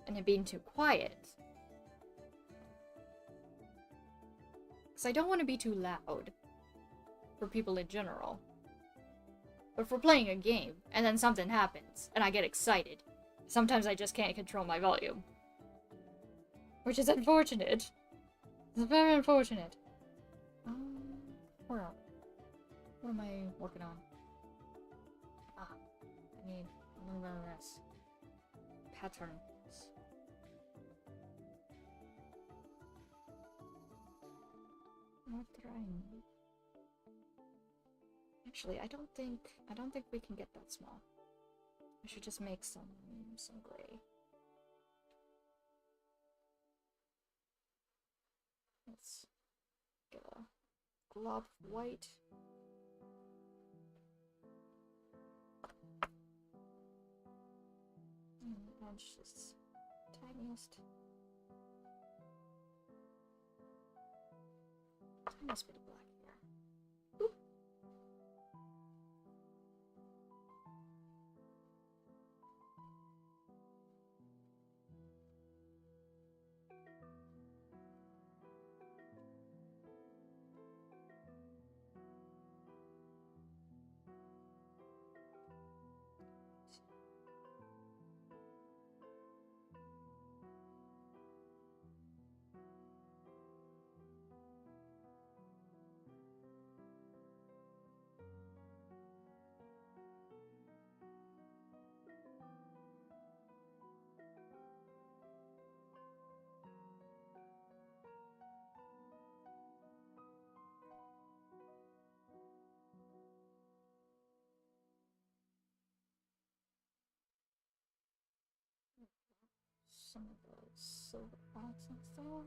And it being too quiet. Because I don't want to be too loud. For people in general. But for playing a game, and then something happens, and I get excited, sometimes I just can't control my volume. Which is unfortunate. It's very unfortunate. Where are we? What am I working on? Ah, I need a little bit of this. Patterns. What did I need? Actually, I don't think we can get that small. I should just make some gray. Let's get a glob of white. And the edge is tiniest. Tiniest bit of black here. Boop. Some of the silver accents there.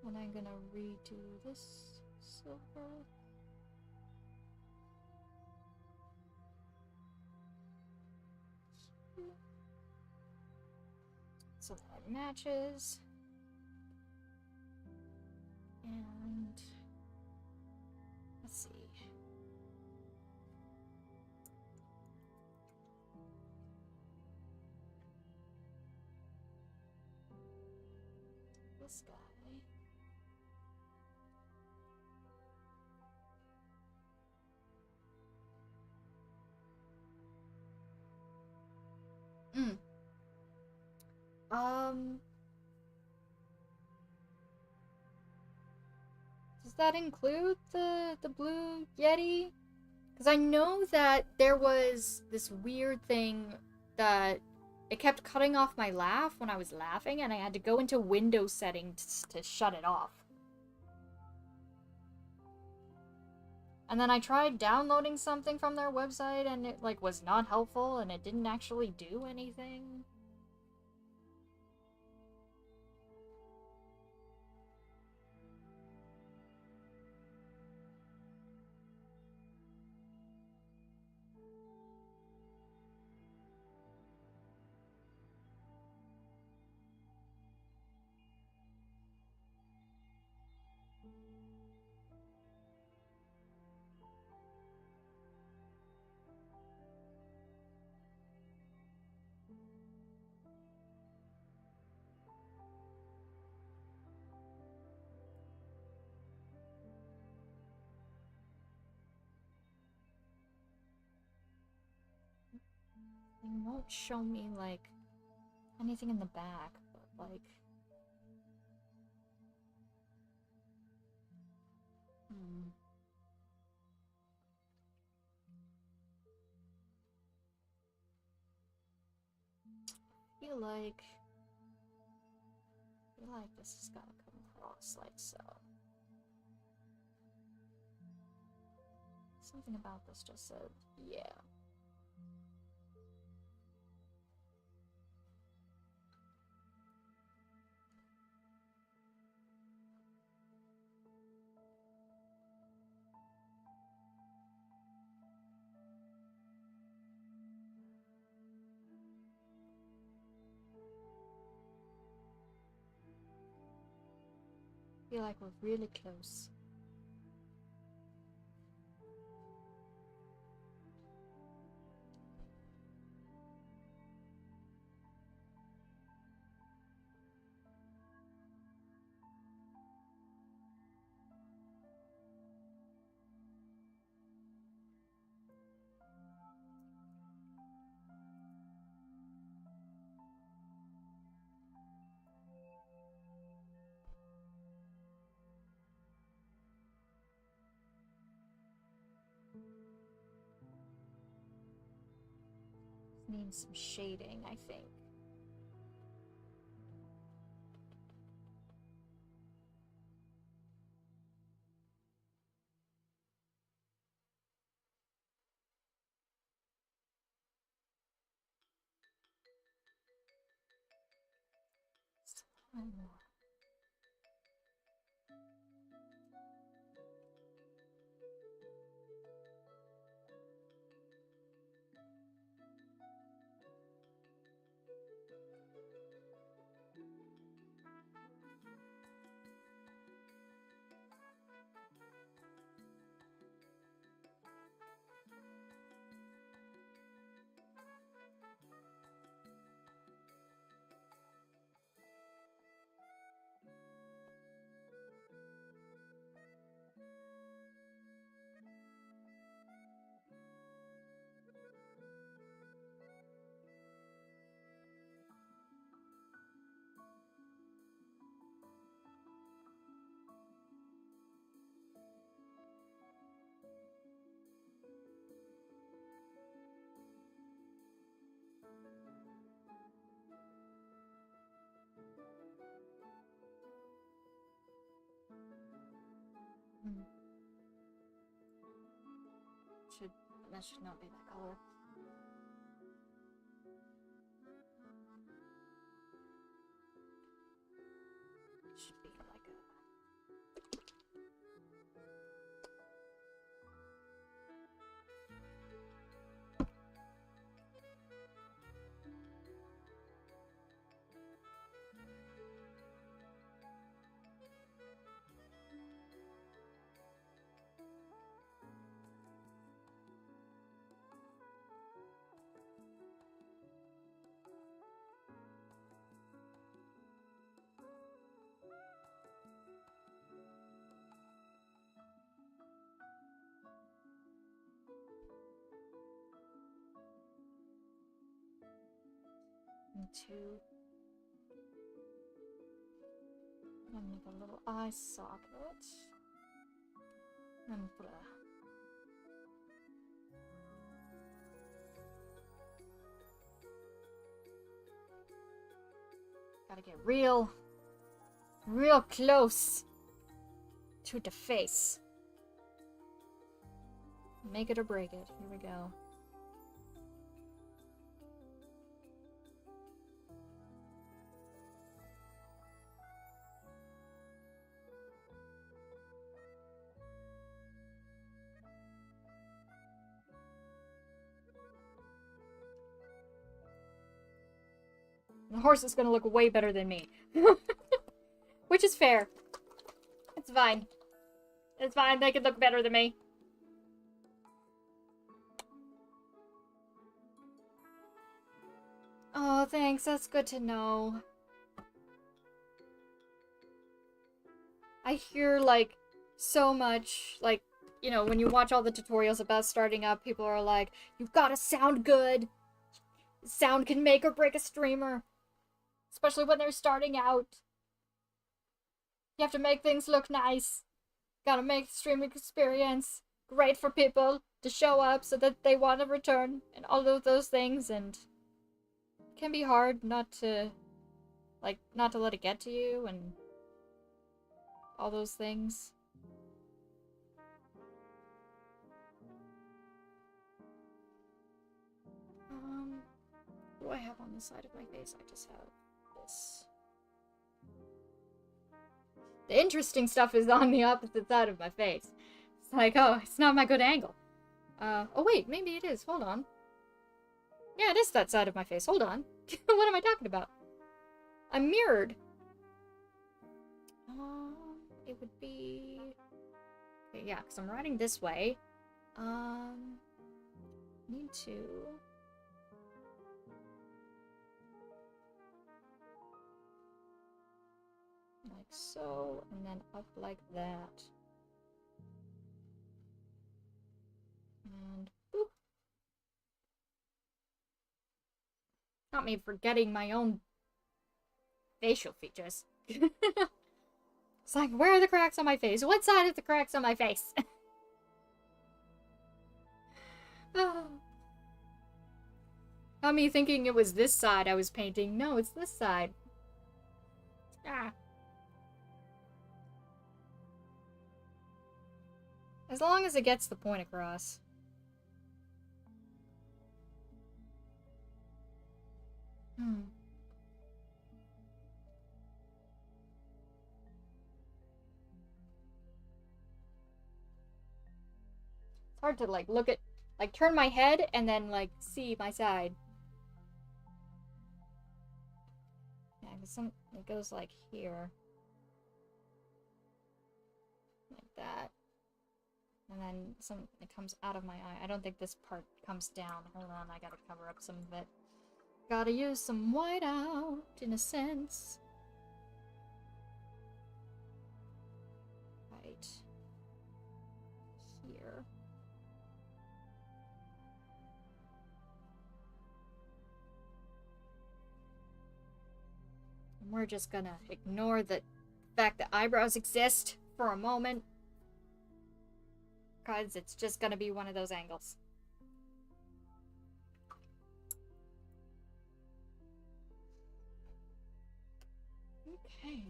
And I'm gonna redo this silver. So that matches. And let's see. This guy. Does that include the blue Yeti? Because I know that there was this weird thing that it kept cutting off my laugh when I was laughing, and I had to go into Windows settings to shut it off. And then I tried downloading something from their website, and it, like, was not helpful, and it didn't actually do anything. They won't show me, like, anything in the back, but, like... I feel like this has gotta come across like so. Something about this just said, yeah. I feel like we're really close. Needs some shading, I think. One more. That should not be that color. Should be like a... Two. I'm gonna make a little eye socket. And put a... Gotta get real close to the face. Make it or break it. Here we go. The horse is gonna look way better than me. Which is fair. It's fine. It's fine, they can look better than me. Oh, thanks, that's good to know. I hear, like, so much, like, you know, when you watch all the tutorials about starting up, people are like, you've gotta sound good. Sound can make or break a streamer. Especially when they're starting out. You have to make things look nice. Gotta make the streaming experience great for people to show up so that they want to return. And all of those things. And it can be hard not to... like, not to let it get to you. And all those things. What do I have on the side of my face? I just have this. The interesting stuff is on the opposite side of my face. It's like, oh, it's not my good angle. Oh wait, maybe it is. Hold on. Yeah, it is that side of my face. Hold on. What am I talking about? I'm mirrored. It would be... okay, yeah, because I'm riding this way. Need to... like so, and then up like that. And boop. Not me forgetting my own facial features. It's like, where are the cracks on my face? What side of the cracks on my face? Oh. Not me thinking it was this side I was painting. No, it's this side. Ah. As long as it gets the point across. It's hard to, like, look at... like, turn my head and then, like, see my side. Yeah, because it goes, like, here. Like that. And then it comes out of my eye. I don't think this part comes down. Hold on, I gotta cover up some of it. Gotta use some whiteout, in a sense. Right. Here. And we're just gonna ignore the fact that eyebrows exist for a moment. Because it's just gonna be one of those angles. Okay.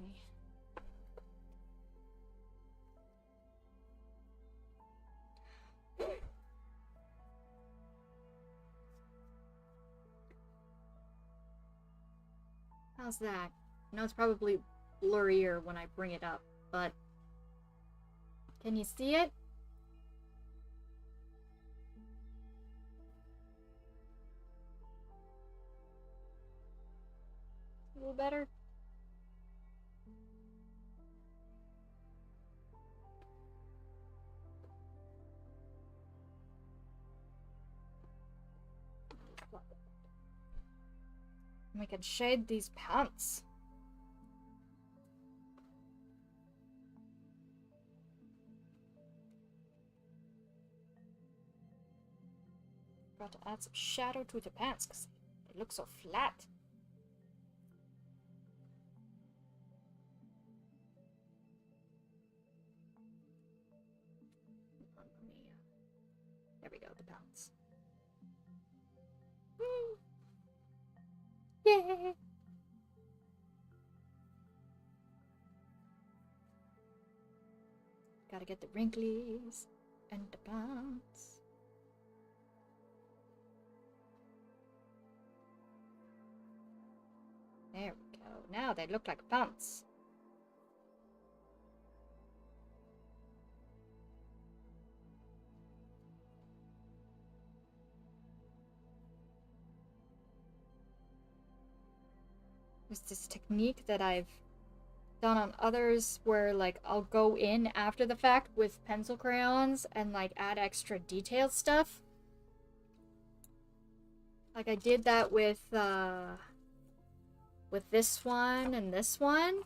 How's that? I know it's probably blurrier when I bring it up, but can you see it? A little better? We can shade these pants. Got to add some shadow to the pants because they look so flat. There we go, the pants. Yay! Gotta get the wrinklies and the pants. There we go. Now they look like pants. There's this technique that I've done on others where, like, I'll go in after the fact with pencil crayons and, like, add extra detailed stuff. Like, I did that with this one and this one.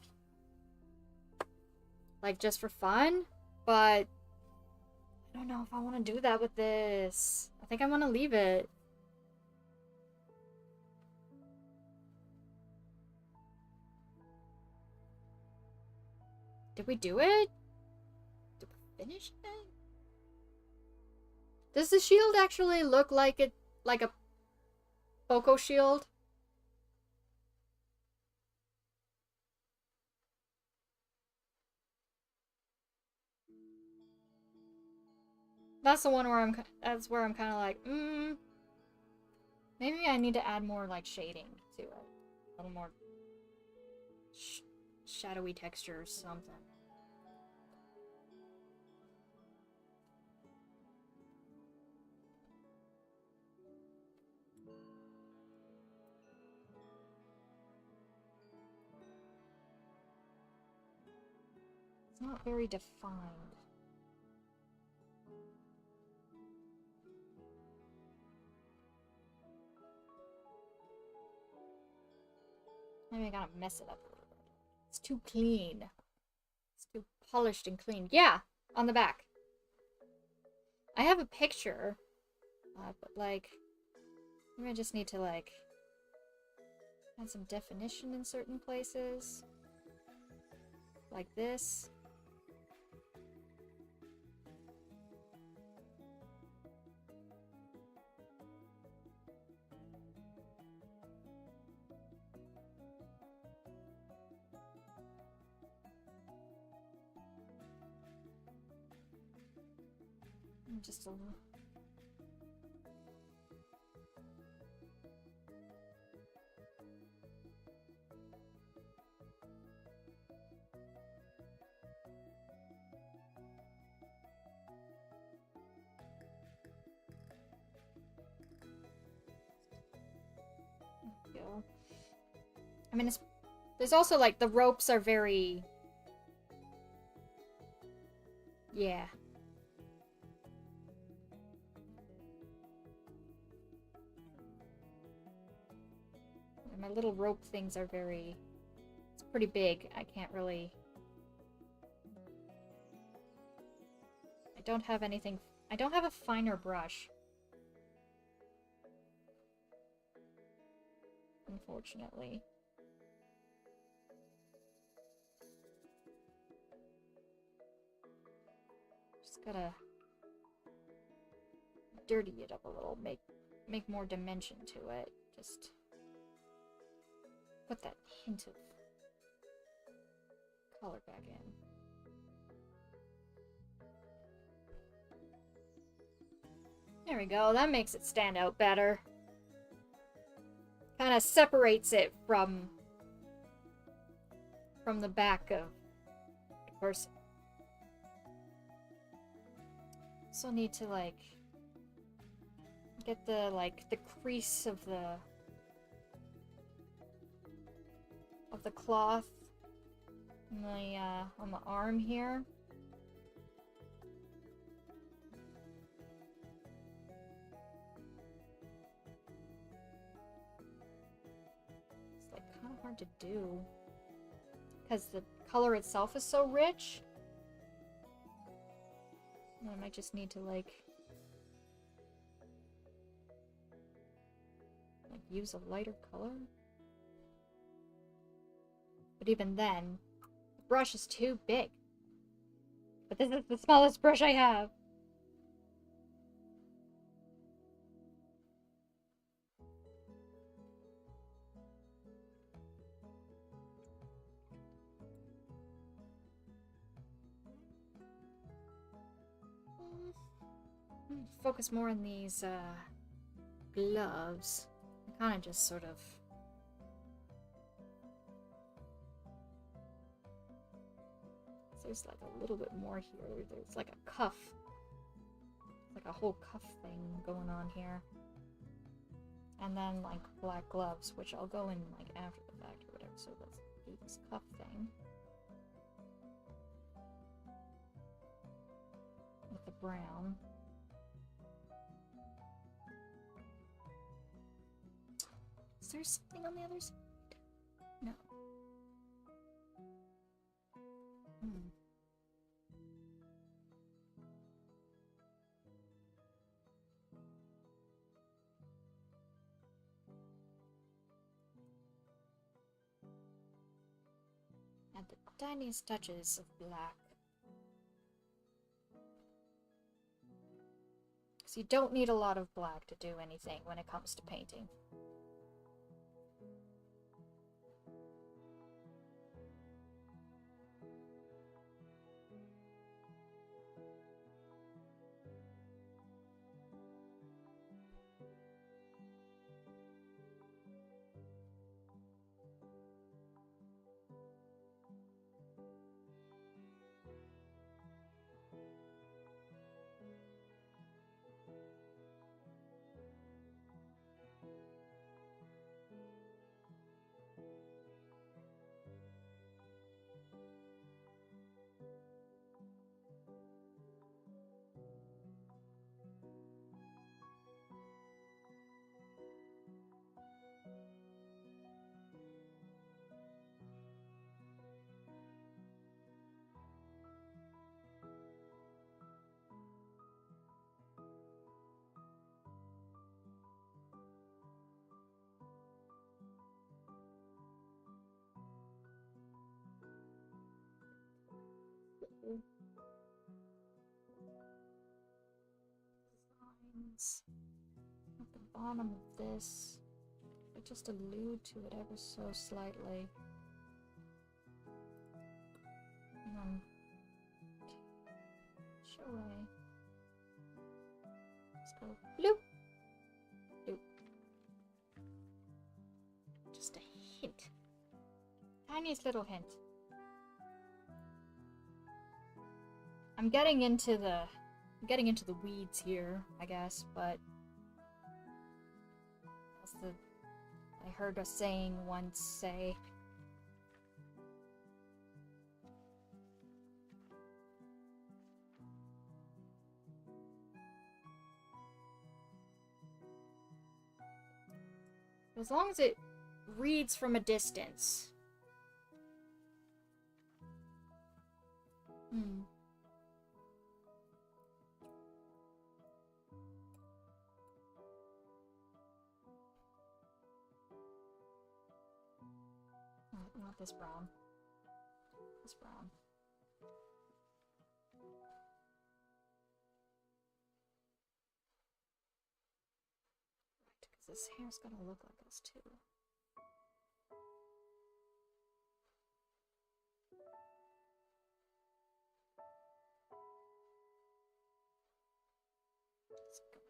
Like, just for fun. But I don't know if I want to do that with this. I think I want to leave it. Did we do it? Did we finish it? Does the shield actually look like it, like a Poco shield? That's the one where that's where I'm kind of like, maybe I need to add more, like, shading to it. A little more shadowy texture or something. It's not very defined. Maybe I gotta mess it up a little bit. It's too clean. It's too polished and clean. Yeah, on the back. I have a picture, but like, maybe I just need to like add some definition in certain places, like this. Just a little. There we go. I mean, there's also like the ropes are very, yeah. My little rope things are very... It's pretty big. I can't really... I don't have anything... I don't have a finer brush. Unfortunately. Just gotta... dirty it up a little. Make more dimension to it. Just... put that hint of color back in. There we go. That makes it stand out better. Kind of separates it from the back of the person. Also need to like get the crease of the cloth on the arm here. It's like kind of hard to do because the color itself is so rich. And I might just need to like use a lighter color. But even then, the brush is too big. But this is the smallest brush I have. Focus more on these gloves. I kind of just sort of... There's like a little bit more here. There's like a cuff. Like a whole cuff thing going on here. And then like black gloves, which I'll go in like after the fact or whatever. So let's do this cuff thing. With the brown. Is there something on the other side? No. Add the tiniest touches of black. So you don't need a lot of black to do anything when it comes to painting. Lines at the bottom of this. I just allude to it ever so slightly. And then show away. Let's go bloop. Bloop. Just a hint. Tiniest little hint. I'm getting into the weeds here, I guess, but as I heard a saying once say. As long as it reads from a distance. Not this brown. This brown. Right, because this hair's gonna look like this too. It's gonna be...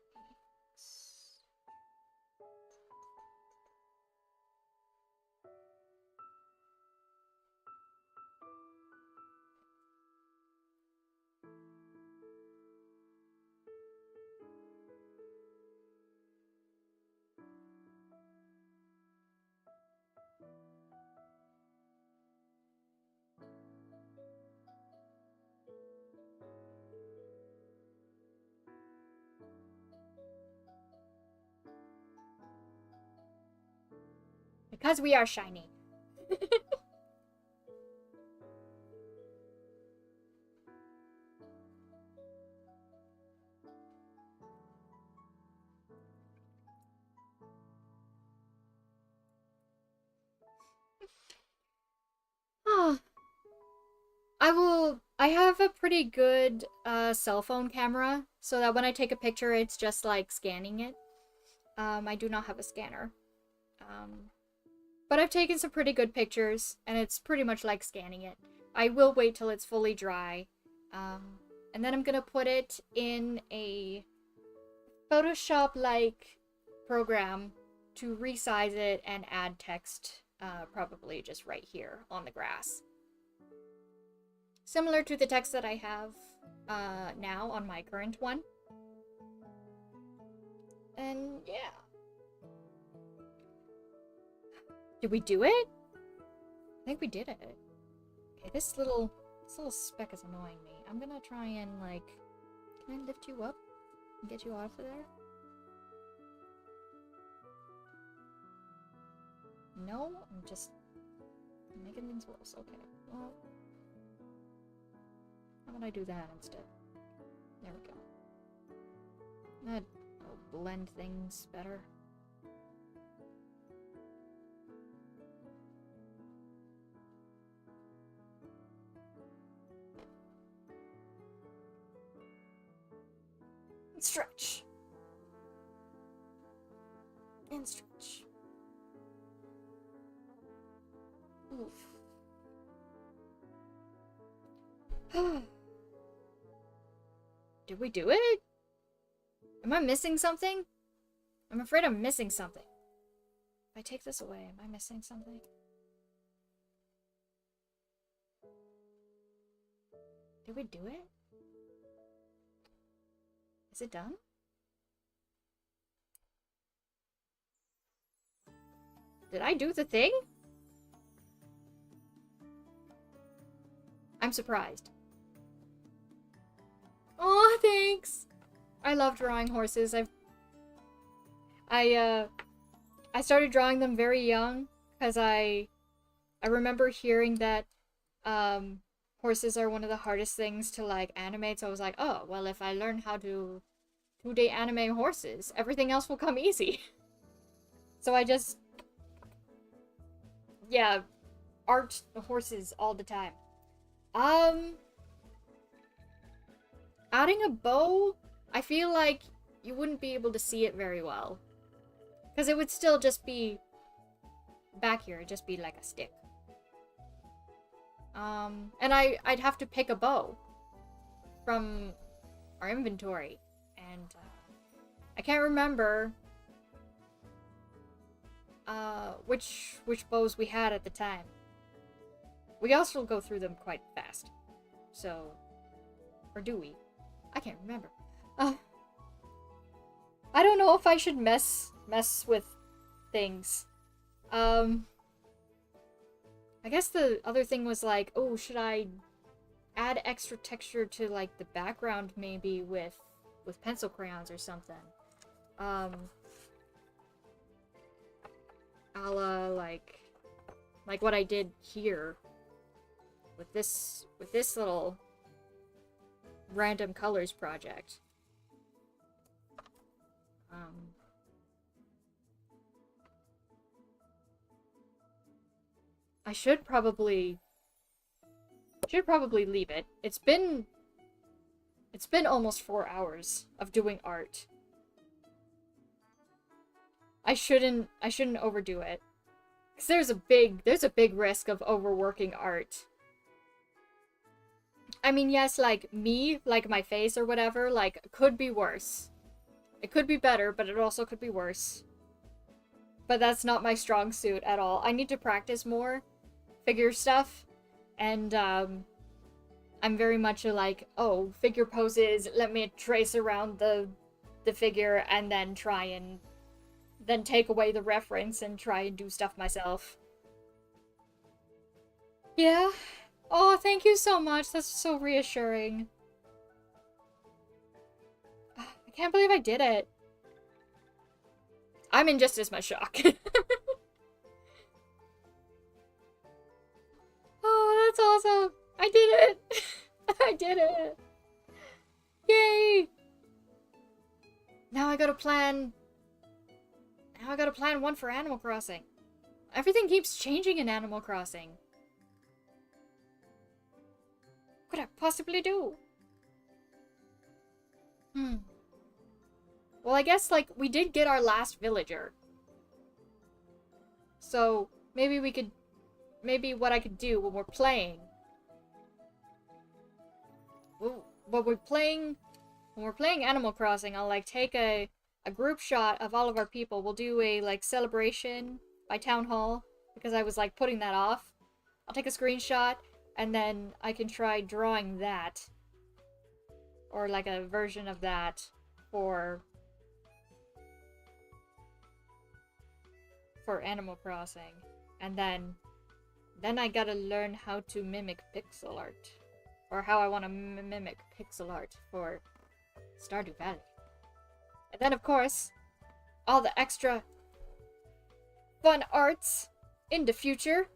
Because we are shiny. I have a pretty good cell phone camera, so that when I take a picture, it's just like scanning it. I do not have a scanner. But I've taken some pretty good pictures, and it's pretty much like scanning it. I will wait till it's fully dry. And then I'm gonna put it in a Photoshop-like program to resize it and add text, probably just right here on the grass. Similar to the text that I have now on my current one. And yeah. Did we do it? I think we did it. Okay, this little speck is annoying me. I'm gonna try and like, can I lift you up and get you out of there? No, I'm just making things worse. Okay, well, how about I do that instead? There we go. That'll blend things better. Stretch. And stretch. Oof. Did we do it? Am I missing something? I'm afraid I'm missing something. If I take this away, am I missing something? Did we do it? Is it done? Did I do the thing? I'm surprised. Aw, thanks! I love drawing horses. I started drawing them very young because I remember hearing that horses are one of the hardest things to like animate, so I was like, oh, well, if I learn how to 2D animate horses, everything else will come easy. So I just, yeah, art horses all the time. Adding a bow, I feel like you wouldn't be able to see it very well. Because it would still just be back here, it'd just be like a stick. And I'd have to pick a bow from our inventory. And I can't remember which bows we had at the time. We also go through them quite fast. So, or do we? I can't remember. I don't know if I should mess with things. I guess the other thing was like, oh, should I add extra texture to like the background maybe with pencil crayons or something? A la like what I did here with this little random colors project. I should probably leave it. It's been almost 4 hours of doing art. I shouldn't overdo it. 'Cause there's a big risk of overworking art. I mean, yes, like me, like my face or whatever, like could be worse. It could be better, but it also could be worse. But that's not my strong suit at all. I need to practice more figure stuff, and I'm very much like, oh, figure poses, let me trace around the figure and then try and then take away the reference and try and do stuff myself. Yeah. Oh, thank you so much. That's so reassuring. I can't believe I did it. I'm in just as much shock. Oh, that's awesome. I did it. I did it. Yay. Now I gotta plan one for Animal Crossing. Everything keeps changing in Animal Crossing. What could I possibly do? Well, I guess, like, we did get our last villager. So, maybe what I could do when we're playing... when we're playing Animal Crossing, I'll, like, take a group shot of all of our people. We'll do a, like, celebration by Town Hall, because I was, like, putting that off. I'll take a screenshot, and then I can try drawing that. Or, like, a version of that for Animal Crossing. And then I gotta learn how to mimic pixel art. Or how I want to mimic pixel art for Stardew Valley. And then, of course, all the extra fun arts in the future.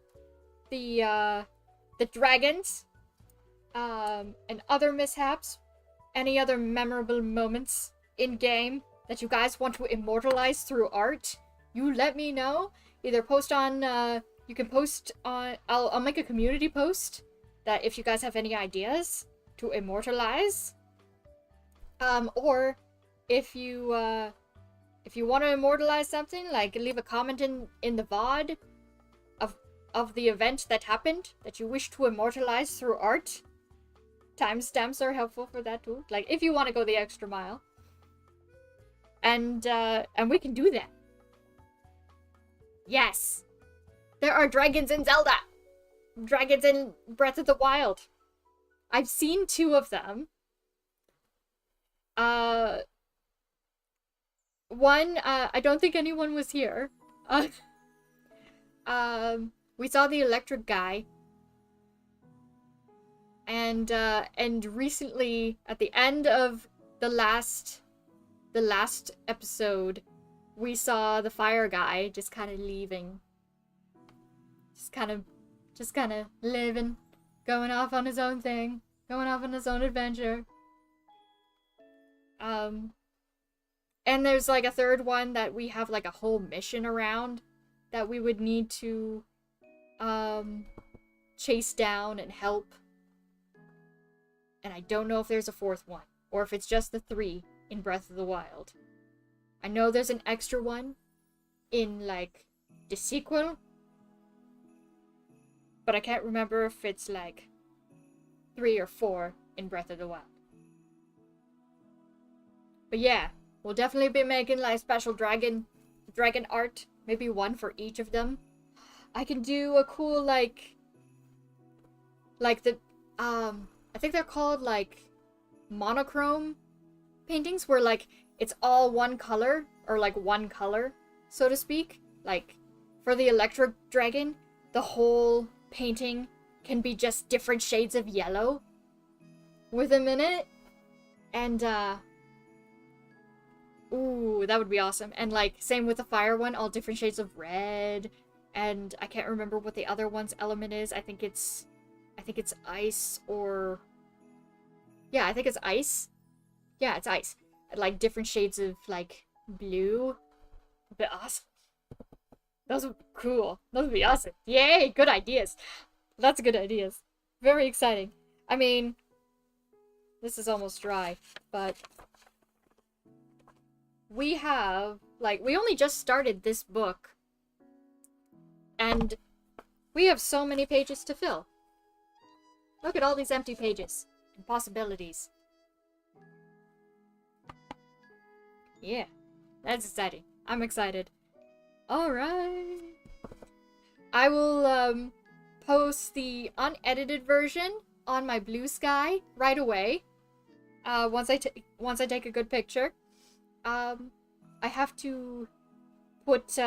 The dragons. And other mishaps. Any other memorable moments in-game that you guys want to immortalize through art. You let me know. Either post on, you can post on, I'll make a community post that if you guys have any ideas to immortalize. Or if you want to immortalize something, like leave a comment in the VOD of the event that happened that you wish to immortalize through art. Timestamps are helpful for that too. Like if you want to go the extra mile. And we can do that. Yes. There are dragons in Zelda. Dragons in Breath of the Wild. I've seen 2 of them. One, I don't think anyone was here. We saw the electric guy. And recently, at the end of the last episode, we saw the fire guy just kind of leaving. Just kind of living, going off on his own thing, going off on his own adventure. And there's like a third one that we have like a whole mission around that we would need to chase down and help. And I don't know if there's a 4th one or if it's just the 3 in Breath of the Wild. I know there's an extra one in like the sequel, but I can't remember if it's like 3 or 4 in Breath of the Wild. But yeah, we'll definitely be making like special dragon art, maybe one for each of them. I can do a cool like the I think they're called like monochrome paintings where like it's all one color or like one color, so to speak. Like for the electric dragon, the whole painting can be just different shades of yellow with him in it. And ooh, that would be awesome. And like same with the fire one, all different shades of red. And I can't remember what the other one's element is. I think it's ice or yeah, I think it's ice. Yeah, it's ice. Like different shades of like blue. A bit awesome. Those would be cool. Those would be awesome. Yay, good ideas. Lots of good ideas. Very exciting. I mean, this is almost dry, but we have, like, we only just started this book, and we have so many pages to fill. Look at all these empty pages and possibilities. Yeah, that's exciting. I'm excited. Alright. I will post the unedited version on my Blue Sky right away. Once I take a good picture. I have to put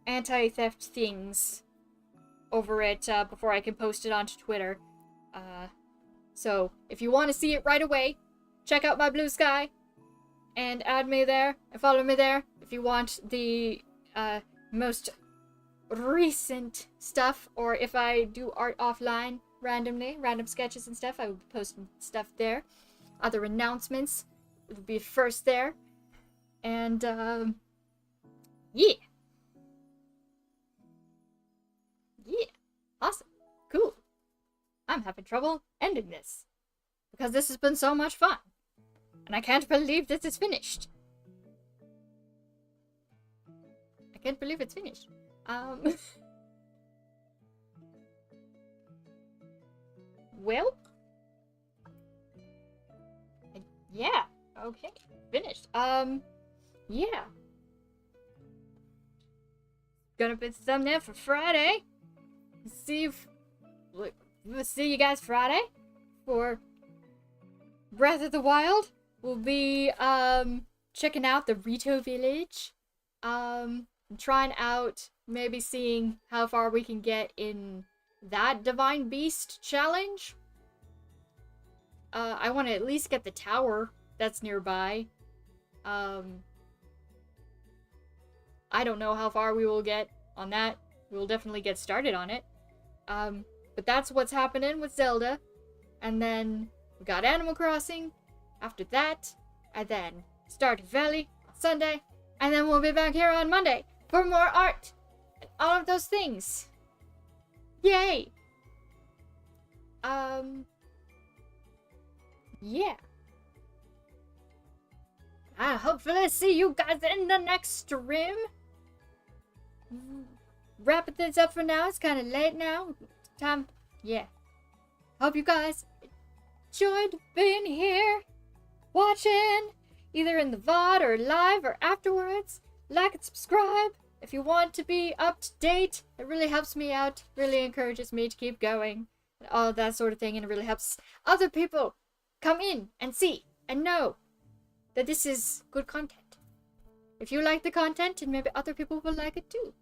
anti-theft things over it before I can post it onto Twitter. So if you want to see it right away, check out my Blue Sky and add me there and follow me there. If you want the most recent stuff, or if I do art offline randomly, random sketches and stuff, I will post stuff there. Other announcements will be first there. And yeah. Awesome. Cool. I'm having trouble ending this because this has been so much fun. And I can't believe this is finished. I can't believe it's finished. Well. Yeah. Okay. Finished. Yeah. Gonna put the thumbnail for Friday. We'll see you guys Friday for Breath of the Wild. We'll be checking out the Rito Village. Trying out, maybe seeing how far we can get in that Divine Beast challenge. I want to at least get the tower that's nearby. I don't know how far we will get on that. We'll definitely get started on it. But that's what's happening with Zelda. And then we got Animal Crossing after that. And then Stardew Valley on Sunday. And then we'll be back here on Monday for more art and all of those things. Yay! Yeah. I hopefully see you guys in the next stream. Wrapping things up for now. It's kind of late now. Time, yeah. Hope you guys enjoyed being here, watching, either in the VOD or live or afterwards. Like and subscribe if you want to be up to date. It really helps me out, really encourages me to keep going, and all that sort of thing, and it really helps other people come in and see and know that this is good content. If you like the content, and maybe other people will like it too.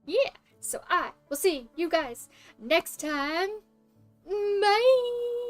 Yeah, so I will see you guys next time. Bye!